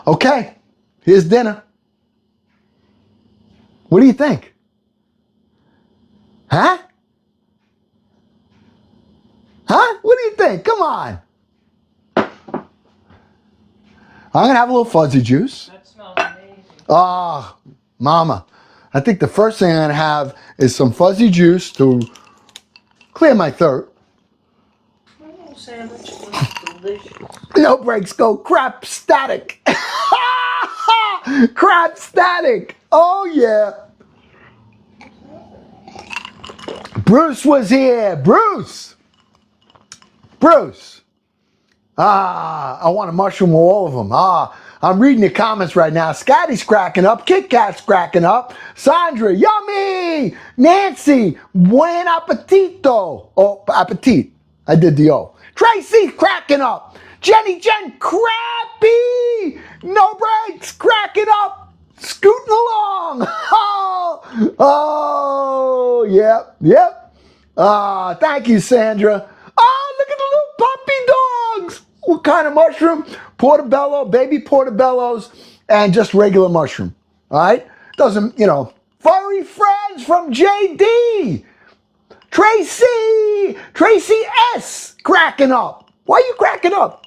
Okay, here's dinner. What do you think? Huh? Huh? What do you think? Come on. I'm going to have a little fuzzy juice. That smells amazing. Oh, mama. I think the first thing I'm going to have is some fuzzy juice to clear my throat. My little sandwich was delicious. No breaks, go crap static. Crap static. Oh, yeah. Bruce was here. Bruce. I want a mushroom with all of them. I'm reading the comments right now. Scotty's cracking up. Kit Kat's cracking up. Sandra, yummy. Nancy, buen appetito. Oh, appetit. I did the O. Tracy's cracking up. Jen, crappy. No breaks, cracking up. Scooting along. Oh, yep. Thank you, Sandra. Oh, look at the little puppy dogs. What kind of mushroom? Portobello, baby portobellos, and just regular mushroom. All right? Doesn't, furry friends from JD. Tracy S. cracking up. Why are you cracking up?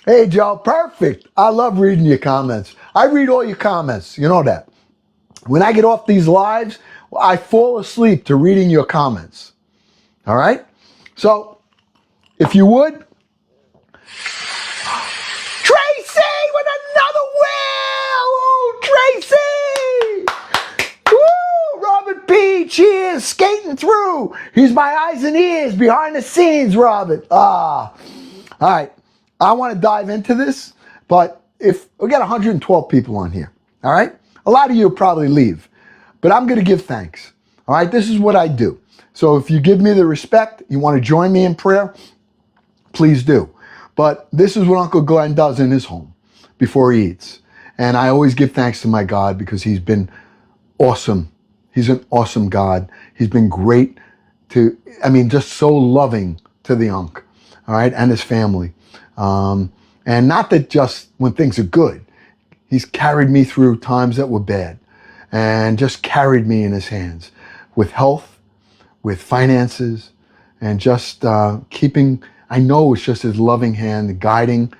Hey, Joe, perfect. I love reading your comments. I read all your comments. You know that. When I get off these lives, I fall asleep to reading your comments. All right? So, if you would. Tracy with another whale! Oh, cheers, skating through. He's my eyes and ears behind the scenes, Robert. All right. I want to dive into this, but if we got 112 people on here, all right? A lot of you will probably leave, but I'm going to give thanks. All right. This is what I do. So if you give me the respect, you want to join me in prayer, please do. But this is what Uncle Glenn does in his home before he eats. And I always give thanks to my God because he's been awesome. He's an awesome God. He's been great just so loving to the Unc, all right, and his family. And not that just when things are good. He's carried me through times that were bad and just carried me in his hands with health, with finances, and just keeping, I know it's just his loving hand guiding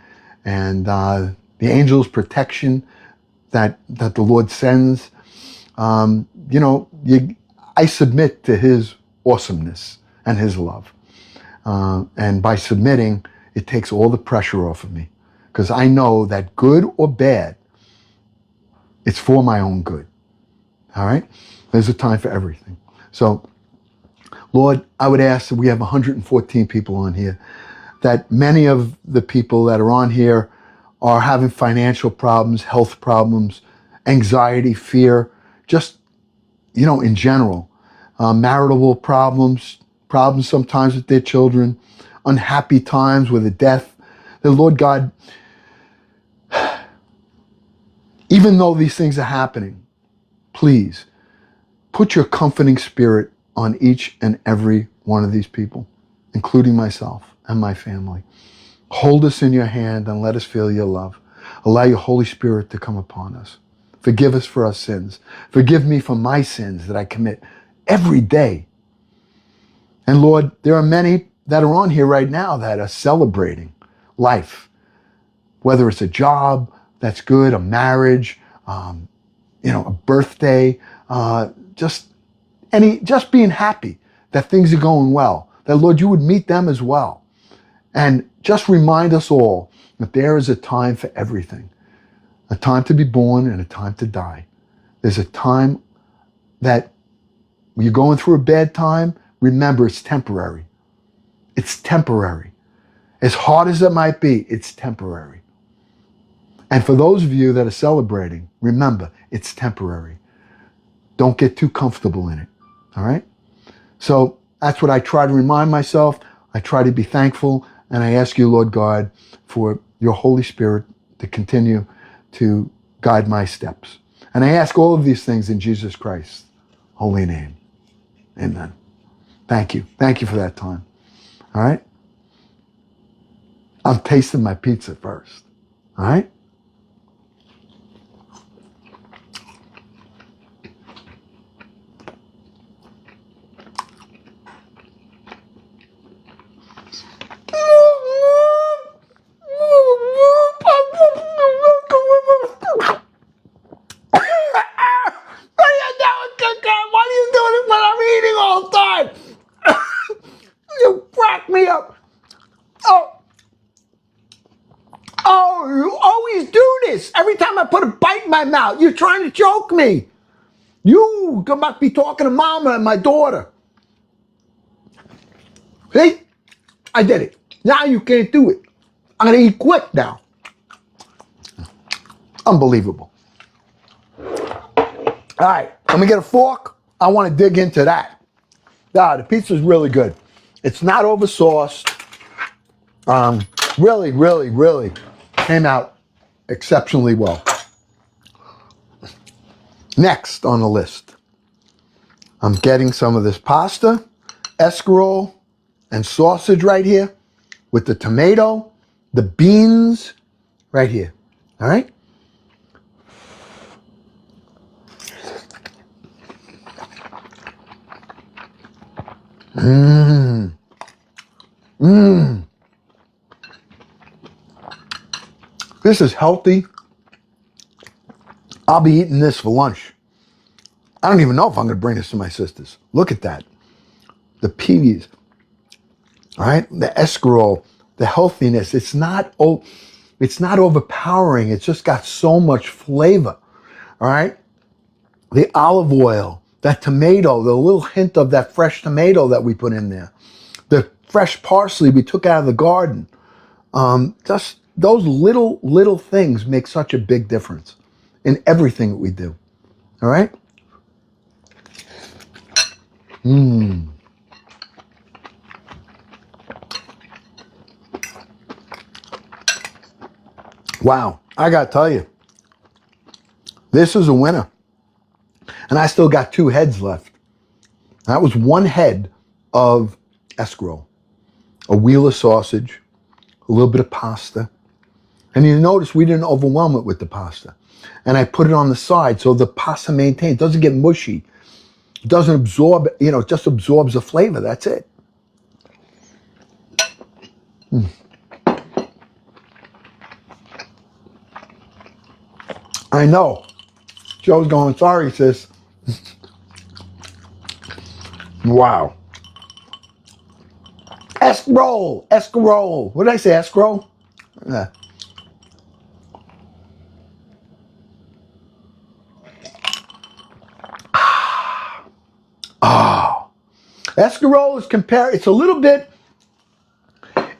and the angels' protection that the Lord sends. I submit to his awesomeness and his love. And by submitting, it takes all the pressure off of me because I know that good or bad, it's for my own good. All right? There's a time for everything. So, Lord, I would ask that we have 114 people on here, that many of the people that are on here are having financial problems, health problems, anxiety, fear, just, in general, marital problems sometimes with their children, unhappy times with a death. The Lord God, even though these things are happening, please put your comforting spirit on each and every one of these people, including myself and my family. Hold us in your hand and let us feel your love. Allow your Holy Spirit to come upon us. Forgive us for our sins. Forgive me for my sins that I commit every day. And Lord, there are many that are on here right now that are celebrating life, whether it's a job that's good, a marriage, a birthday, just being happy that things are going well, that Lord, you would meet them as well. And just remind us all that there is a time for everything, a time to be born and a time to die. There's a time that when you're going through a bad time, remember it's temporary. It's temporary. As hard as it might be, it's temporary. And for those of you that are celebrating, remember, it's temporary. Don't get too comfortable in it, all right? So that's what I try to remind myself. I try to be thankful, and I ask you, Lord God, for your Holy Spirit to continue to guide my steps. And I ask all of these things in Jesus Christ's holy name. Amen. Thank you. Thank you for that time. All right? I'm tasting my pizza first. All right? Why are you doing it when I'm eating all the time? You crack me up. Oh, you always do this. Every time I put a bite in my mouth, you're trying to choke me. You must be talking to Mama and my daughter. See? I did it. Now you can't do it. I'm going to eat quick now. Unbelievable. All right, let me get a fork. I want to dig into that. The pizza's really good. It's not oversauced. Really, really, really came out exceptionally well. Next on the list, I'm getting some of this pasta, escarole, and sausage right here with the tomato, the beans right here. All right? Mmm. Mmm. This is healthy. I'll be eating this for lunch. I don't even know if I'm going to bring this to my sisters. Look at that. The peas. All right? The escarole, the healthiness. It's not overpowering. It's just got so much flavor. All right? The olive oil that tomato, the little hint of that fresh tomato that we put in there, the fresh parsley we took out of the garden. Just those little things make such a big difference in everything that we do. All right? Wow, I gotta tell you, this is a winner. And I still got 2 heads left. That was 1 head of escarole, a wheel of sausage, a little bit of pasta. And you notice we didn't overwhelm it with the pasta. And I put it on the side so the pasta maintains, doesn't get mushy. It doesn't absorb, it just absorbs the flavor. That's it. I know. Joe's going, sorry, sis. Wow. Escarole. What did I say, escarole? Yeah. Oh. Escarole is it's a little bit,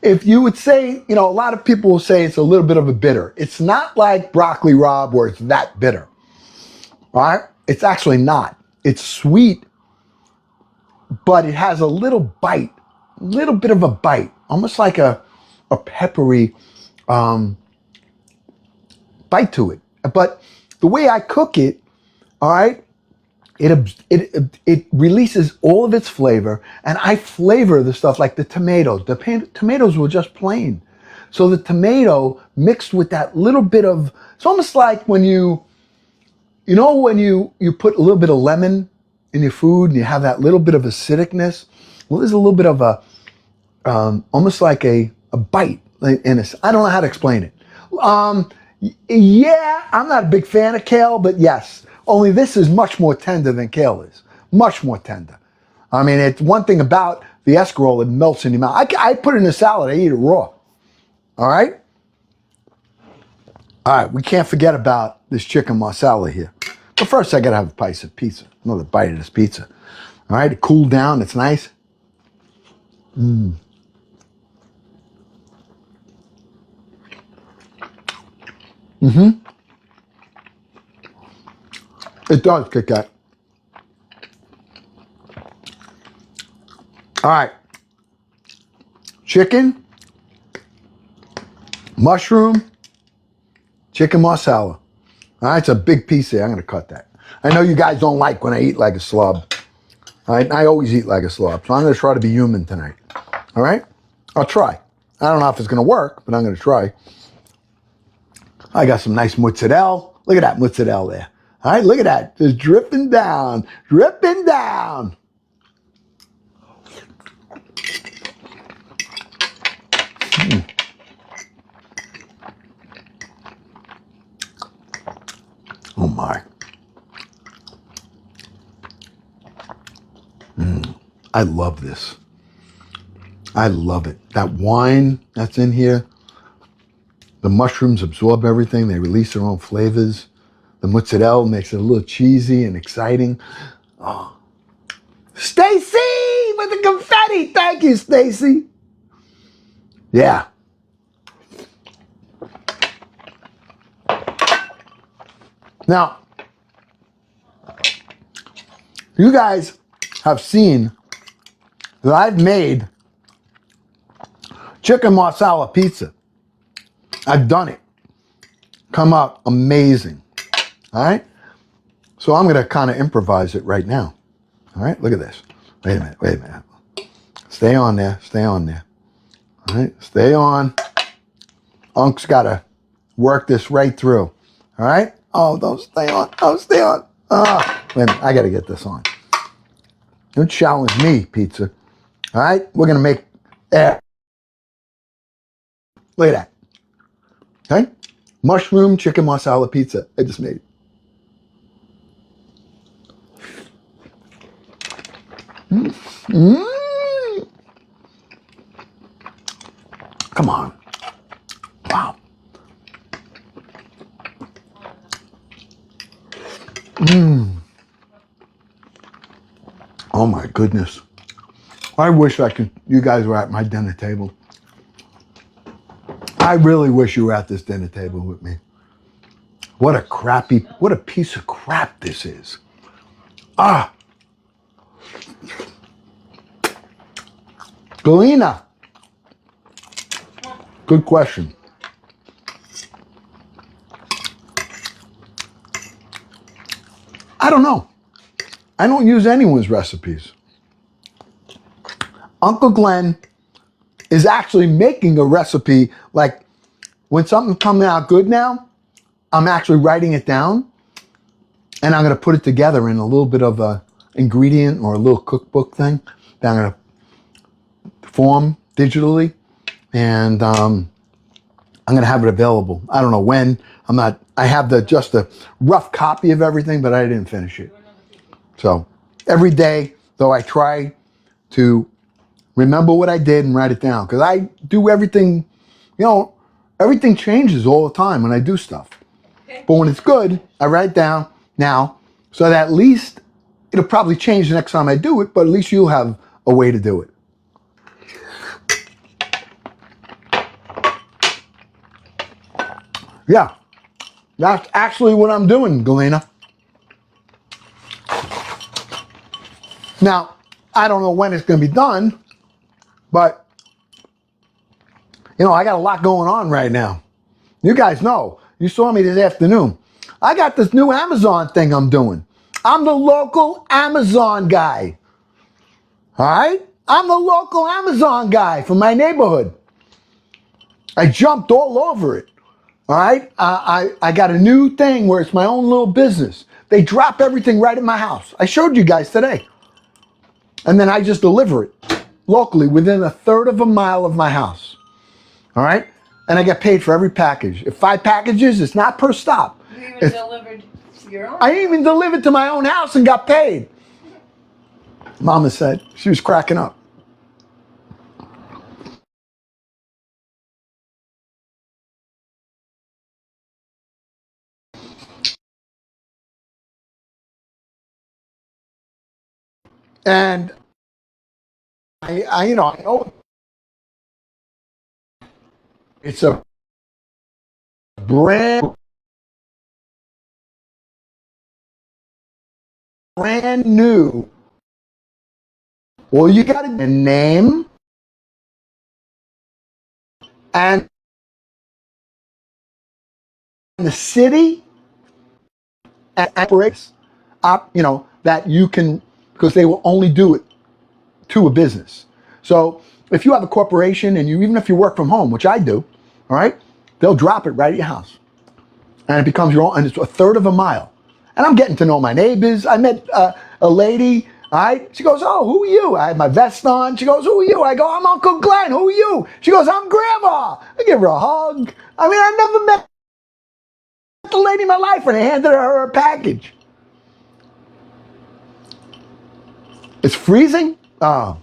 if you would say, a lot of people will say it's a little bit of a bitter. It's not like broccoli rabe where it's that bitter. All right? It's actually not. It's sweet, but it has a little bite, a little bit of a bite, almost like a peppery bite to it. But the way I cook it, all right, it releases all of its flavor, and I flavor the stuff like the tomatoes. The tomatoes were just plain. So the tomato mixed with that little bit of, it's almost like when you put a little bit of lemon in your food and you have that little bit of acidicness. Well, there's a little bit of almost like a bite in it. I don't know how to explain it. Yeah, I'm not a big fan of kale, but yes, only this is much more tender than kale is. Much more tender. I mean, it's one thing about the escarole, it melts in your mouth. I put it in a salad, I eat it raw. All right? All right, we can't forget about this chicken marsala here. But first, I gotta have a piece of pizza, another bite of this pizza. All right, it cooled down, it's nice. It does kick that. All right. Chicken, mushroom, chicken marsala. All right, it's a big piece there. I'm going to cut that. I know you guys don't like when I eat like a slob. All right, I always eat like a slob, so I'm going to try to be human tonight. All right? I'll try. I don't know if it's going to work, but I'm going to try. I got some nice mozzarella. Look at that mozzarella there. All right, look at that. Just dripping down, dripping down. Oh my. I love this. I love it. That wine that's in here, the mushrooms absorb everything. They release their own flavors. The mozzarella makes it a little cheesy and exciting. Oh. Stacy with the confetti. Thank you, Stacy. Yeah. Now, you guys have seen that I've made chicken marsala pizza. I've done it. Come out amazing. All right? So I'm going to kind of improvise it right now. All right? Look at this. Wait a minute. Stay on there. All right? Stay on. Unc's got to work this right through. All right? Oh, don't stay on. Stay on. Oh, wait a minute. I got to get this on. Don't challenge me, pizza. All right? We're going to make air. Look at that. Okay? Mushroom chicken marsala pizza. I just made it. Come on. Wow. Oh my goodness. I wish you guys were at my dinner table. I really wish you were at this dinner table with me. What a piece of crap this is. Ah. Galena. Good question. I don't know. I don't use anyone's recipes. Uncle Glenn is actually making a recipe. Like when something's coming out good now, I'm actually writing it down and I'm going to put it together in a little bit of a ingredient or a little cookbook thing that I'm going to form digitally. And I'm going to have it available. I don't know when. I have just a rough copy of everything, but I didn't finish it. So every day, though, I try to remember what I did and write it down. Because I do everything, everything changes all the time when I do stuff. Okay. But when it's good, I write it down now so that at least it'll probably change the next time I do it, but at least you'll have a way to do it. Yeah, that's actually what I'm doing, Galena. Now, I don't know when it's going to be done, but, I got a lot going on right now. You guys know. You saw me this afternoon. I got this new Amazon thing I'm doing. I'm the local Amazon guy. All right? I'm the local Amazon guy from my neighborhood. I jumped all over it. All right? I got a new thing where it's my own little business. They drop everything right at my house. I showed you guys today. And then I just deliver it locally within 1/3 of a mile of my house. All right? And I get paid for every package. If 5 packages, it's not per stop. You even delivered your own? I even delivered to my own house and got paid. Mama said, she was cracking up. And I know it's a brand new. Well, you got a name and the city and operates, that you can, because they will only do it to a business. So if you have a corporation and even if you work from home, which I do, all right, they'll drop it right at your house. And it becomes your own, and it's 1/3 of a mile. And I'm getting to know my neighbors. I met a lady, all right? She goes, oh, who are you? I had my vest on. She goes, who are you? I go, I'm Uncle Glenn. Who are you? She goes, I'm Grandma. I give her a hug. I mean, I never met the lady in my life, and I handed her a package. It's freezing? Oh.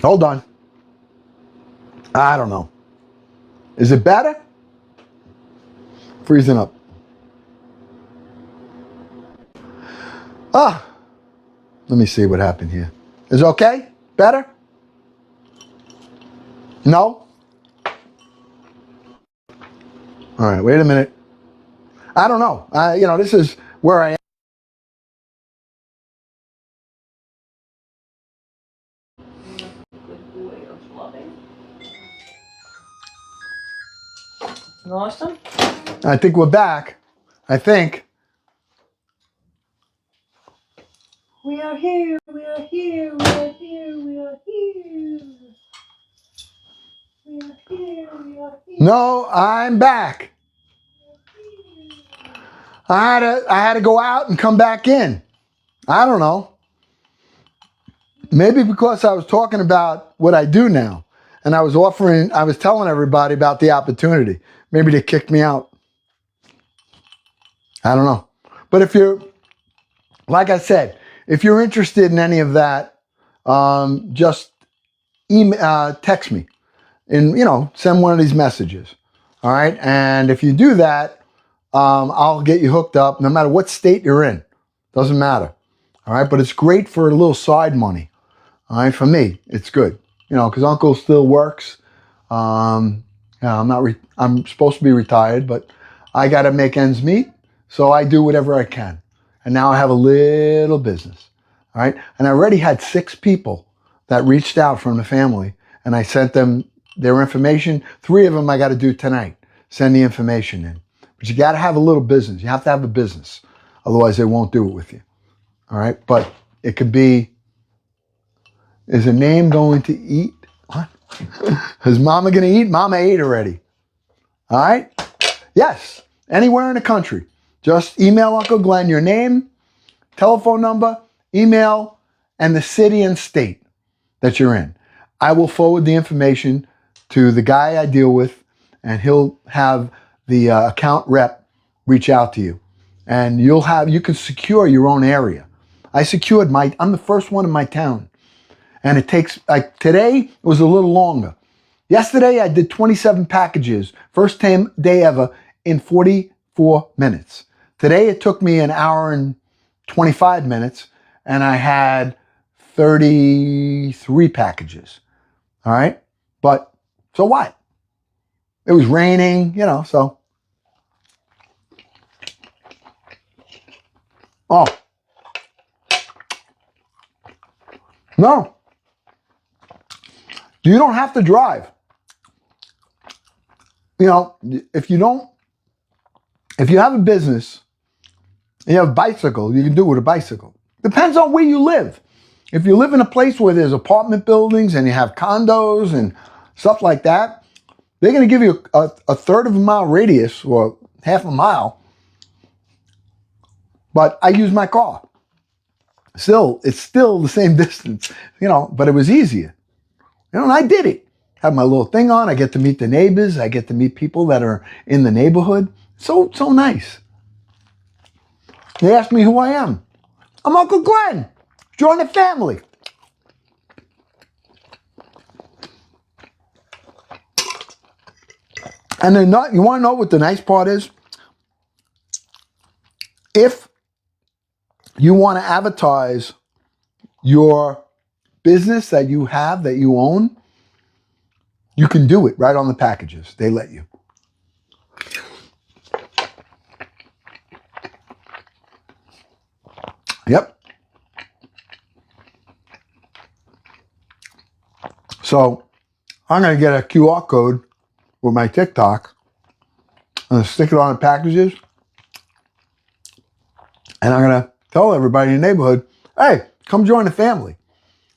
Hold on. I don't know. Is it better? Freezing up. Ah. Let me see what happened here. Is it okay? Better? No? All right, wait a minute. I don't know. This is where I am. Lost them? I think we're back. I think. We are here, we are here, we are here, we are here. We are here, we are here. No, I'm back. I had to go out and come back in. I don't know. Maybe because I was talking about what I do now. And I was telling everybody about the opportunity. Maybe they kicked me out. I don't know. But like I said, if you're interested in any of that, just text me and, send one of these messages. All right. And if you do that, I'll get you hooked up no matter what state you're in. Doesn't matter. All right, but it's great for a little side money. All right, for me, it's good. You know, because Uncle still works. Yeah, I'm supposed to be retired, but I got to make ends meet, so I do whatever I can. And now I have a little business. All right, and I already had 6 people that reached out from the family, and I sent them their information. 3 of them I got to do tonight. Send the information in. But you got to have a little business. You have to have a business, otherwise they won't do it with you. All right, but it could be. Is a name going to eat? What? Is Mama going to eat? Mama ate already. All right? Yes. Anywhere in the country. Just email Uncle Glenn your name, telephone number, email, and the city and state that you're in. I will forward the information to the guy I deal with, and he'll have the account rep reach out to you. And you can secure your own area. I'm the first one in my town. And it takes, like today, it was a little longer. Yesterday, I did 27 packages, first day ever, in 44 minutes. Today, it took me an hour and 25 minutes, and I had 33 packages. All right? But, so what? It was raining, you know, so. Oh. No. You don't have to drive. You know, if you have a business and you have a bicycle, you can do it with a bicycle. Depends on where you live. If you live in a place where there's apartment buildings and you have condos and stuff like that, they're going to give you a third of a mile radius or half a mile. But I use my car. Still, it's still the same distance, you know, but it was easier. You know, and I did it. Have my little thing on. I get to meet the neighbors. I get to meet people that are in the neighborhood. So nice. They ask me who I am. I'm Uncle Glenn. Join the family. And then you want to know what the nice part is? If you want to advertise your business that you have, that you own, you can do it right on the packages. They let you. Yep. So I'm going to get a QR code with my TikTok. I'm going to stick it on the packages. And I'm going to tell everybody in the neighborhood, hey, come join the family.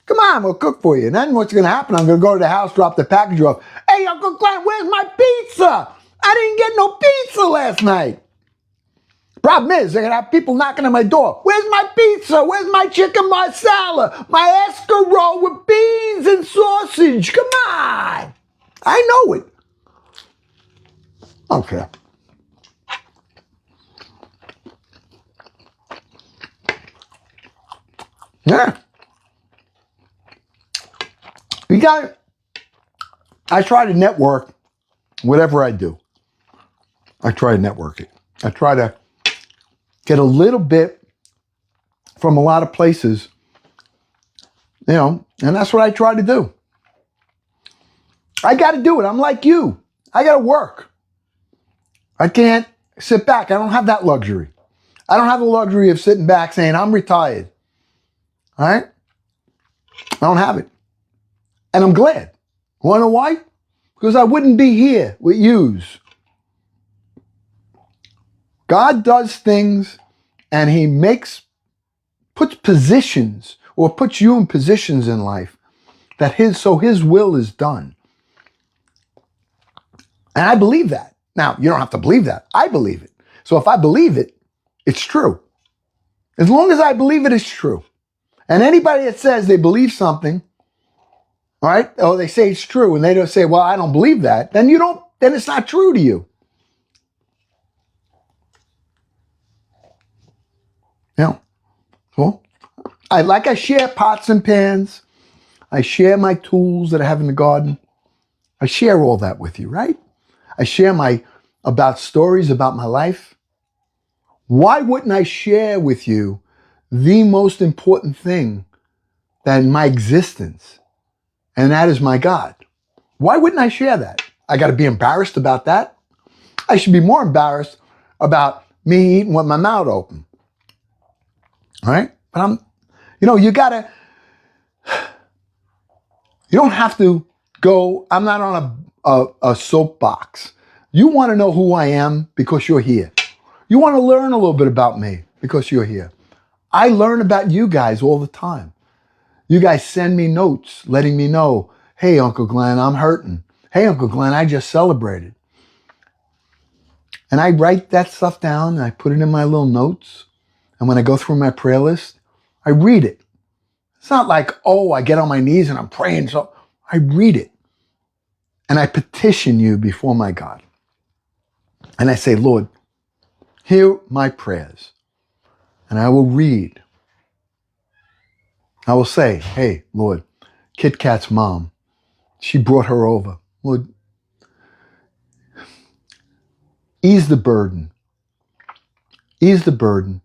Come on, we'll cook for you. And then what's going to happen, I'm going to go to the house, drop the package off. Hey, Uncle Glenn, where's my pizza? I didn't get no pizza last night. Problem is, they're going to have people knocking on my door. Where's my pizza? Where's my chicken marsala? My escargot with beans and sausage. Come on. I know it. Okay. Yeah. I try to network whatever I do. I try to network it. I try to get a little bit from a lot of places, you know, and that's what I try to do. I got to do it. I'm like you. I got to work. I can't sit back. I don't have that luxury. I don't have the luxury of sitting back saying, I'm retired. All right? I don't have it. And I'm glad. Want to know why? Because I wouldn't be here with yous. God does things and he puts positions or puts you in positions in life that his will is done. And I believe that. Now, you don't have to believe that. I believe it. So if I believe it, it's true. As long as I believe it, it's true. And anybody that says they believe something, all right, or they say it's true, and they don't say, well, I don't believe that, then it's not true to you. Yeah. Well, I share pots and pans. I share my tools that I have in the garden. I share all that with you, right? I share stories about my life. Why wouldn't I share with you the most important thing that in my existence, and that is my God. Why wouldn't I share that? I got to be embarrassed about that. I should be more embarrassed about me eating with my mouth open. All right? But you don't have to go, I'm not on a soapbox. You want to know who I am because you're here. You want to learn a little bit about me because you're here. I learn about you guys all the time. You guys send me notes letting me know, hey, Uncle Glenn, I'm hurting. Hey, Uncle Glenn, I just celebrated. And I write that stuff down and I put it in my little notes. And when I go through my prayer list, I read it. It's not like, oh, I get on my knees and I'm praying. So I read it. And I petition you before my God. And I say, Lord, hear my prayers. And I will read. I will say, hey, Lord, Kit Kat's mom, she brought her over. Lord, ease the burden. Ease the burden.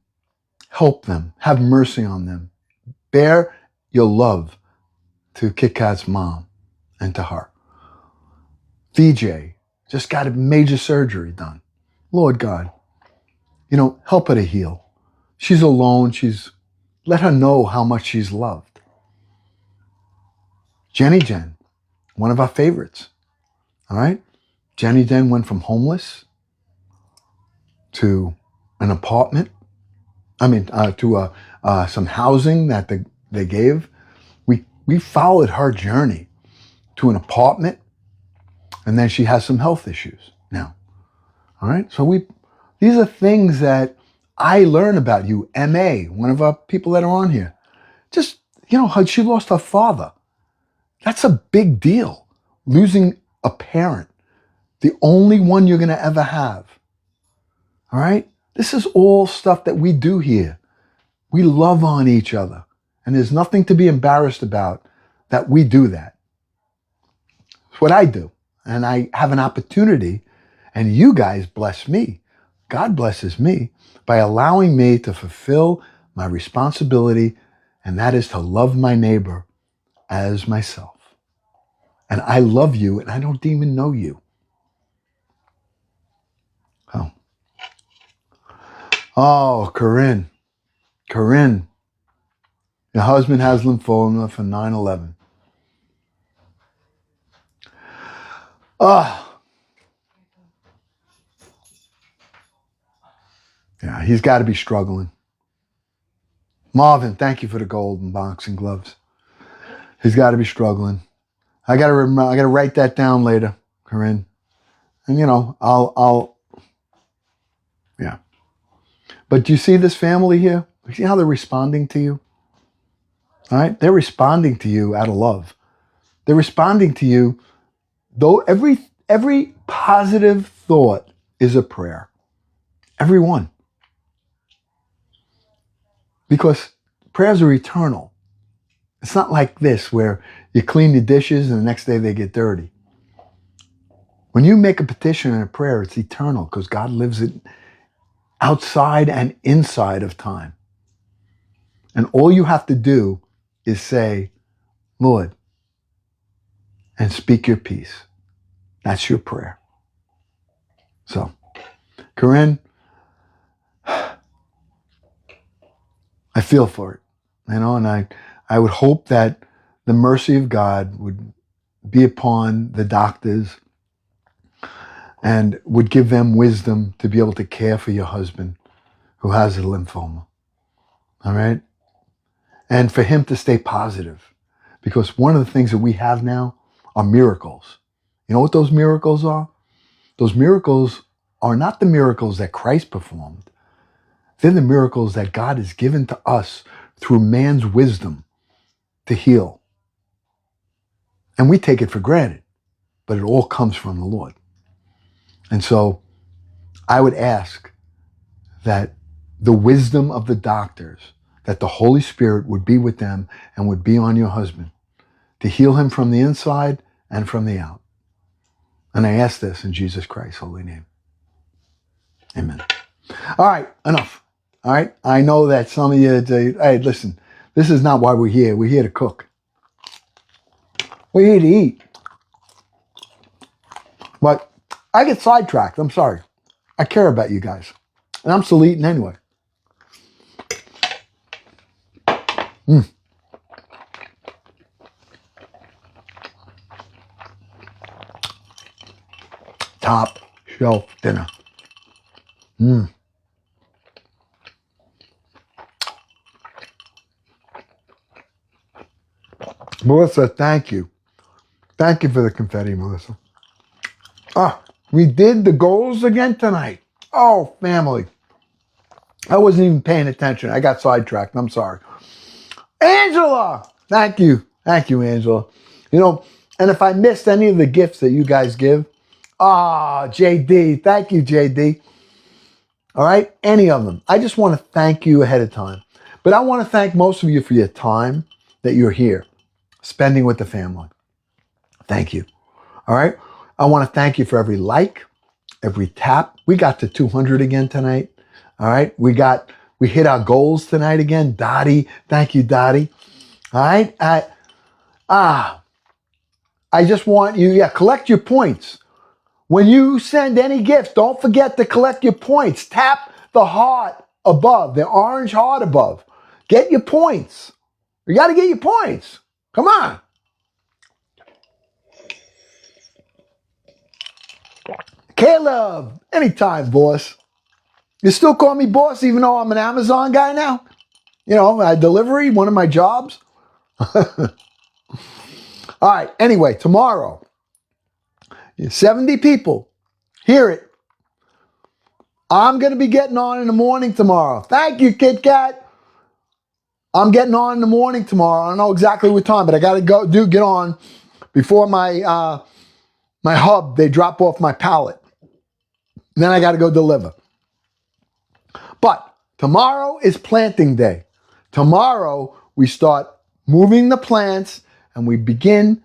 Help them. Have mercy on them. Bear your love to Kit Kat's mom and to her. VJ just got a major surgery done. Lord God, help her to heal. She's alone. Let her know how much she's loved. Jenny Jen, one of our favorites. All right? Jenny Jen went from homeless to an apartment. To some housing that they gave. We followed her journey to an apartment, and then she has some health issues now. All right? So these are things that I learn about you. MA, one of our people that are on here. Just, she lost her father. That's a big deal. Losing a parent. The only one you're going to ever have. All right? This is all stuff that we do here. We love on each other. And there's nothing to be embarrassed about that we do that. It's what I do. And I have an opportunity, and you guys bless me. God blesses me by allowing me to fulfill my responsibility, and that is to love my neighbor as myself. And I love you, and I don't even know you. Oh, Corinne, your husband has lymphoma from 9/11. Oh, yeah, he's got to be struggling. Marvin, thank you for the golden boxing gloves. He's got to be struggling. I got to write that down later, Corinne. And yeah. But do you see this family here? You see how they're responding to you? All right? They're responding to you out of love. They're responding to you, though every positive thought is a prayer. Every one. Because prayers are eternal. It's not like this where you clean the dishes and the next day they get dirty. When you make a petition and a prayer, it's eternal because God lives it outside and inside of time. And all you have to do is say, Lord, and speak your peace. That's your prayer. So, Corinne, I feel for it, and I would hope that the mercy of God would be upon the doctors and would give them wisdom to be able to care for your husband who has a lymphoma. All right? And for him to stay positive. Because one of the things that we have now are miracles. You know what those miracles are? Those miracles are not the miracles that Christ performed. They're the miracles that God has given to us through man's wisdom to heal. And we take it for granted, but it all comes from the Lord. And so I would ask that the wisdom of the doctors, that the Holy Spirit would be with them and would be on your husband to heal him from the inside and from the out. And I ask this in Jesus Christ's holy name. Amen. All right, enough. All right. I know that some of you say, hey, listen, this is not why we're here. We're here to cook. We're here to eat. But I get sidetracked. I'm sorry. I care about you guys. And I'm still eating anyway. Top shelf dinner. Melissa, thank you. Thank you for the confetti, Melissa. We did the goals again tonight. Oh, family. I wasn't even paying attention. I got sidetracked. I'm sorry. Angela! Thank you. Thank you, Angela. You know, and if I missed any of the gifts that you guys give, JD. Thank you, JD. All right? Any of them. I just want to thank you ahead of time. But I want to thank most of you for your time that you're here, spending with the family. Thank you. All right? I want to thank you for every like, every tap. We got to 200 again tonight. All right? We hit our goals tonight again. Dottie, thank you, Dottie. All right? I just want you, collect your points. When you send any gifts, don't forget to collect your points. Tap the heart above, the orange heart above. Get your points. You got to get your points. Come on. Caleb, anytime, boss. You still call me boss even though I'm an Amazon guy now? You know, my delivery, one of my jobs. All right, anyway, tomorrow, 70 people. Hear it. I'm going to be getting on in the morning tomorrow. Thank you, Kit Kat. I'm getting on in the morning tomorrow. I don't know exactly what time, but I got to get on before my my hub, they drop off my pallet. Then I got to go deliver. But tomorrow is planting day. Tomorrow we start moving the plants and we begin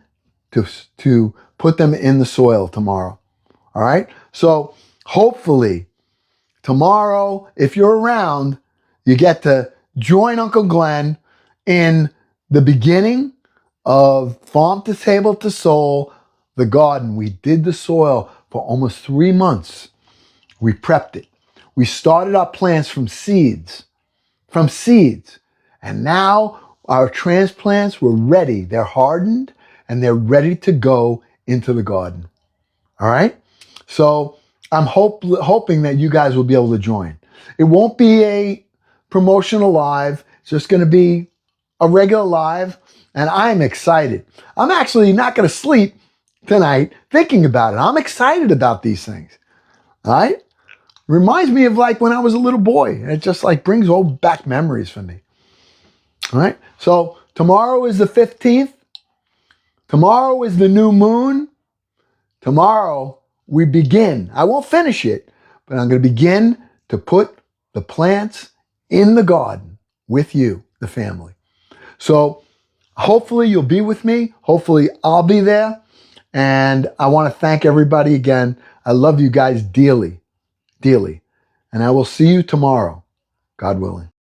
to put them in the soil tomorrow. All right? So hopefully tomorrow, if you're around, you get to join Uncle Glenn in the beginning of Farm to Table to Soul, the garden. We did the soil for almost 3 months. We prepped it. We started our plants from seeds. And now our transplants were ready. They're hardened and they're ready to go into the garden. All right? So I'm hoping that you guys will be able to join. It won't be a promotional live. It's just going to be a regular live. And I'm excited. I'm actually not going to sleep tonight thinking about it. I'm excited about these things. All right? Reminds me of like when I was a little boy. And it just like brings old back memories for me. All right? So tomorrow is the 15th. Tomorrow is the new moon. Tomorrow we begin. I won't finish it, but I'm going to begin to put the plants in the garden with you, the family. So hopefully you'll be with me. Hopefully I'll be there. And I want to thank everybody again. I love you guys dearly, dearly. And I will see you tomorrow, God willing.